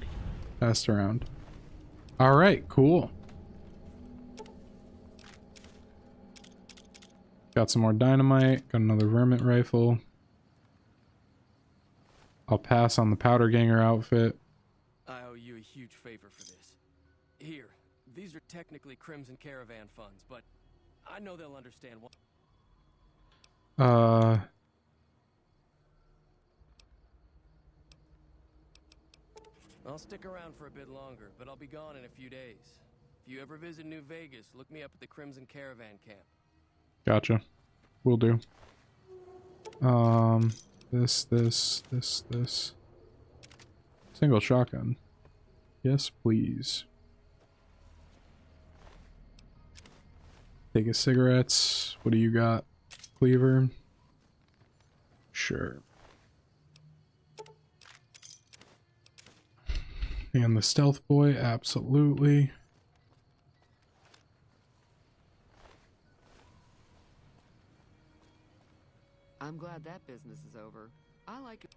Passed around. Alright, cool. Got some more dynamite. Got another vermin rifle. I'll pass on the powder ganger outfit. I owe you a huge favor for this. Here, these are technically Crimson Caravan funds, but I know they'll understand what. I'll stick around for a bit longer, but I'll be gone in a few days. If you ever visit New Vegas, look me up at the Crimson Caravan camp. Gotcha. Will do. This. Single shotgun. Yes, please. Take a cigarettes. What do you got? Cleaver? Sure. And the stealth boy, absolutely. I'm glad that business is over. I like it.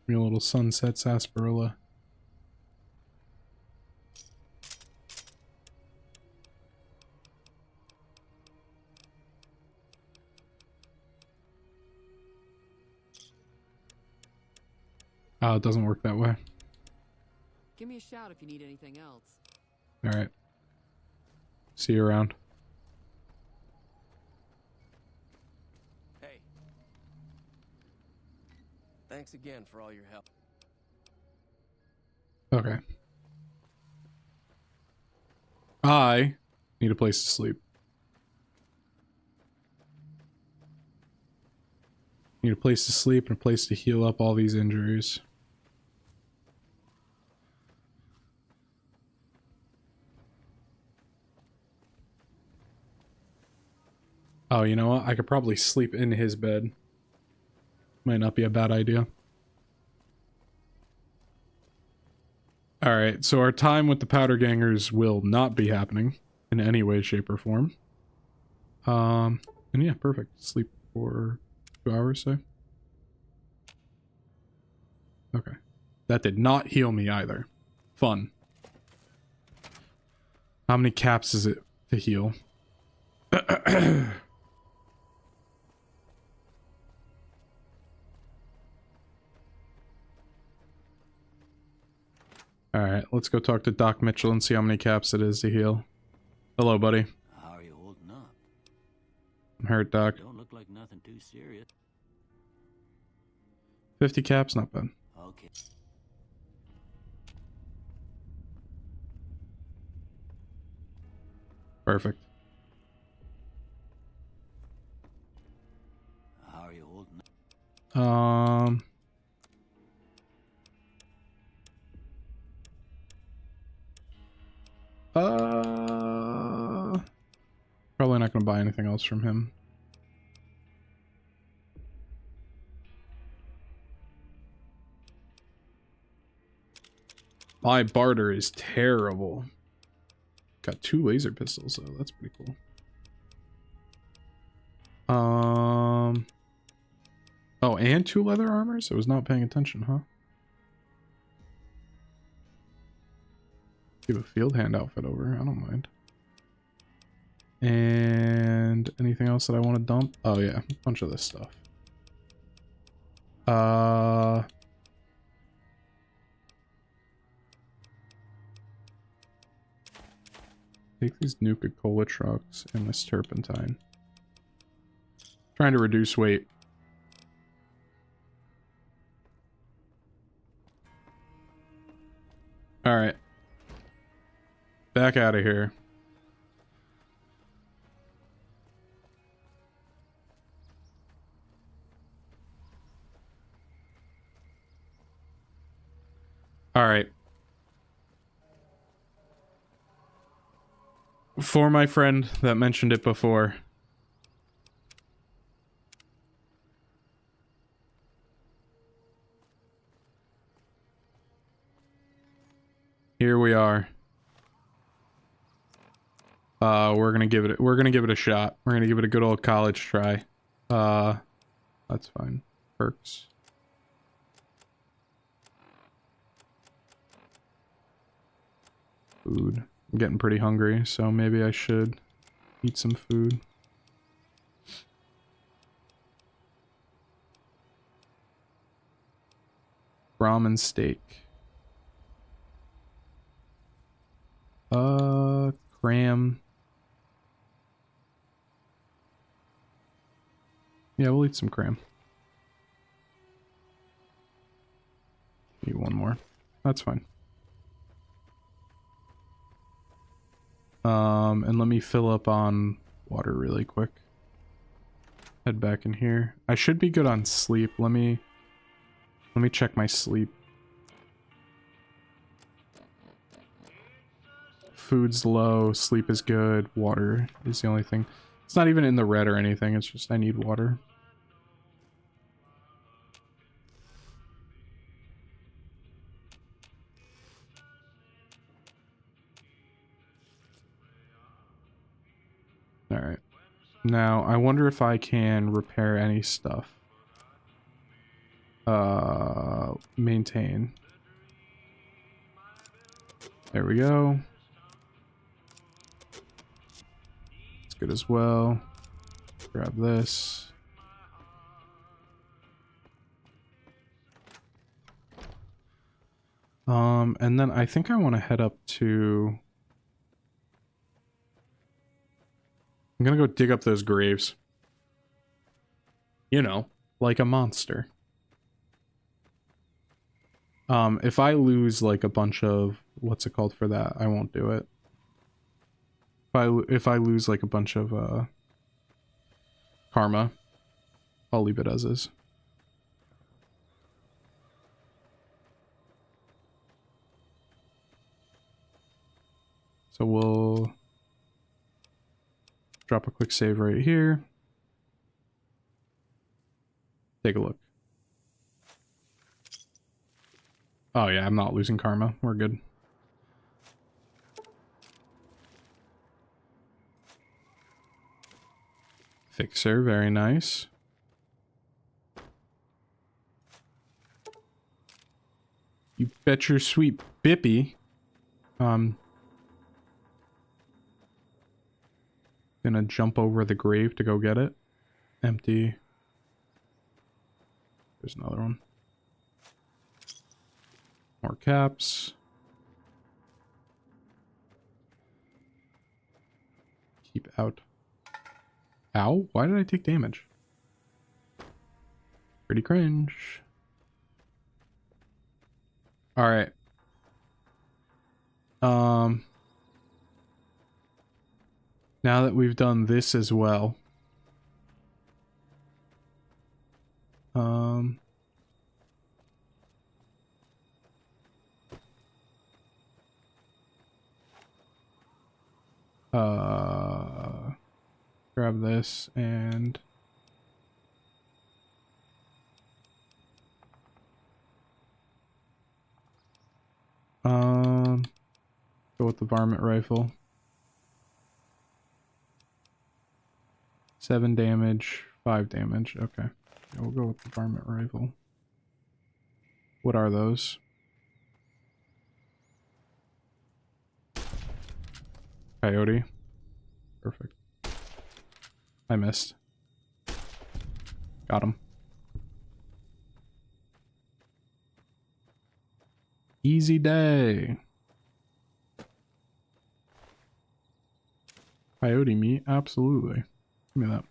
Give me a little sunset sarsaparilla. It doesn't work that way. Give me a shout if you need anything else. Alright. See you around. Hey. Thanks again for all your help. Okay. I need a place to sleep. Need a place to sleep and a place to heal up all these injuries. Oh, you know what? I could probably sleep in his bed. Might not be a bad idea. Alright, so our time with the powder gangers will not be happening in any way, shape, or form. And yeah, perfect. Sleep for 2 hours, say. Okay. That did not heal me either. Fun. How many caps is it to heal? Alright, let's go talk to Doc Mitchell and see how many caps it is to heal. Hello, buddy. How are you holding up? I'm hurt, Doc. Don't look like nothing too serious. 50 caps, not bad. Okay. Perfect. How are you holding up? Probably not gonna buy anything else from him. My barter is terrible. Got 2 laser pistols though, that's pretty cool. Oh, and 2 leather armors? I was not paying attention, huh? Give a field hand outfit over, I don't mind. And anything else that I want to dump? Oh yeah, a bunch of this stuff. Take these Nuka-Cola trucks and this turpentine. Trying to reduce weight. Alright. Back out of here. Alright. For my friend that mentioned it before. Here we are. We're gonna give it a shot. We're gonna give it a good old college try. That's fine. Perks. Food. I'm getting pretty hungry, so maybe I should eat some food. Ramen steak. Cram. Yeah, we'll eat some cram. Eat one more. That's fine. And let me fill up on water really quick. Head back in here. I should be good on sleep. Let me check my sleep. Food's low, sleep is good, water is the only thing. It's not even in the red or anything, it's just I need water. Alright. Now, I wonder if I can repair any stuff. Maintain. There we go. It's good as well. Grab this. And then I think I want to head up to... I'm gonna go dig up those graves. You know, like a monster. If I lose like a bunch of... What's it called for that? I won't do it. If I lose like a bunch of karma, I'll leave it as is. So we'll drop a quick save right here. Take a look. Oh yeah, I'm not losing karma. We're good. Fixer, very nice. You bet your sweet bippy. Gonna jump over the grave to go get it. Empty. There's another one. More caps. Keep out. Ow, why did I take damage? Pretty cringe. Alright. Now that we've done this as well. Grab this and go with the varmint rifle. 7 damage, 5 damage. Okay, yeah, we'll go with the varmint rifle. What are those? Coyote. Perfect. I missed. Got him. Easy day. Coyote meat? Absolutely. Give me that.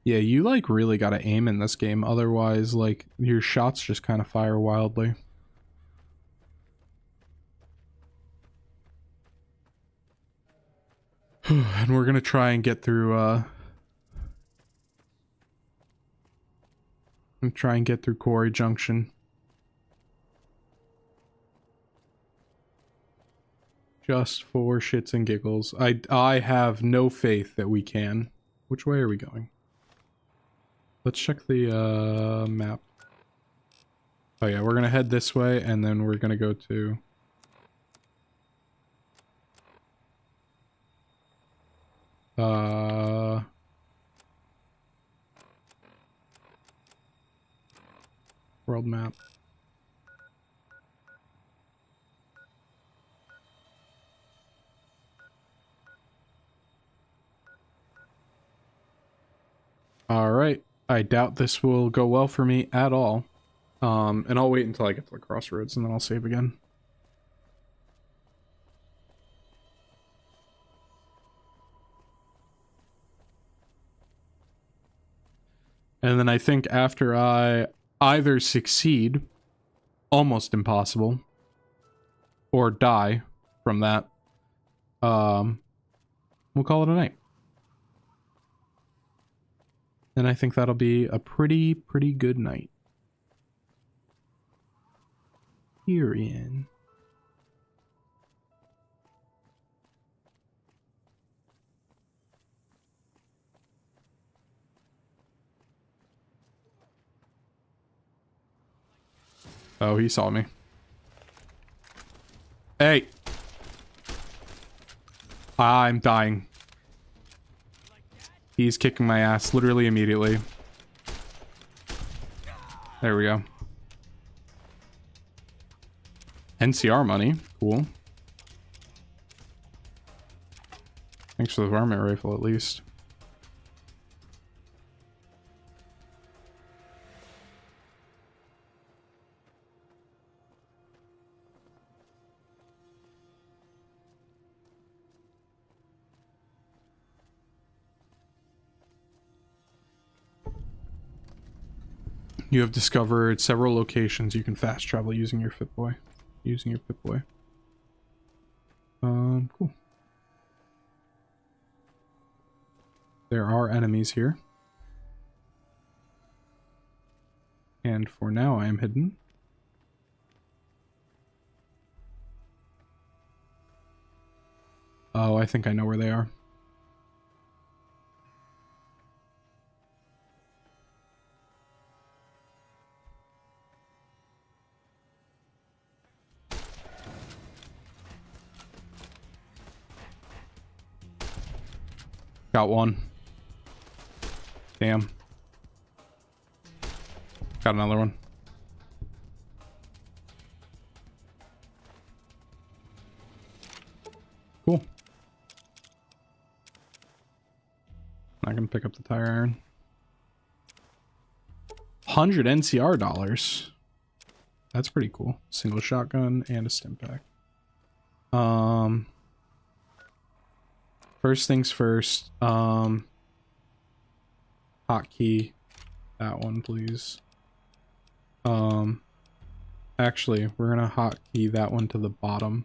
Yeah, you like really gotta aim in this game, otherwise like your shots just kind of fire wildly. And we're gonna try and get through, Quarry Junction. Just for shits and giggles. I have no faith that we can. Which way are we going? Let's check the, map. Oh yeah, we're gonna head this way, and then we're gonna go to... world map. Alright, I doubt this will go well for me at all. And I'll wait until I get to the crossroads and then I'll save again. And then I think after I either succeed, almost impossible, or die from that, we'll call it a night. And I think that'll be a pretty good night. Herein. Oh, he saw me. Hey! I'm dying. He's kicking my ass literally immediately. There we go. NCR money. Cool. Thanks for the varmint rifle at least. You have discovered several locations you can fast travel using your Pip-Boy. Cool. There are enemies here. And for now I am hidden. Oh, I think I know where they are. Got one. Damn. Got another one. Cool. Not gonna pick up the tire iron. 100 NCR dollars. That's pretty cool. Single shotgun and a stim pack. First things first, hotkey that one, please. Actually, we're gonna hotkey that one to the bottom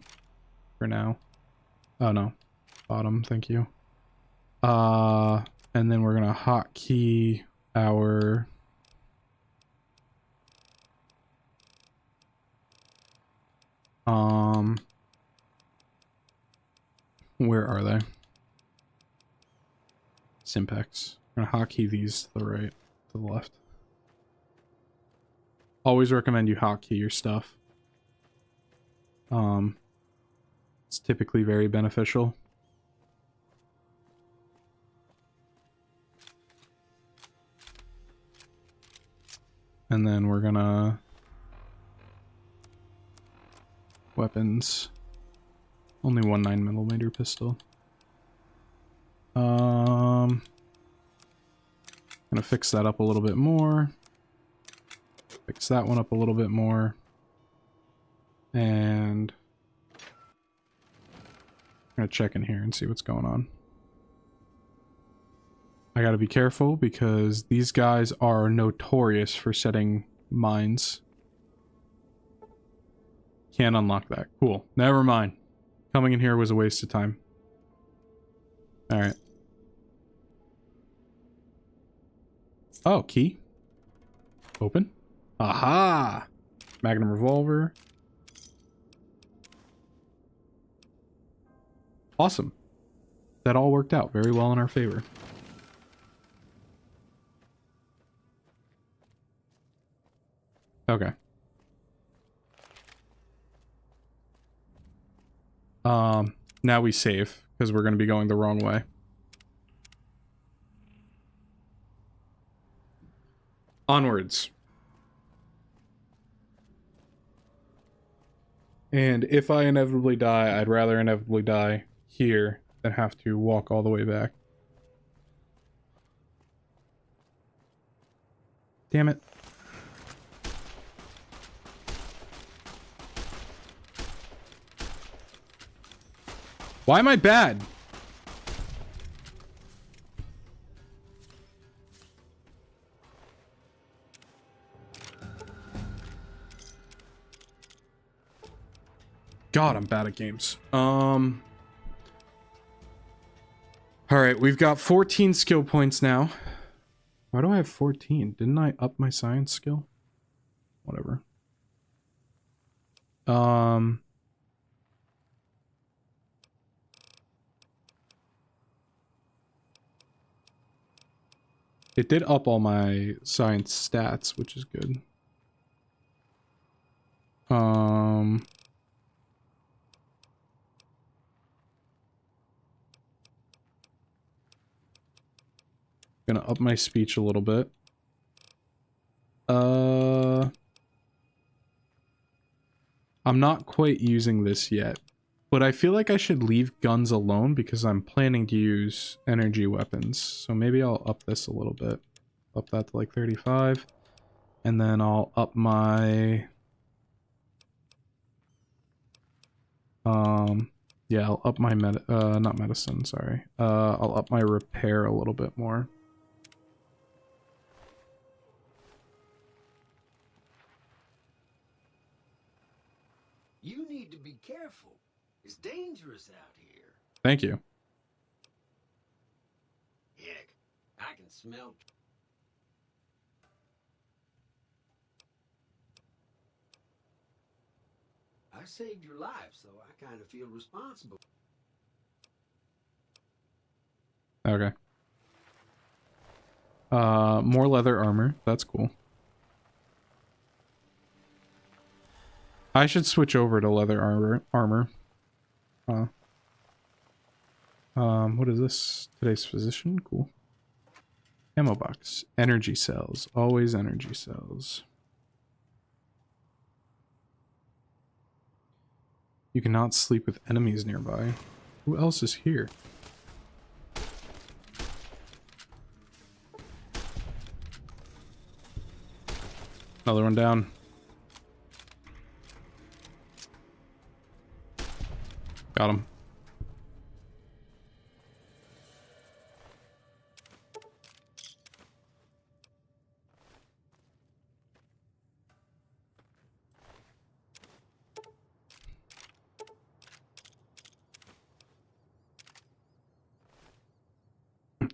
for now. Oh no, bottom, thank you. And then we're gonna hotkey our where are they? Simpex. I'm gonna hotkey these to the right, to the left. Always recommend you hotkey your stuff. It's typically very beneficial. And then we're gonna weapons. Only one 9mm pistol. Gonna fix that up a little bit more. Fix that one up a little bit more. And I'm gonna check in here and see what's going on. I gotta be careful because these guys are notorious for setting mines. Can't unlock that. Cool. Never mind. Coming in here was a waste of time. Alright. Oh, key. Open. Aha! Magnum revolver. Awesome. That all worked out very well in our favor. Okay. Now we save, because we're going to be going the wrong way. Onwards. And if I inevitably die, I'd rather inevitably die here than have to walk all the way back. Damn it. Why am I bad? God, I'm bad at games. Alright, we've got 14 skill points now. Why do I have 14? Didn't I up my science skill? Whatever. It did up all my science stats, which is good. Gonna up my speech a little bit. I'm not quite using this yet, but I feel like I should leave guns alone because I'm planning to use energy weapons. So maybe I'll up this a little bit. Up that to like 35. And then I'll up my... yeah, I'll up my not medicine, sorry. I'll up my repair a little bit more. You need to be careful. It's dangerous out here. Thank you. Heck, I can smell... I saved your life, so I kind of feel responsible. Okay. More leather armor. That's cool. I should switch over to leather armor. What is this? Today's physician? Cool. Ammo box. Energy cells. Always energy cells. You cannot sleep with enemies nearby. Who else is here? Another one down. Got him.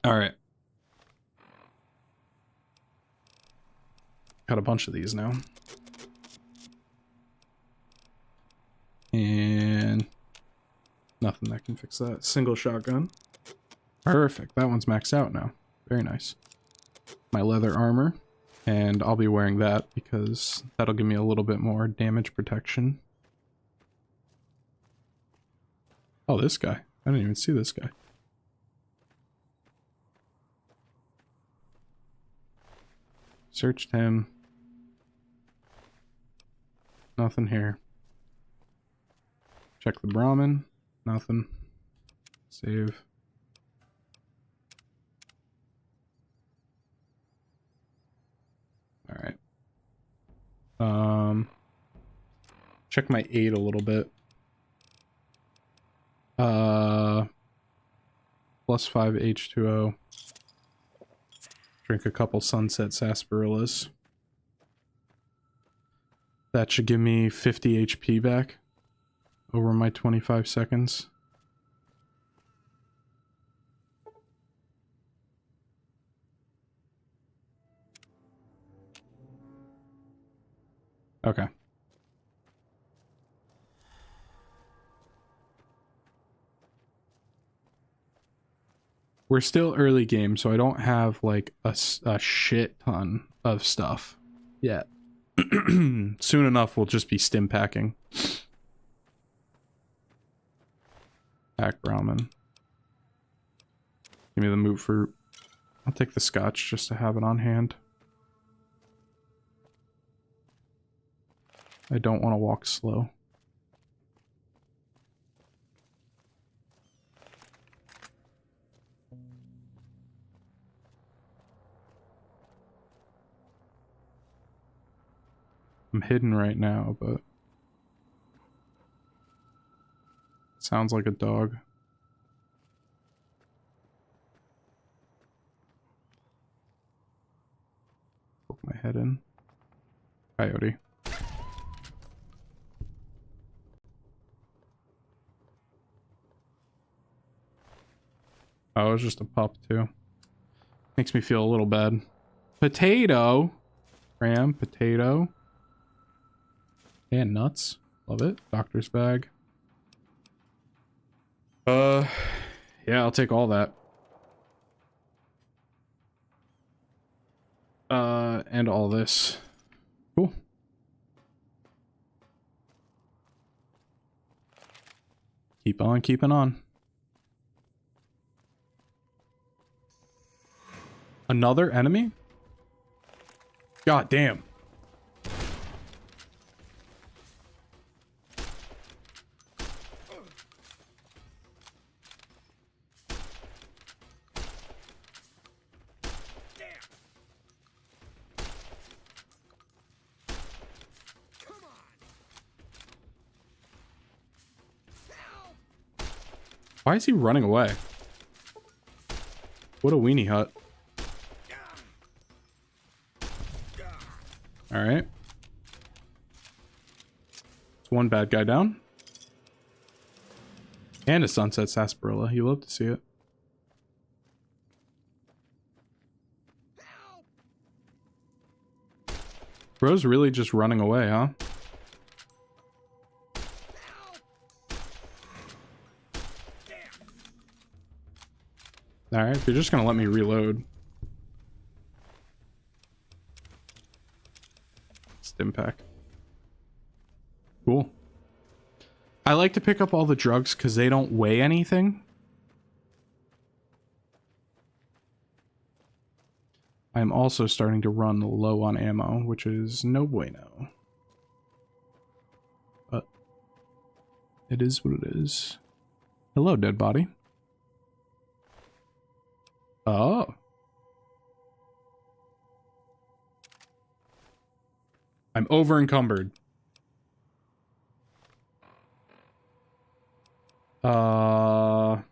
All right. Got a bunch of these now. And nothing that can fix that. Single shotgun. Perfect. That one's maxed out now. Very nice. My leather armor. And I'll be wearing that because that'll give me a little bit more damage protection. Oh, this guy. I didn't even see this guy. Searched him. Nothing here. Check the Brahmin. Nothing. Save. Alright. Check my aid a little bit. +5 H2O. Drink a couple Sunset Sarsaparillas. That should give me 50 HP back over my 25 seconds. Okay. We're still early game, so I don't have like a shit ton of stuff yet. Soon enough, we'll just be stim packing. Pack ramen. Give me the moot fruit. I'll take the scotch just to have it on hand. I don't want to walk slow. I'm hidden right now, but sounds like a dog. Poke my head in. Coyote. Oh, it was just a pup too. Makes me feel a little bad. Potato. Ram, potato. And nuts. Love it. Doctor's bag. Yeah, I'll take all that. And all this. Cool. Keep on keeping on. Another enemy? God damn. Why is he running away? What a weenie hut. Alright. It's one bad guy down. And a sunset sarsaparilla. You love to see it. Bro's really just running away, huh? Alright, if you're just gonna let me reload. Stim pack. Cool. I like to pick up all the drugs because they don't weigh anything. I'm also starting to run low on ammo, which is no bueno. But it is what it is. Hello, dead body. Oh. I'm over encumbered. By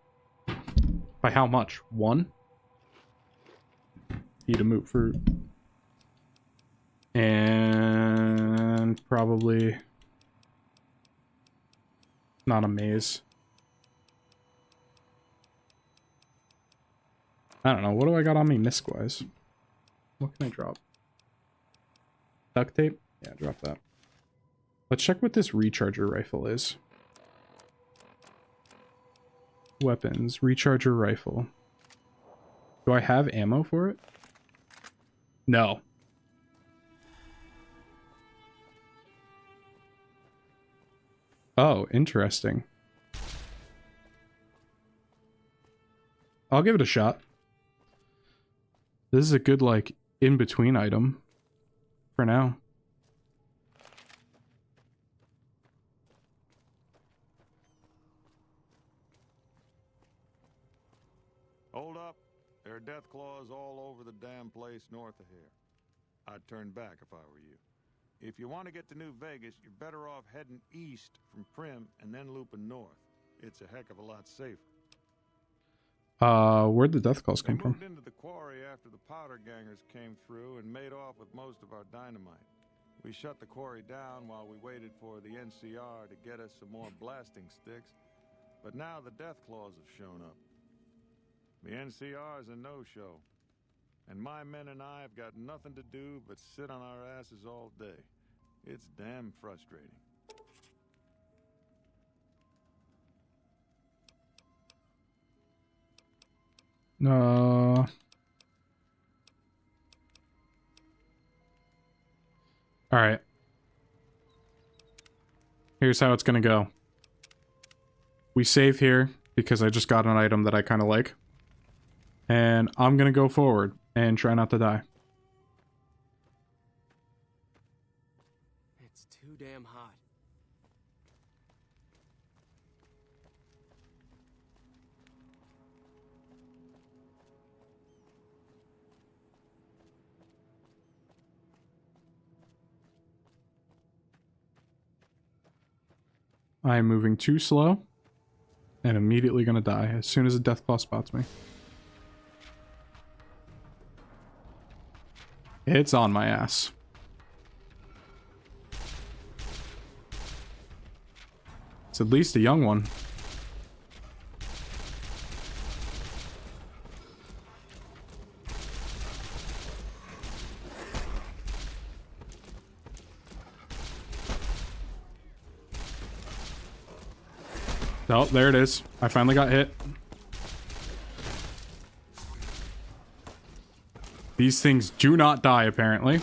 how much? 1? Eat a moot fruit. And probably not a maze. I don't know. What do I got on me misc-wise? What can I drop? Duct tape? Yeah, drop that. Let's check what this recharger rifle is. Weapons. Recharger rifle. Do I have ammo for it? No. Oh, interesting. I'll give it a shot. This is a good, like, in-between item for now. Hold up. There are death claws all over the damn place north of here. I'd turn back if I were you. If you want to get to New Vegas, you're better off heading east from Primm and then looping north. It's a heck of a lot safer. Where'd the death calls come from? We moved into the quarry after the powder gangers came through and made off with most of our dynamite. We shut the quarry down while we waited for the NCR to get us some more blasting sticks, but now the death claws have shown up. The NCR is a no-show, and my men and I have got nothing to do but sit on our asses all day. It's damn frustrating. All right. Here's how it's gonna go. We save here because I just got an item that I kind of like. And I'm gonna go forward and try not to die. It's too damn hot. I am moving too slow and immediately gonna die as soon as a Deathclaw spots me. It's on my ass. It's at least a young one. Oh, there it is. I finally got hit. These things do not die, apparently.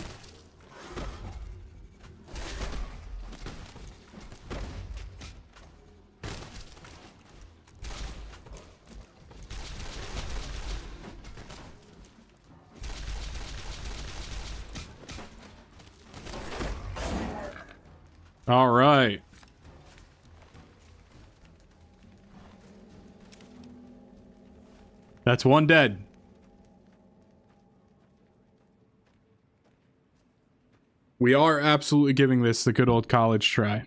All right. That's one dead. We are absolutely giving this the good old college try.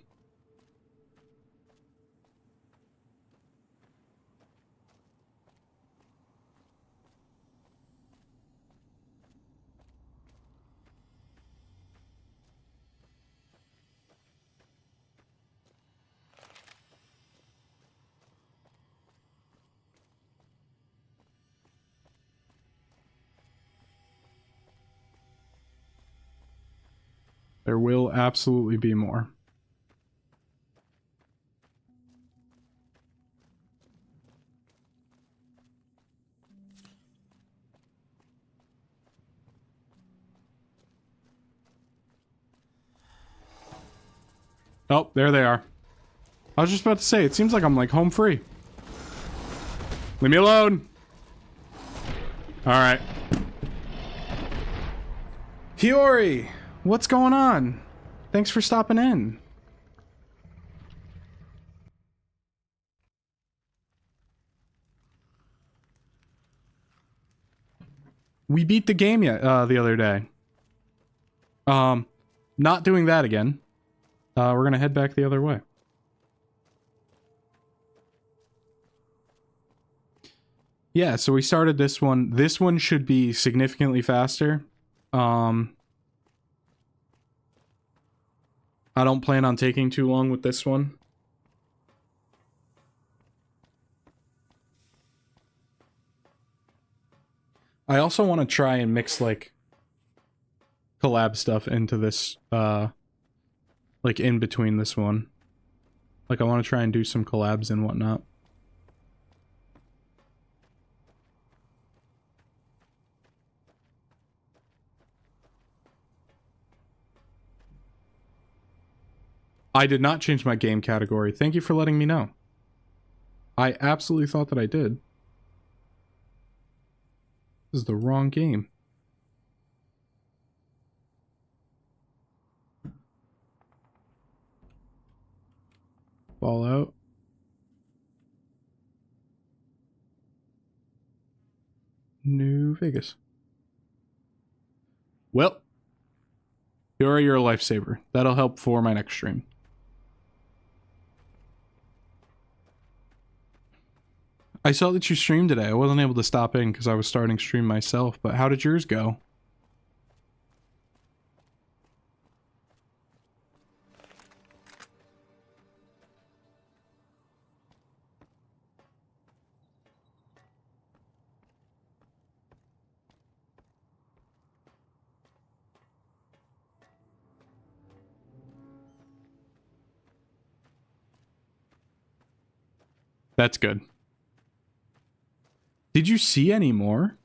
There will absolutely be more. Oh, there they are. I was just about to say, it seems like I'm like home free. Leave me alone. All right. Hiyori, what's going on? Thanks for stopping in. We beat the game the other day. Not doing that again. We're gonna head back the other way. Yeah, so we started this one. This one should be significantly faster. I don't plan on taking too long with this one. I also want to try and mix like collab stuff into this like in between this one. Like I want to try and do some collabs and whatnot. I did not change my game category. Thank you for letting me know. I absolutely thought that I did. This is the wrong game. Fallout. New Vegas. Well, you're a lifesaver. That'll help for my next stream. I saw that you streamed today. I wasn't able to stop in because I was starting stream myself, but how did yours go? That's good. Did you see any more?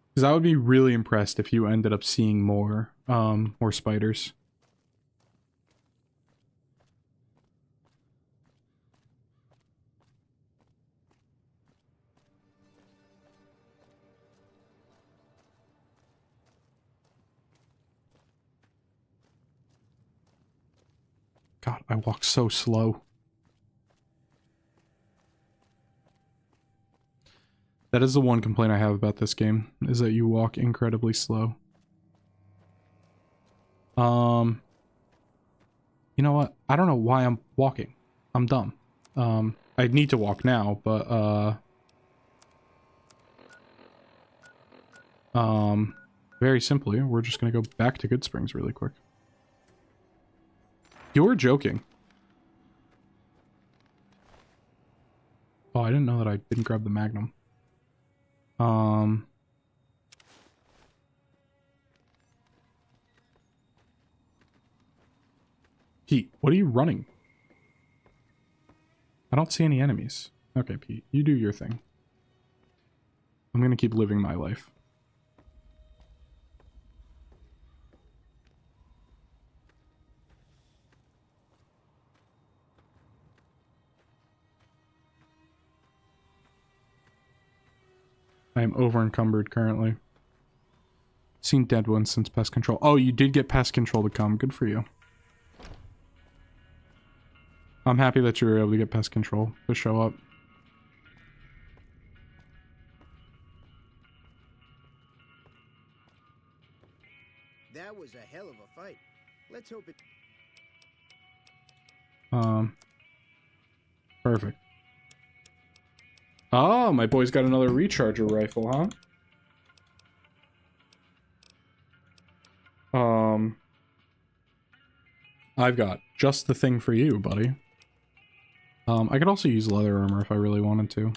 Because I would be really impressed if you ended up seeing more spiders. God, I walk so slow. That is the one complaint I have about this game, is that you walk incredibly slow. You know what? I don't know why I'm walking. I'm dumb. I need to walk now, but, very simply, we're just gonna go back to Goodsprings really quick. You're joking. Oh, I didn't know that I didn't grab the Magnum. Pete, what are you running? I don't see any enemies. Okay, Pete, you do your thing. I'm gonna keep living my life. I am over encumbered currently. Seen dead ones since pest control. Oh, you did get pest control to come. Good for you. I'm happy that you were able to get pest control to show up. That was a hell of a fight. Let's hope it... Perfect. Oh, my boy's got another recharger rifle, huh? I've got just the thing for you, buddy. I could also use leather armor if I really wanted to.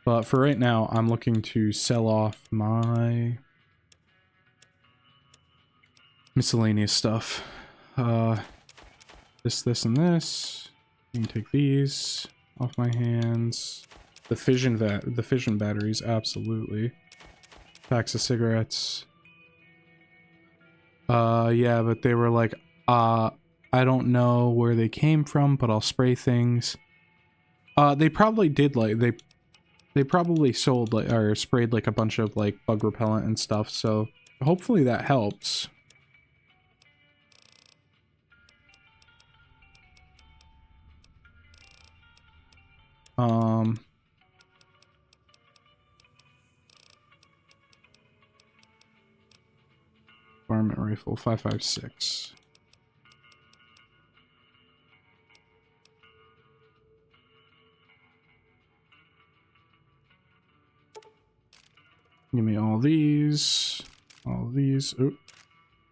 But for right now, I'm looking to sell off my miscellaneous stuff. This, and this. You can take these off my hands. The fission batteries, absolutely. Packs of cigarettes. Yeah, but they were like, I don't know where they came from, but I'll spray things. They probably did, like, they probably sold, like, or sprayed, like, a bunch of, like, bug repellent and stuff, so hopefully that helps. Varmint rifle, 5.56. Give me all these. All these. Oop.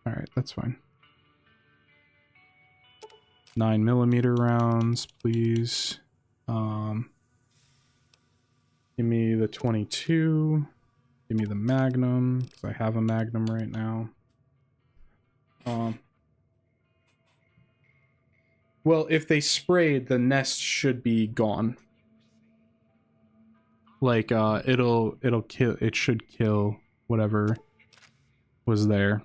Alright, that's fine. 9mm rounds, please. Give me the 22. Give me the Magnum, because I have a Magnum right now. Well, if they sprayed, the nest should be gone. Like, it'll kill, it should kill whatever was there.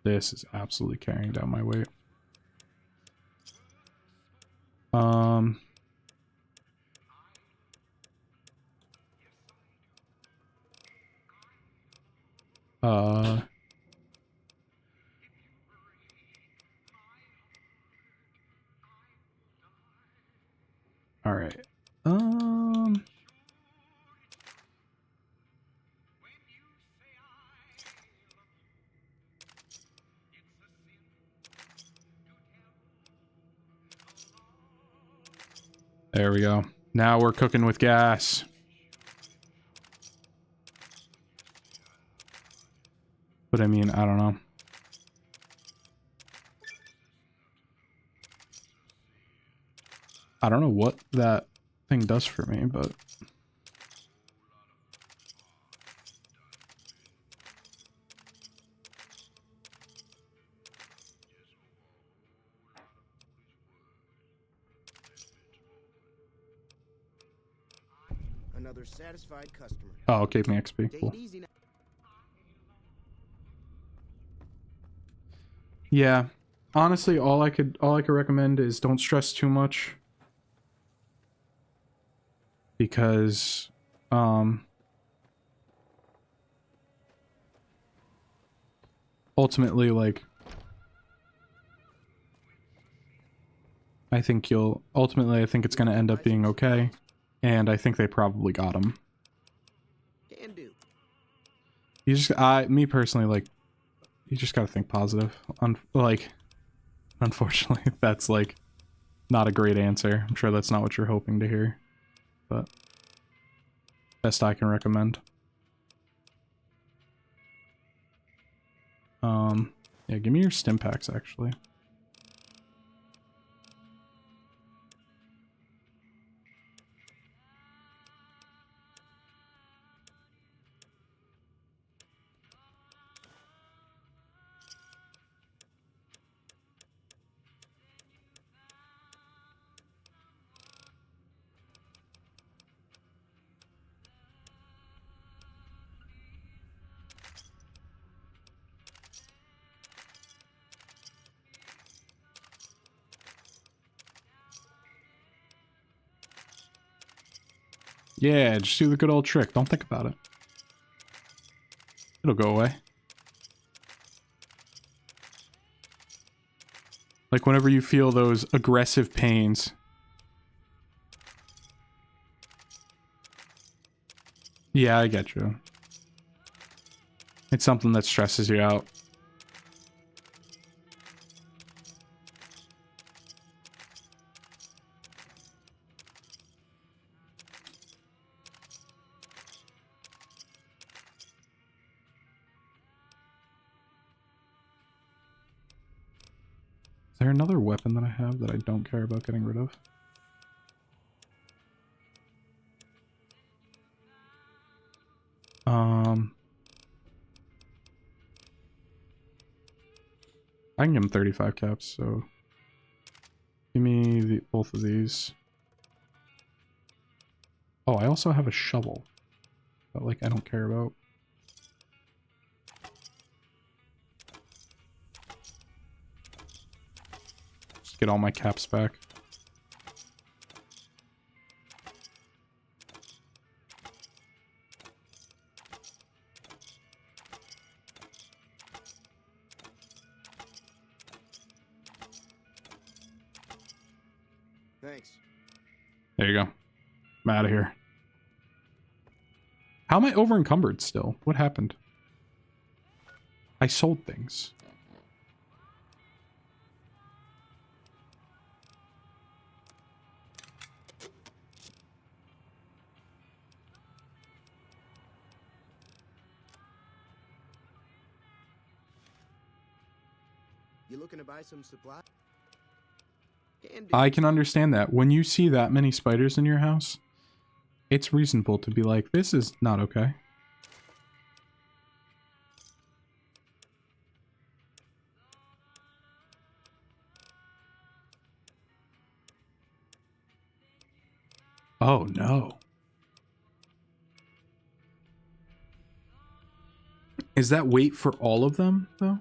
This is absolutely carrying down my weight. All right. There we go. Now we're cooking with gas. But I mean, I don't know. I don't know what that thing does for me, but... Another satisfied customer. Oh, it gave me XP. Take Cool. it easy now. Yeah. Honestly, all I could recommend is don't stress too much. Because ultimately, like, I think it's gonna end up being okay. And I think they probably got him. Can do. You just me personally, like, you just gotta think positive. Unfortunately, that's like not a great answer. I'm sure that's not what you're hoping to hear, but best I can recommend. Yeah, give me your stim packs actually. Yeah, just do the good old trick. Don't think about it. It'll go away. Like whenever you feel those aggressive pains. Yeah, I get you. It's something that stresses you out. Is there another weapon that I have that I don't care about getting rid of? I can give him 35 caps, so give me both of these. Oh, I also have a shovel that, like, I don't care about. Just get all my caps back. Thanks. There you go. I'm out of here. How am I over encumbered still? What happened? I sold things. You looking to buy some supply? Can do. I can understand that. When you see that many spiders in your house, it's reasonable to be like, this is not okay. Oh no. Is that weight for all of them, though?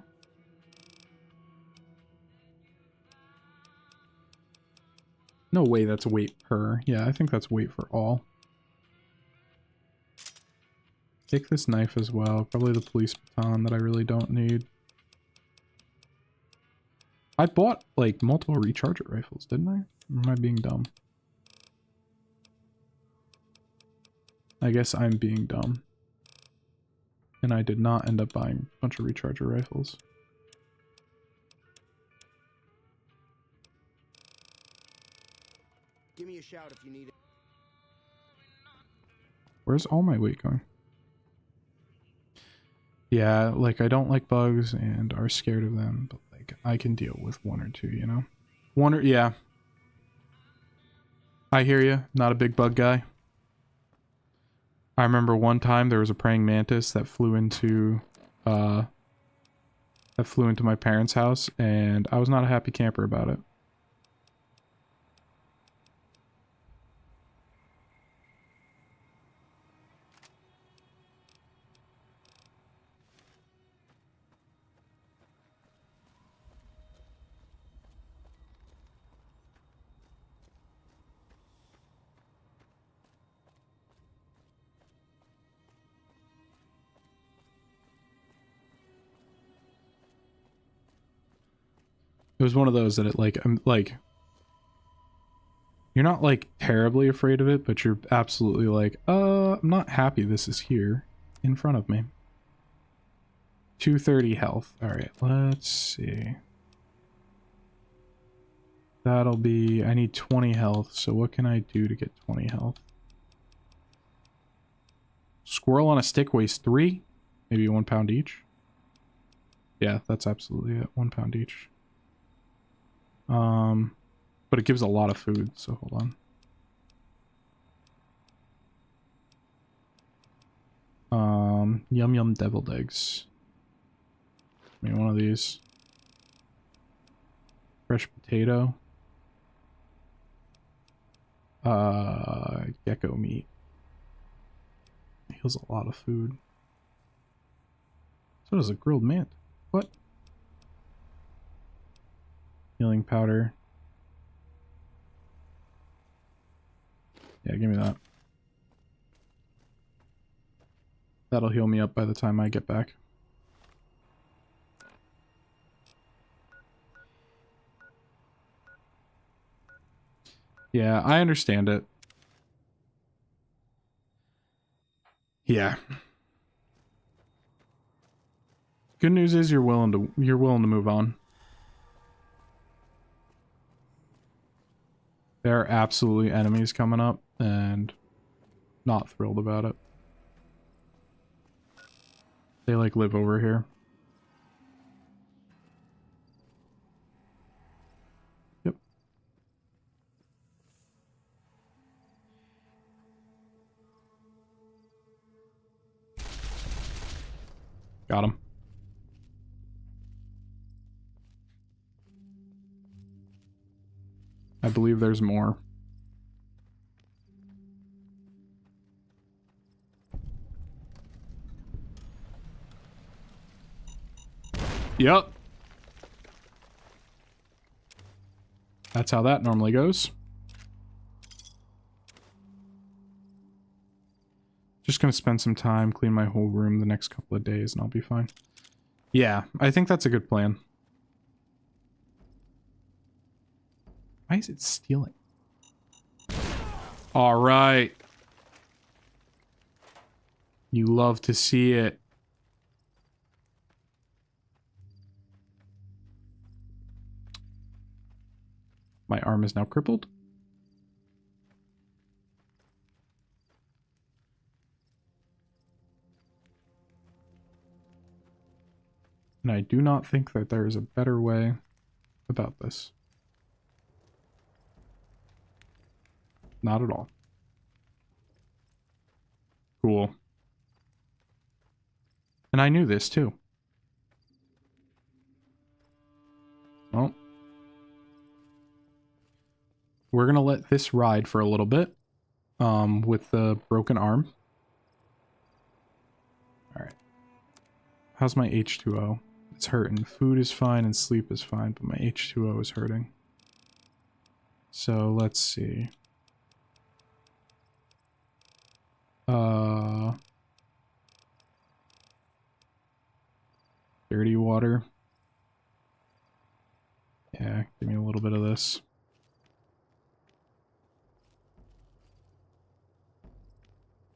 No way that's weight per. Yeah, I think that's weight for all. Take this knife as well. Probably the police baton that I really don't need. I bought, like, multiple recharger rifles, didn't I? Or am I being dumb? I guess I'm being dumb. And I did not end up buying a bunch of recharger rifles. Give me a shout if you need it. Where's all my weight going? Yeah, like, I don't like bugs and are scared of them, but, like, I can deal with one or two, you know? Yeah. I hear you. Not a big bug guy. I remember one time there was a praying mantis that flew into my parents' house, and I was not a happy camper about it. It was one of those that I'm like, you're not like terribly afraid of it, but you're absolutely like, I'm not happy this is here in front of me. 230 health. All right, let's see. That'll be, I need 20 health. So what can I do to get 20 health? Squirrel on a stick weighs 3, maybe 1 pound each. Yeah, that's absolutely it. 1 pound each. But it gives a lot of food, so hold on. Yum yum deviled eggs. Give me one of these. Fresh potato. Gecko meat. Heals a lot of food. So does a grilled mant. What? Healing powder. Yeah, give me that. That'll heal me up by the time I get back. Yeah, I understand it. Yeah. Good news is you're willing to move on. There are absolutely enemies coming up, and not thrilled about it. They like live over here. Yep. Got him. I believe there's more. Yep. That's how that normally goes. Just gonna spend some time, clean my whole room the next couple of days, and I'll be fine. Yeah, I think that's a good plan. Why is it stealing? All right. You love to see it. My arm is now crippled. And I do not think that there is a better way about this. Not at all. Cool. And I knew this too. Well, we're gonna let this ride for a little bit, with the broken arm. All right. How's my H2O? It's hurting. Food is fine and sleep is fine, but my H2O is hurting. So let's see. Dirty water. Yeah, give me a little bit of this.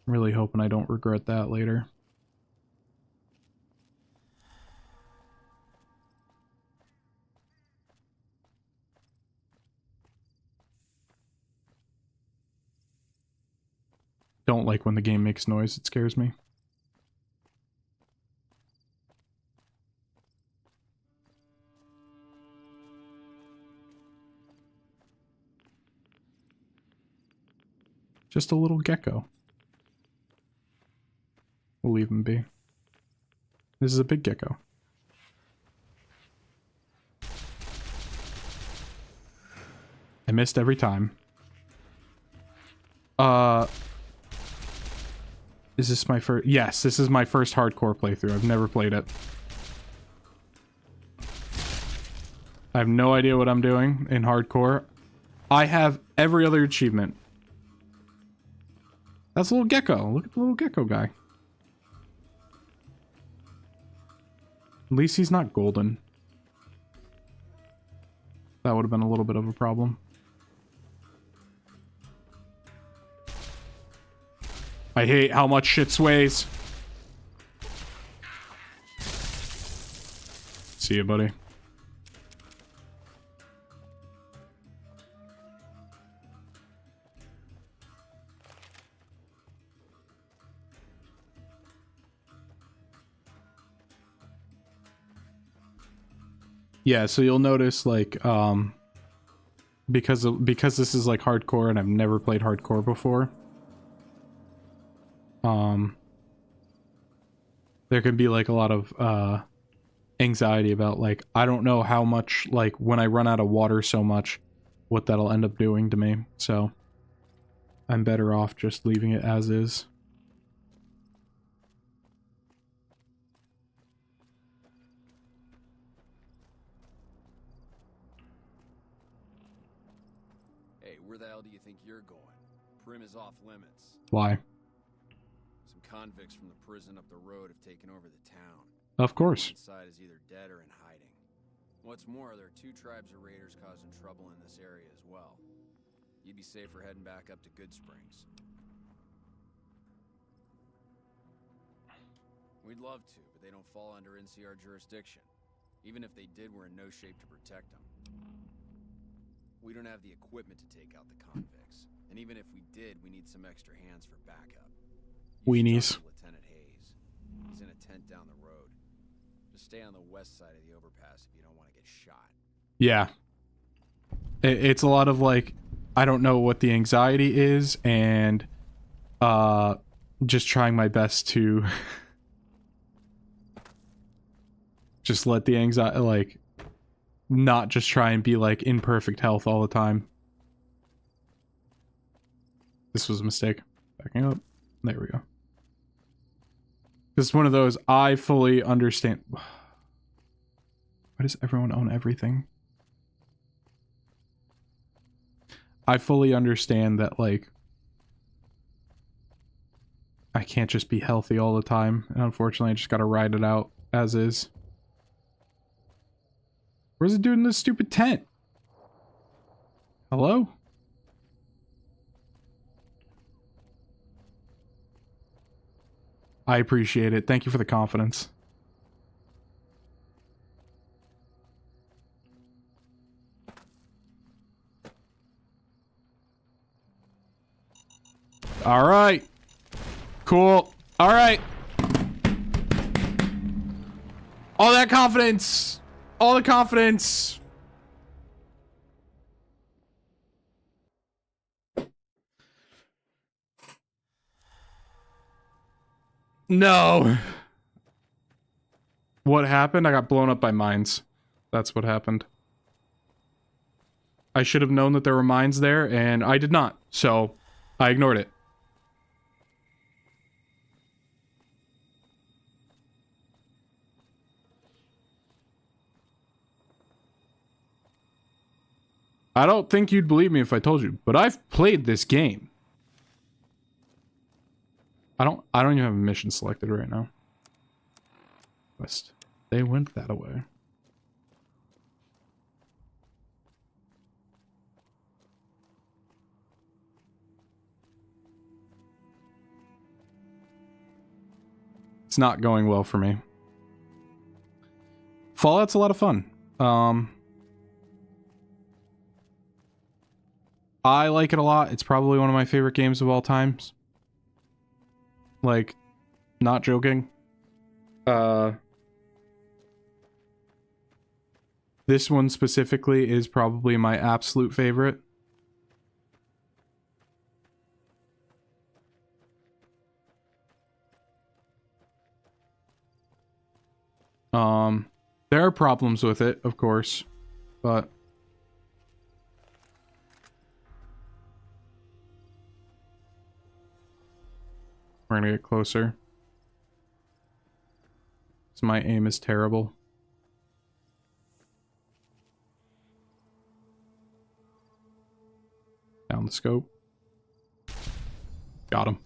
I'm really hoping I don't regret that later. Don't like when the game makes noise, it scares me. Just a little gecko. We'll leave him be. This is a big gecko. I missed every time. Is this my first? Yes, this is my first hardcore playthrough. I've never played it. I have no idea what I'm doing in hardcore. I have every other achievement. That's a little gecko. Look at the little gecko guy. At least he's not golden. That would have been a little bit of a problem. I hate how much shit sways. See ya, buddy. Yeah, so you'll notice, like, because this is like hardcore and I've never played hardcore before, there can be like a lot of anxiety about, like, I don't know how much, like, when I run out of water so much, what that'll end up doing to me. So I'm better off just leaving it as is. Hey, where the hell do you think you're going? Primm is off limits. Why? Some convicts from the prison up the road have taken over the town. Of course. One side is either dead or in hiding. What's more, there are 2 tribes of raiders causing trouble in this area as well. You'd be safer heading back up to Goodsprings. We'd love to, but they don't fall under NCR jurisdiction. Even if they did, we're in no shape to protect them. We don't have the equipment to take out the convicts. And even if we did, we need some extra hands for backup. Weenies. Lieutenant Hayes. He's in a tent down the road. Just stay on the west side of the overpass if you don't want to get shot. Yeah. It's a lot of, like, I don't know what the anxiety is, and just trying my best to just let the anxiety, like, not just try and be, like, in perfect health all the time. This was a mistake. Backing up. There we go. This is one of those, I fully understand. Why does everyone own everything? I fully understand that, like, I can't just be healthy all the time. And unfortunately, I just gotta ride it out as is. Where's the dude in this stupid tent? Hello? I appreciate it. Thank you for the confidence. All right. Cool. All right. All that confidence. All the confidence. No. What happened? I got blown up by mines. That's what happened. I should have known that there were mines there, and I did not. So, I ignored it. I don't think you'd believe me if I told you, but I've played this game. I don't even have a mission selected right now. West. They went that way. It's not going well for me. Fallout's a lot of fun. I like it a lot. It's probably one of my favorite games of all times. Like, not joking. This one specifically is probably my absolute favorite. There are problems with it, of course, but we're gonna get closer. 'Cause my aim is terrible. Down the scope. Got him.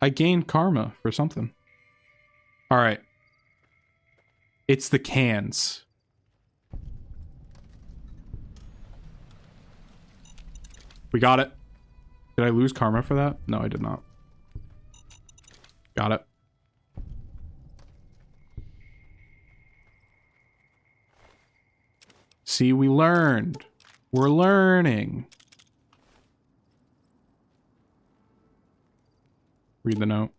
I gained karma for something. Alright. It's the cans. We got it. Did I lose karma for that? No, I did not. Got it. See, we learned. We're learning. Read the note.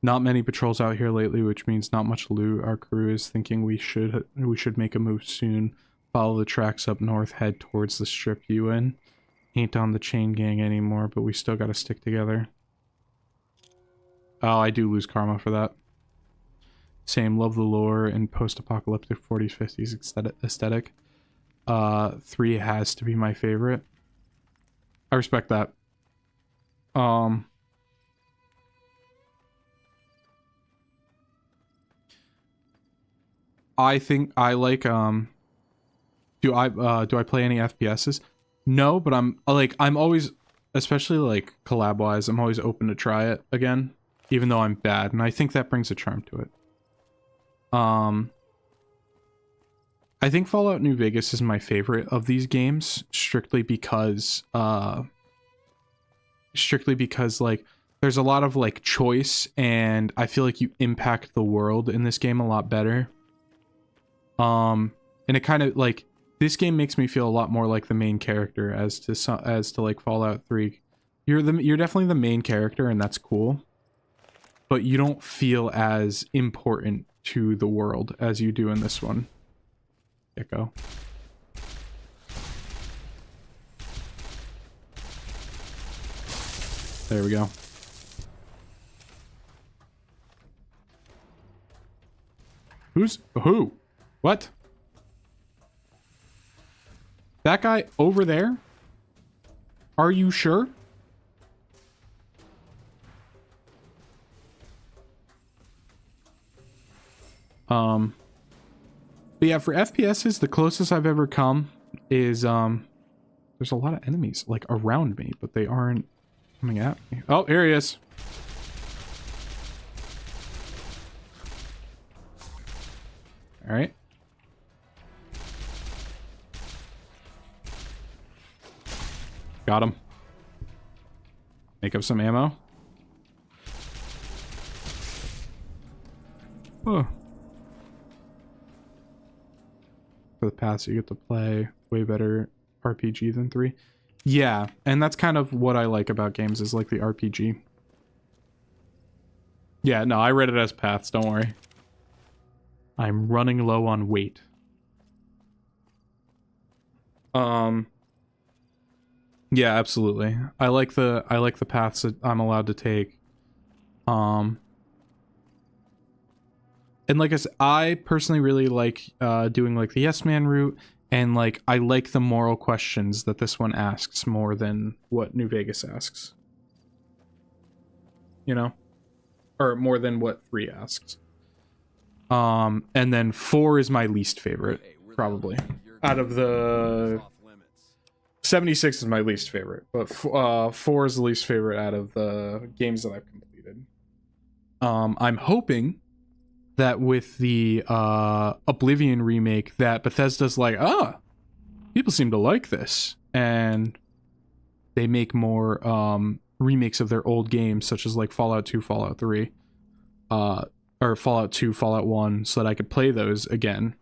Not many patrols out here lately, which means not much loot. Our crew is thinking we should make a move soon. Follow the tracks up north, head towards the strip you in. Ain't on the chain gang anymore, but we still gotta stick together. Oh, I do lose karma for that. Same, love the lore and post-apocalyptic 40s, 50s aesthetic. 3 has to be my favorite. I respect that. I think I like, do I play any FPSs? No, but I'm always, especially like collab-wise, I'm always open to try it again, even though I'm bad, and I think that brings a charm to it. I think Fallout New Vegas is my favorite of these games, strictly because like there's a lot of like choice, and I feel like you impact the world in this game a lot better. And it kind of like, this game makes me feel a lot more like the main character as to like Fallout 3. You're definitely the main character, and that's cool, but you don't feel as important to the world as you do in this one. Gecko. There we go. Who? What? That guy over there? Are you sure? But yeah, for FPSs, the closest I've ever come is, there's a lot of enemies, like, around me, but they aren't coming at me. Oh, here he is. Alright. Got him. Make up some ammo. Oh. For the pass, you get to play way better RPG than 3. Yeah, and that's kind of what I like about games, is like the RPG. Yeah, no, I read it as paths, don't worry. I'm running low on weight. Yeah, absolutely. I like the paths that I'm allowed to take. And like I said, I personally really like doing like the Yes Man route, and like I like the moral questions that this one asks more than what New Vegas asks. You know? Or more than what 3 asks. And then 4 is my least favorite, probably. Out of the 76 is my least favorite, but 4 is the least favorite out of the games that I've completed. I'm hoping that with the Oblivion remake, that Bethesda's like, people seem to like this, and they make more remakes of their old games, such as like Fallout 2, Fallout 3, or Fallout 2, Fallout 1, so that I could play those again.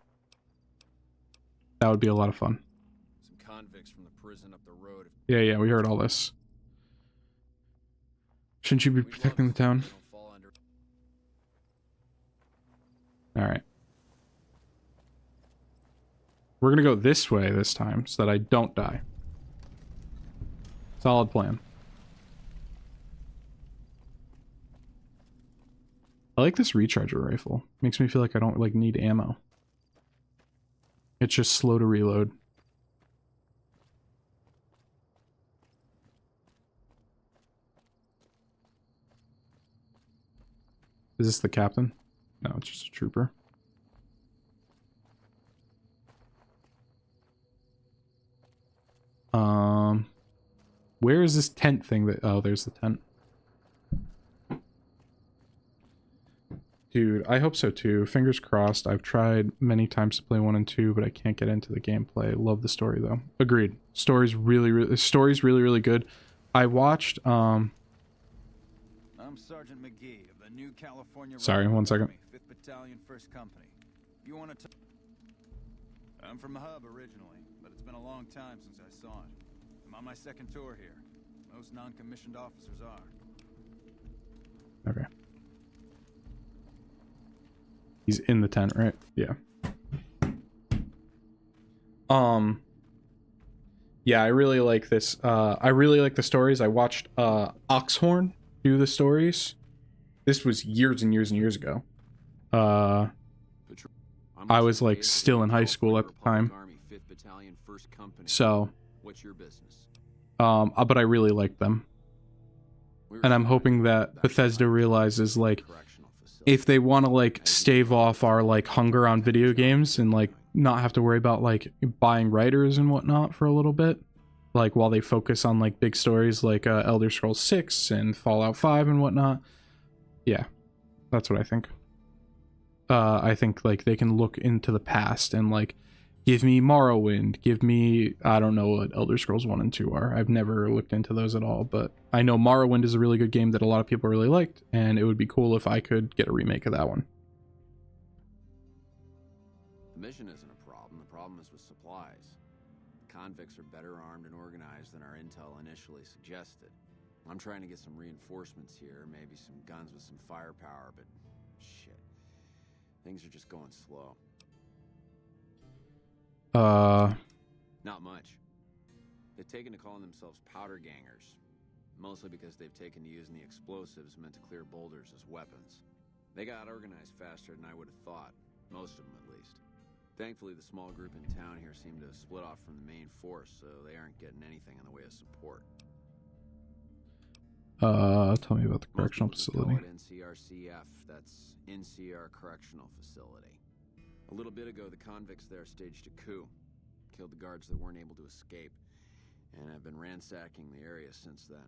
That would be a lot of fun. Some convicts from the prison up the road. Yeah, we heard all this. Shouldn't you be protecting the town? Alright. We're gonna go this way this time, so that I don't die. Solid plan. I like this recharger rifle. Makes me feel like I don't like need ammo. It's just slow to reload. Is this the captain? No, it's just a trooper. Where is this tent thing that... Oh, there's the tent. Dude, I hope so too. Fingers crossed. I've tried many times to play 1 and 2, but I can't get into the gameplay. Love the story though. Agreed. Story's really good. I watched I'm Sergeant McGee of the New California Sorry, 1 second. 5th Battalion, 1st Company. You want to I'm from the hub originally, but it's been a long time since I saw it. I'm on my 2nd tour here. Most non-commissioned officers are. Okay. He's in the tent, right? Yeah. Yeah, I really like this. I really like the stories. I watched Oxhorn do the stories. This was years and years and years ago. I was like still in high school at the time. So what's your business? But I really liked them. And I'm hoping that Bethesda realizes like if they want to like stave off our like hunger on video games and like not have to worry about like buying writers and whatnot for a little bit, like while they focus on like big stories like Elder Scrolls 6 and Fallout 5 and whatnot. Yeah, that's what I think. I think like they can look into the past and like give me Morrowind, give me, I don't know what Elder Scrolls 1 and 2 are. I've never looked into those at all, but I know Morrowind is a really good game that a lot of people really liked, and it would be cool if I could get a remake of that one. The mission isn't a problem. The problem is with supplies. The convicts are better armed and organized than our intel initially suggested. I'm trying to get some reinforcements here, maybe some guns with some firepower, but shit. Things are just going slow. Not much. They've taken to calling themselves powder gangers, mostly because they've taken to using the explosives meant to clear boulders as weapons. They got organized faster than I would have thought, most of them at least. Thankfully, the small group in town here seem to have split off from the main force, so they aren't getting anything in the way of support. Tell me about the correctional facility. NCRCF, that's NCR Correctional Facility. A little bit ago, the convicts there staged a coup, killed the guards that weren't able to escape, and have been ransacking the area since then.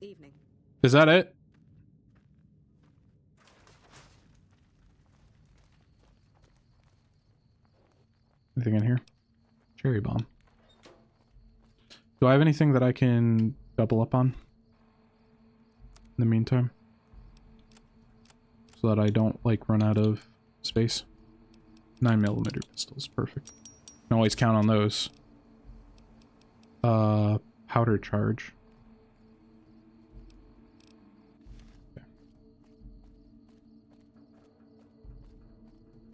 Evening. Is that it? Anything in here? Cherry bomb. Do I have anything that I can double up on in the meantime? So that I don't like run out of space. 9mm pistols, perfect. Can always count on those. Powder charge. Okay.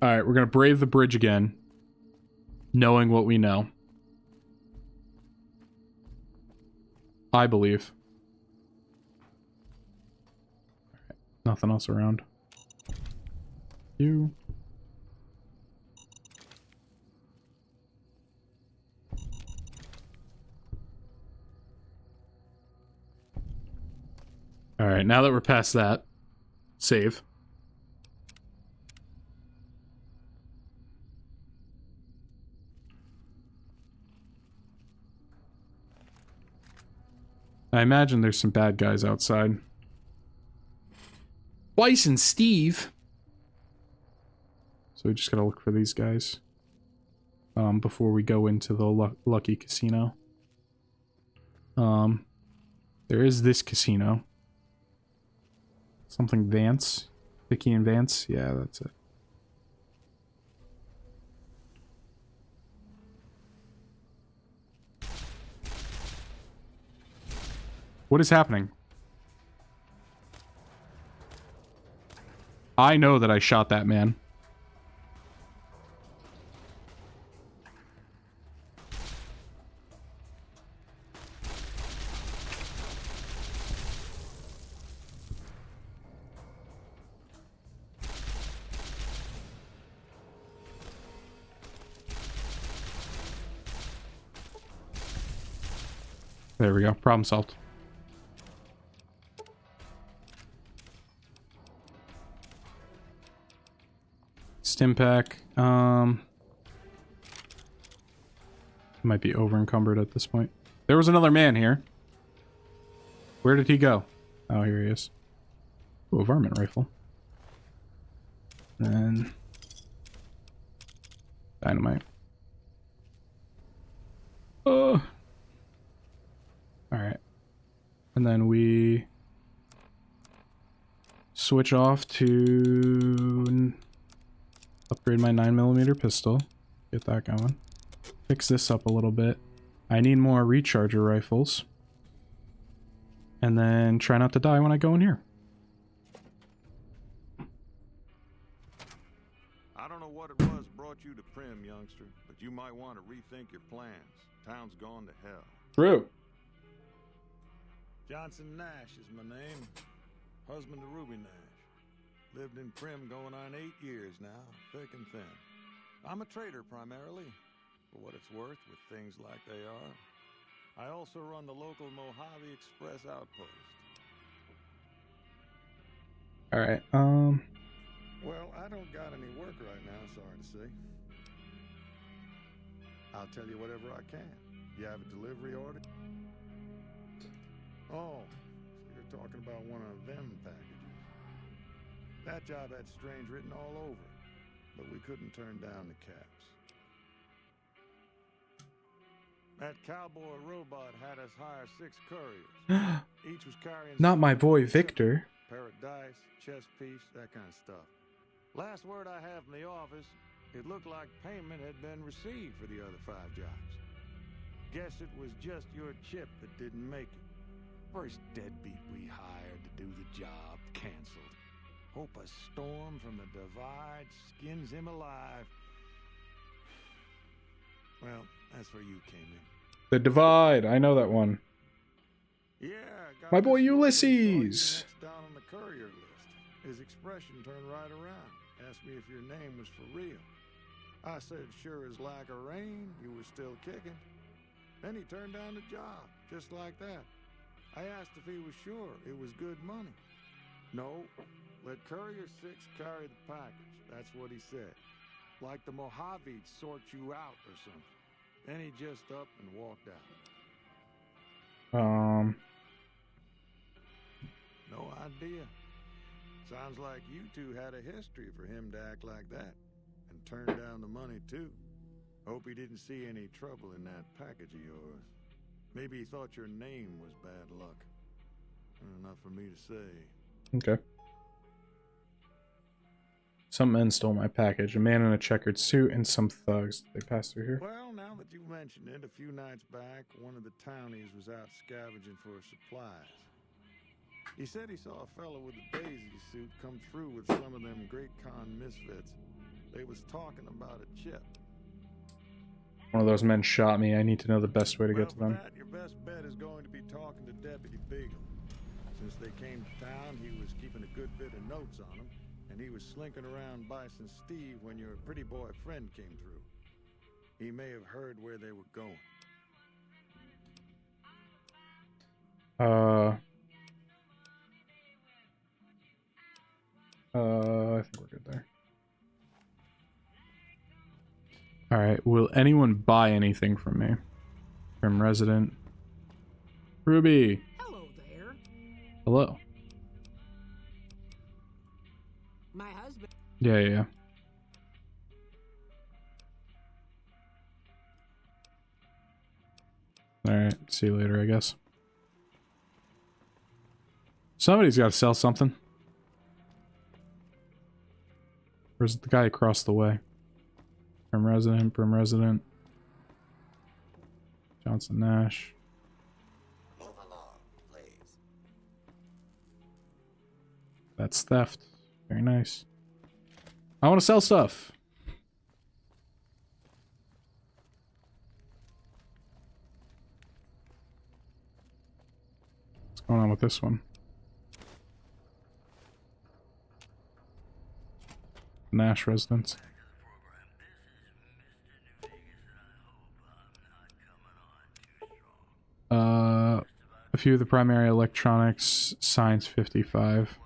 Alright, we're gonna brave the bridge again. Knowing what we know. I believe. Alright, nothing else around. You. Alright, now that we're past that, save. I imagine there's some bad guys outside. Bison Steve! So we just gotta look for these guys. Before we go into the Lucky Casino. There is this casino. Something Vance. Vicky and Vance? Yeah, that's it. What is happening? I know that I shot that man. There we go. Problem solved. Stimpak. Might be over encumbered at this point. There was another man here. Where did he go? Oh, here he is. Ooh, a varmint rifle. And dynamite. Oh. Alright. And then we switch off to upgrade my 9mm pistol. Get that going. Fix this up a little bit. I need more recharger rifles. And then try not to die when I go in here. I don't know what it was brought you to Primm, youngster, but you might want to rethink your plans. Town's gone to hell. True. Johnson Nash is my name. Husband to Ruby Nash. Lived in Primm going on 8 years now, thick and thin. I'm a trader primarily, for what it's worth with things like they are. I also run the local Mojave Express outpost. Alright, Well, I don't got any work right now, sorry to say. I'll tell you whatever I can. You have a delivery order? Oh, so you're talking about one of them packages. That job had Strange written all over it, but we couldn't turn down the caps. That cowboy robot had us hire 6 couriers. Each was carrying... Not my boy Victor. Pair of dice, chess piece, that kind of stuff. Last word I have from the office, it looked like payment had been received for the other 5 jobs. Guess it was just your chip that didn't make it. First deadbeat we hired to do the job canceled. Hope a storm from the divide skins him alive. Well, that's where you came in. The Divide. I know that one. Yeah, my boy Ulysses. Down on the courier list. His expression turned right around. Asked me if your name was for real. I said, sure as lack of rain, you were still kicking. Then he turned down the job, just like that. I asked if he was sure it was good money. No, let Courier 6 carry the package. That's what he said. Like the Mojave'd sort you out or something. Then he just up and walked out. No idea. Sounds like you two had a history for him to act like that. And turn down the money too. Hope he didn't see any trouble in that package of yours. Maybe he thought your name was bad luck. Enough for me to say. Okay. Some men stole my package. A man in a checkered suit and some thugs. They passed through here. Well, now that you mentioned it, a few nights back, one of the townies was out scavenging for supplies. He said he saw a fellow with a daisy suit come through with some of them Great Khan misfits. They was talking about a chip. One of those men shot me. I need to know the best way to get to them. That, your best bet is going to be talking to Deputy Beagle. Since they came to town, he was keeping a good bit of notes on them, and he was slinking around Bison Steve when your pretty boy friend came through. He may have heard where they were going. I think we're good there. Alright, will anyone buy anything from me? From resident. Ruby! Hello there. Hello. My husband. Yeah. Alright, see you later, I guess. Somebody's got to sell something. Where's the guy across the way? Primm resident. Johnson Nash. Move along, please. That's theft. Very nice. I want to sell stuff. What's going on with this one? Nash residence. a few of the primary electronics, Science 55.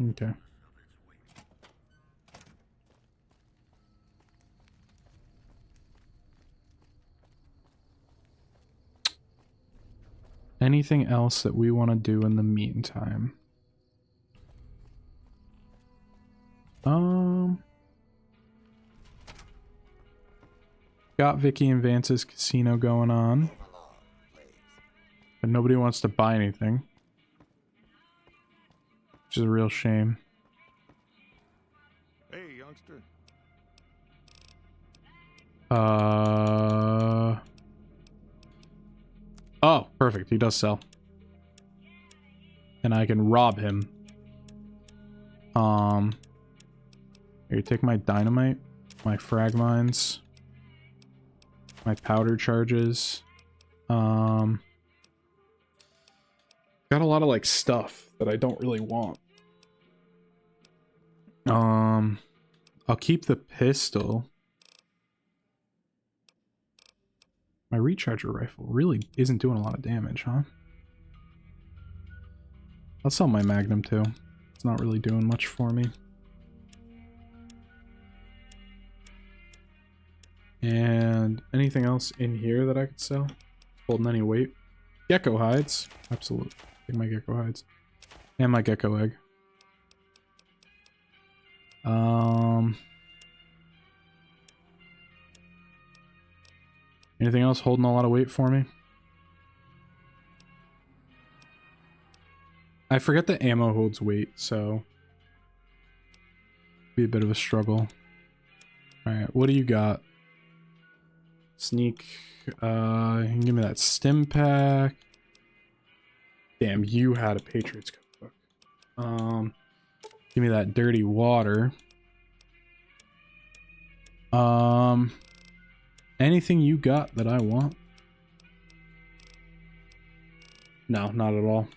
Okay. Anything else that we want to do in the meantime? Got Vicky and Vance's casino going on, but nobody wants to buy anything, which is a real shame. Hey, youngster. Oh, perfect. He does sell. And I can rob him. Here, take my dynamite, my frag mines, my powder charges. Got a lot of like stuff that I don't really want. I'll keep the pistol. My recharger rifle really isn't doing a lot of damage, huh? I'll sell my Magnum too. It's not really doing much for me. And anything else in here that I could sell? Holding any weight? Gecko hides. Absolutely. Take my gecko hides. And my gecko egg. Anything else holding a lot of weight for me? I forget that ammo holds weight, so be a bit of a struggle. Alright, what do you got? Sneak. You can give me that stim pack. Damn, you had a Patriots cookbook. Give me that dirty water. Anything you got that I want? No, not at all.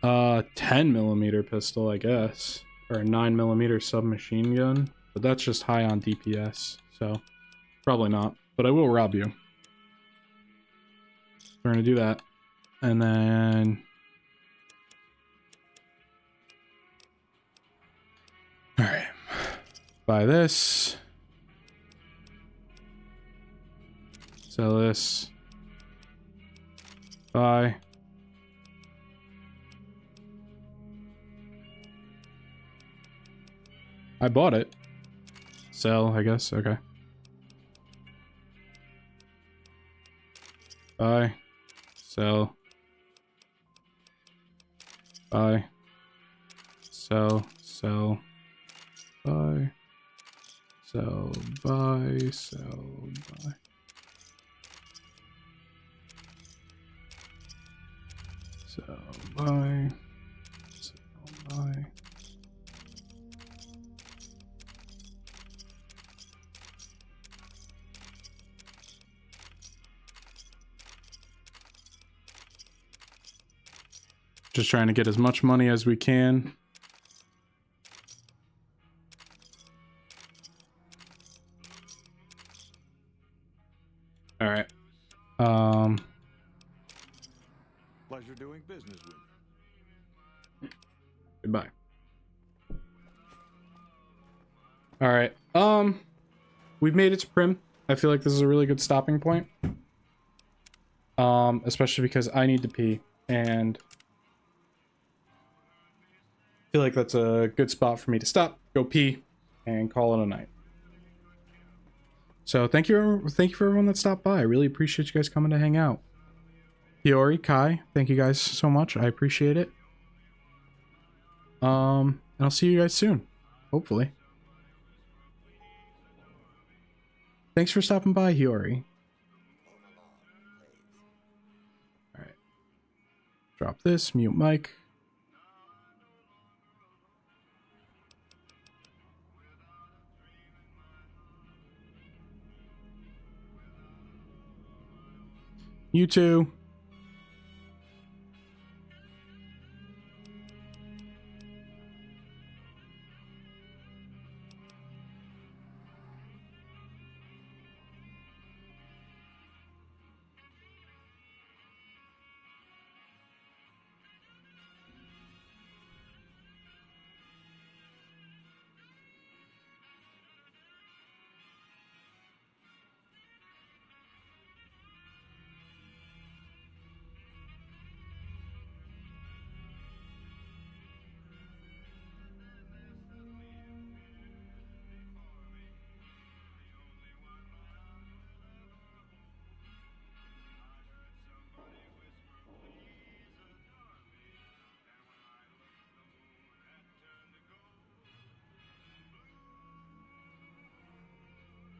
10mm pistol, I guess. Or a 9mm submachine gun. But that's just high on DPS, so probably not. But I will rob you. We're gonna do that. And then... Alright. Buy this. Sell this. Buy. I bought it. Sell, I guess. Okay. Buy. Sell. Buy. Sell. Sell. Buy. Sell. Buy. Sell. Buy. Sell. Buy. Sell. Buy. Just trying to get as much money as we can. All right. Pleasure doing business with you. Goodbye. All right. We've made it to Prim. I feel like this is a really good stopping point. Especially because I need to pee, and I feel like that's a good spot for me to stop, go pee, and call it a night. So thank you for everyone that stopped by. I really appreciate you guys coming to hang out. Hiyori, Kai, thank you guys so much. I appreciate it. And I'll see you guys soon, hopefully. Thanks for stopping by, Hiyori. All right. Drop this, mute mic. You too.